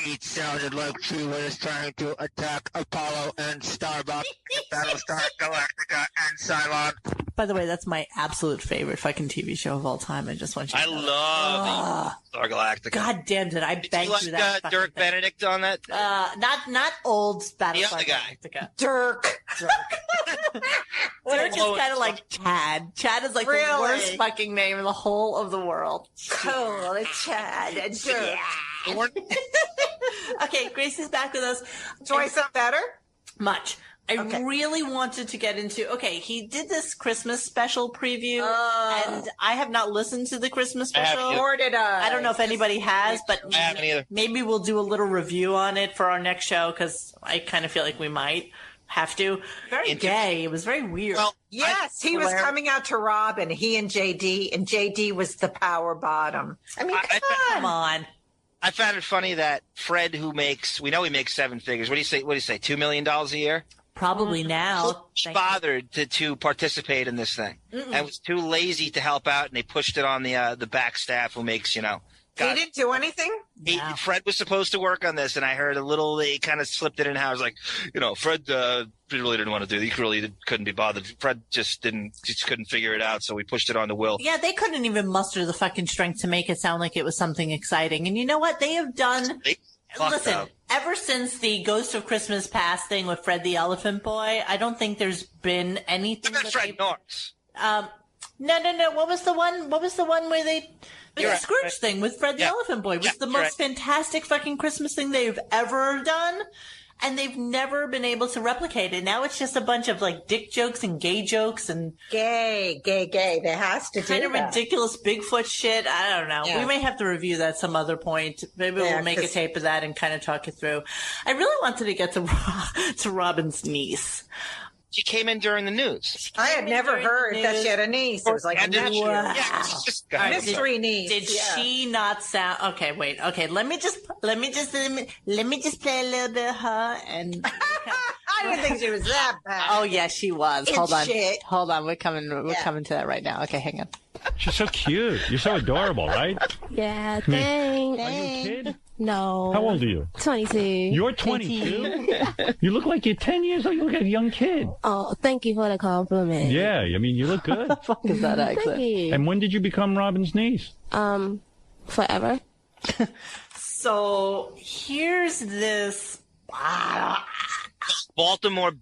It sounded like she was trying to attack Apollo and Starbuck, Battlestar Galactica, and Cylon. By the way, that's my absolute favorite fucking TV show of all time. I just want you to know. I love Star Galactica. God damn, did I bang through that fucking Dirk thing. Benedict on that? Not old Battlestar Galactica. Dirk. Dirk is kind of like Chad. Chad is like the worst fucking name in the whole of the world. Cool. It's Chad and Dirk. Okay, Grace is back with us. Do I sound better? Much. I really wanted to get into. Okay, he did this Christmas special preview, and I have not listened to the Christmas special. Nor did I. I don't know if anybody has, but I haven't either. Maybe we'll do a little review on it for our next show, because I kind of feel like we might have to. Very gay. It was very weird. Well, yes, he was coming out to Robin. He and JD, and JD was the power bottom. I mean, come on. I found it funny that Fred, we know he makes 7 figures. What do you say? $2 million a year? probably now. Bothered to participate in this thing, and was too lazy to help out, and they pushed it on the back staff who makes He didn't do anything? Fred was supposed to work on this, and I heard they kind of slipped it in how I was like, Fred really didn't want to do it. He really couldn't be bothered. Fred just couldn't figure it out, so we pushed it on to Will. Yeah, they couldn't even muster the fucking strength to make it sound like it was something exciting. And you know what? They have done... Listen, ever since the Ghost of Christmas Past thing with Fred the Elephant Boy, I don't think there's been anything... Fred Norris. No. What was the one where they... The Scrooge thing with Fred the Elephant Boy was the most fantastic fucking Christmas thing they've ever done, and they've never been able to replicate it. Now it's just a bunch of like dick jokes and gay jokes and gay. There has to kind do of that. Ridiculous Bigfoot shit. I don't know. Yeah. We may have to review that some other point. Maybe we'll make a tape of that and kind of talk it through. I really wanted to get to Robin's niece. She came in during the news. I had never heard that she had a niece. It was like a nephew. Wow. Yeah, it's just mystery niece. Did she not sound okay? Wait. Okay. Let me just play a little bit of her and. I didn't think she was that bad. Oh yeah, she was. Hold on. Shit. Hold on. We're coming to that right now. Okay, hang on. She's so cute. You're so adorable, right? Yeah, thanks. Are you a kid? No. How old are you? 22. You're 22? You look like you're 10 years old. You look like a young kid. Oh, thank you for the compliment. Yeah, I mean, you look good. What the fuck is that accent? Thank you. And when did you become Robin's niece? Forever. So here's this. Baltimore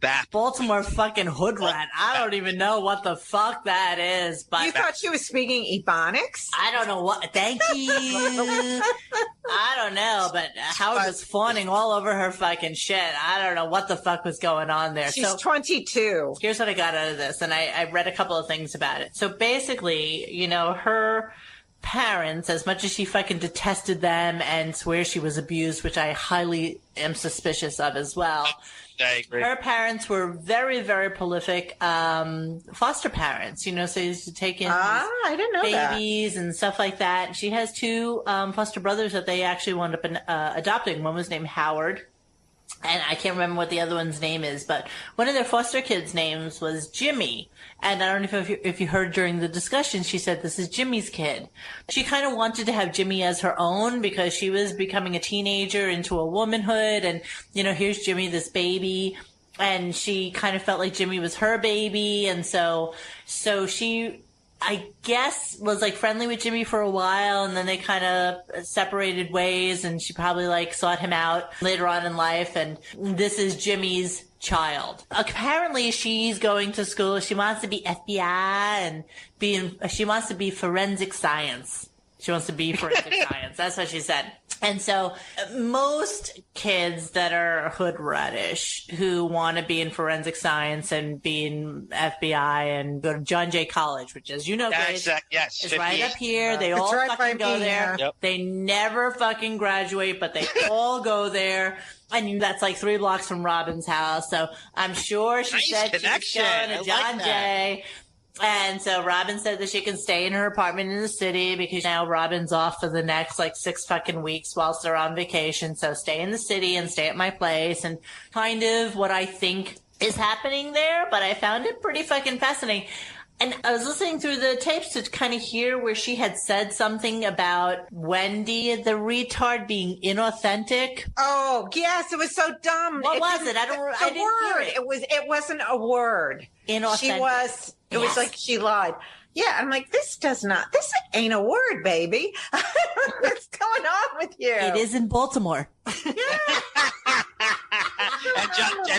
fucking hood rat. I don't even know what the fuck that is. But you thought she was speaking Ebonics? I don't know what. Thank you. I don't know, but Howard was fawning all over her fucking shit. I don't know what the fuck was going on there. She's 22. Here's what I got out of this, and I read a couple of things about it. So basically, her parents, as much as she fucking detested them and swears she was abused, which I highly am suspicious of as well. I agree. Her parents were very, very prolific foster parents, so they used to take in I didn't know babies and stuff like that. She has two foster brothers that they actually wound up adopting. One was named Howard, and I can't remember what the other one's name is, but one of their foster kids' names was Jimmy. And I don't know if you heard during the discussion, she said, this is Jimmy's kid. She kind of wanted to have Jimmy as her own because she was becoming a teenager into a womanhood. And, here's Jimmy, this baby. And she kind of felt like Jimmy was her baby. And so she, I guess, was like friendly with Jimmy for a while. And then they kind of separated ways. And she probably sought him out later on in life. And this is Jimmy's child. Apparently she's going to school. She wants to be FBI and she wants to be forensic science. She wants to be forensic science. That's what she said. And so most kids that are hood ratish who want to be in forensic science and be in FBI and go to John Jay College, which, as you know, Grace, is right up here. They all fucking go there. Yep. They never fucking graduate, but they all go there. And that's like 3 blocks from Robin's house. So I'm sure she said she was going to John Jay. And so Robin said that she can stay in her apartment in the city because now Robin's off for the next 6 fucking weeks whilst they're on vacation. So stay in the city and stay at my place, and kind of what I think is happening there. But I found it pretty fucking fascinating. And I was listening through the tapes to kind of hear where she had said something about Wendy, the retard, being inauthentic. Oh, yes, it was so dumb. What was it? I didn't hear it. It wasn't a word. Inauthentic. It was like she lied. Yeah, I'm like, this ain't a word, baby. What's going on with you? It is in Baltimore. And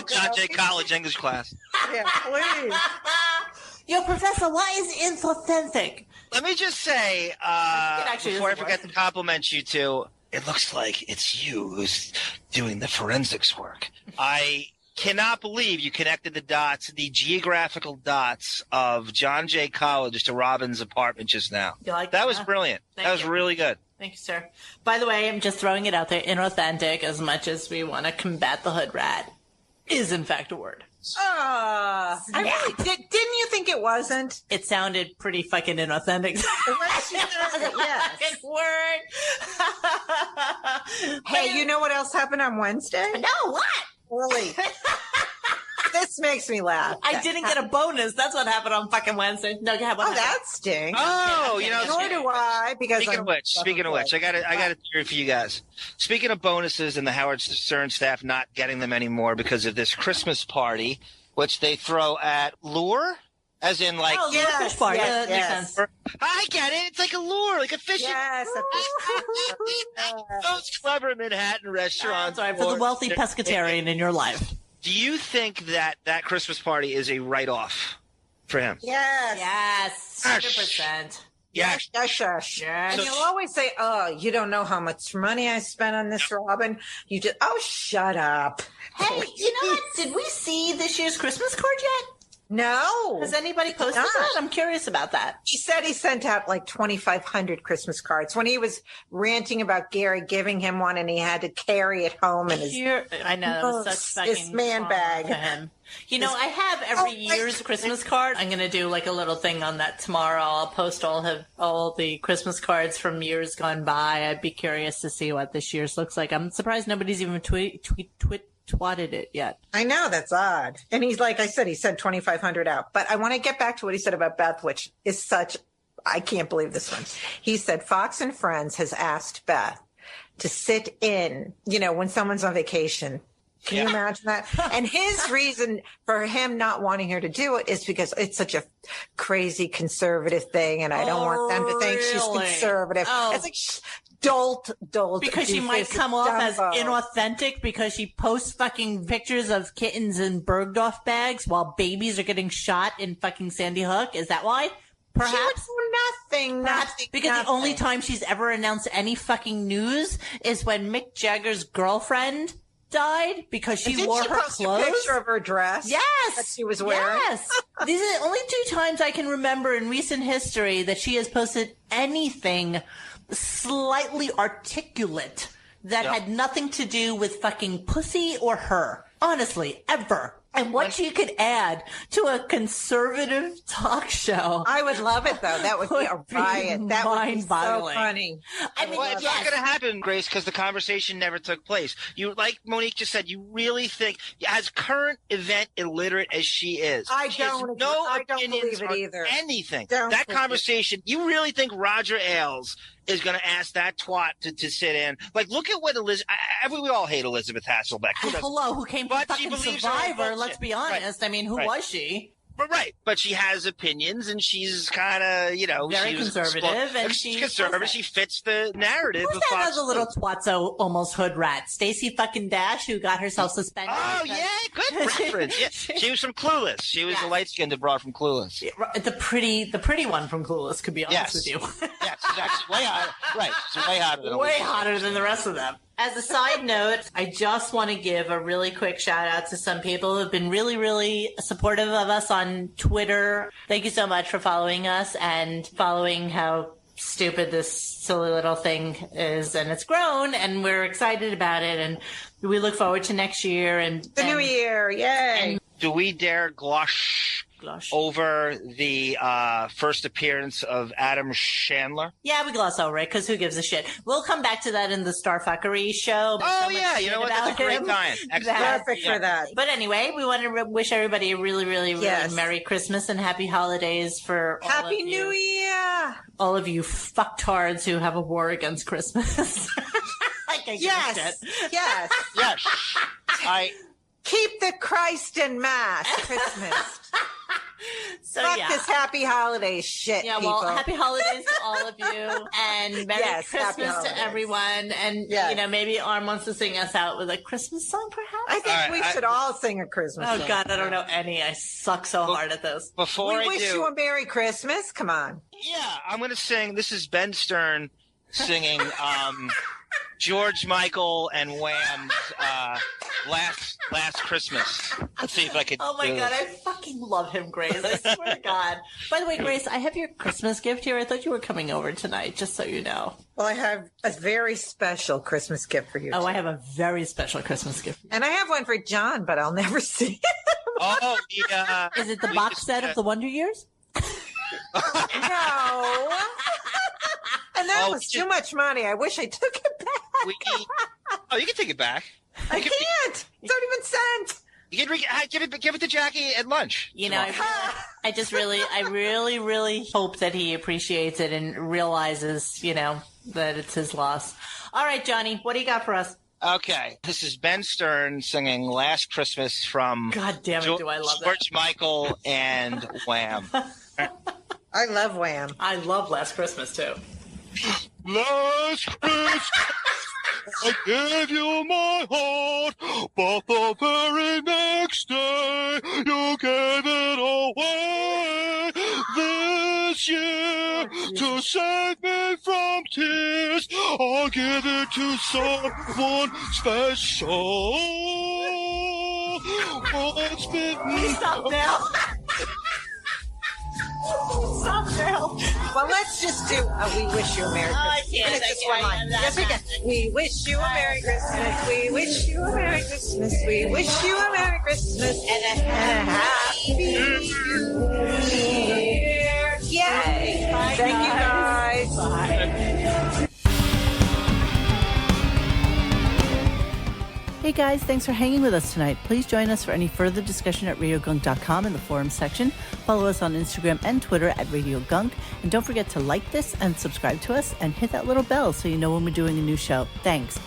John Jay College English class. Yeah, please. Yo, Professor, why is inauthentic? Let me just say, before I forget to compliment you two, it looks like it's you who's doing the forensics work. I cannot believe you connected the geographical dots of John Jay College to Robin's apartment just now. You like that? That was brilliant. That was really good. Thank you, sir. By the way, I'm just throwing it out there. Inauthentic, as much as we want to combat the hood rat, is in fact a word. I really didn't you think it wasn't? It sounded pretty fucking inauthentic. Yes. Word. Hey, you know what else happened on Wednesday? No, what? Really? this makes me laugh. I didn't get a bonus. That's what happened on fucking Wednesday. No, go ahead. What happened? That stinks. Oh, you know. Nor do I. Because Speaking of which, I got a theory for you guys. Speaking of bonuses and the Howard Stern staff not getting them anymore because of this Christmas party, which they throw at Lure. As in, like, fish party. Makes sense. I get it. It's like a lure, like a fish. Yes, Those clever Manhattan restaurants. Sorry, for the wealthy pescatarian in your life. Do you think that Christmas party is a write-off for him? Yes. 100%. Yes. Yes. And you'll always say, "Oh, you don't know how much money I spent on this, Robin. You just, shut up." Hey, you know what? Did we see this year's Christmas card yet? No. Has anybody posted that? I'm curious about that. He said he sent out like 2,500 Christmas cards when he was ranting about Gary giving him one and he had to carry it home in his. I know, it was such his fucking man bag. For him. You know, I have every year's Christmas card. I'm going to do like a little thing on that tomorrow. I'll post all the Christmas cards from years gone by. I'd be curious to see what this year's looks like. I'm surprised nobody's even twatted it yet. I know, that's odd. And he's like I said, he sent 2,500 out. But I want to get back to what he said about Beth, which is I can't believe this one. He said Fox and Friends has asked Beth to sit in, when someone's on vacation. Can you imagine that? And his reason for him not wanting her to do it is because it's such a crazy conservative thing, and I don't want them to think she's conservative. It's like, dolt. Because she might come off as inauthentic because she posts fucking pictures of kittens in Bergdorf bags while babies are getting shot in fucking Sandy Hook. Is that why? Perhaps. She would do nothing. Because the only time she's ever announced any fucking news is when Mick Jagger's girlfriend died because she wore her clothes. A picture of her dress. Yes, that she was wearing. Yes, these are the only 2 times I can remember in recent history that she has posted anything slightly articulate that had nothing to do with fucking pussy or her. Honestly, ever. And what she could add to a conservative talk show. I would love it, though. That would be a riot. That would be so funny. I mean, it's not going to happen, Grace, because the conversation never took place. You, like Monique just said, you really think, as current event illiterate as she is, I she has don't opinions believe it on either. anything. That conversation, you really think Roger Ailes is going to ask that twat to sit in? Like, look at what Elizabeth. We all hate Elizabeth Hasselbeck. Hello, who came from fucking Survivor? Let's be honest. I mean, who was she? Right, but she has opinions, and she's kind of, very conservative, and she's conservative. She fits the narrative. Who's that other little twatso, almost hood rat? Stacey fucking Dash, who got herself suspended. Oh yeah, good reference. Yeah, she was from Clueless. She was the light skinned broad from Clueless. The pretty one from Clueless. Could be honest with you. Yes, she's actually way hotter. Right, she's way hotter than hotter than the rest of them. As a side note, I just want to give a really quick shout out to some people who have been really, really supportive of us on Twitter. Thank you so much for following us and following how stupid this silly little thing is. And it's grown, and we're excited about it. And we look forward to next year and the new year. Yay! Do we dare glosh over the first appearance of Adam Chandler? Yeah, we gloss over it because who gives a shit? We'll come back to that in the Starfuckery show. Oh, yeah. You know what? That's a great time. Perfect for that. But anyway, we want to wish everybody a really, really, really Merry Christmas and Happy Holidays for all Happy of New Year! All of you fucktards who have a war against Christmas. Yes. Keep the Christ in Mass Christmas. So, fuck this happy holidays shit, well, happy holidays to all of you, and Merry Christmas to everyone. And, maybe Arm wants to sing us out with a Christmas song, perhaps? I think we should all sing a Christmas song. Oh, God, I don't know any. I suck so hard at this. We wish you a Merry Christmas. Come on. Yeah, I'm going to sing. This is Ben Stern singing George Michael and Wham's Last Christmas. Let's see if I could. Oh my God, I fucking love him, Grace. I swear to God. By the way, Grace, I have your Christmas gift here. I thought you were coming over tonight, just so you know. Well, I have a very special Christmas gift for you. Oh, I have a very special Christmas gift. And I have one for John, but I'll never see it. Oh, yeah. Is it the box set of the Wonder Years? No. And that was too much money. I wish I took it back. You can take it back. I can't. It's not even sent. You can give it to Jackie at lunch. You know, I really hope that he appreciates it and realizes, you know, that it's his loss. All right, Johnny, what do you got for us? Okay, this is Ben Stern singing "Last Christmas" from God damn it, do I love George Michael and Wham. I love Wham. I love Last Christmas too. Last Christmas, I gave you my heart, but the very next day you gave it away. This year, to save me from tears, I'll give it to someone special. What's been Stop now. Stop now. Well, let's just do We Wish You a Merry Christmas. I can't. Yes, we can. We wish you a Merry Christmas. We wish you a Merry Christmas. We wish you a Merry Christmas and a Happy New Year. Yay. Bye, Thank you, guys. Bye. Hey guys, thanks for hanging with us tonight. Please join us for any further discussion at RadioGunk.com in the forums section. Follow us on Instagram and Twitter at RadioGunk. And don't forget to like this and subscribe to us and hit that little bell so you know when we're doing a new show. Thanks.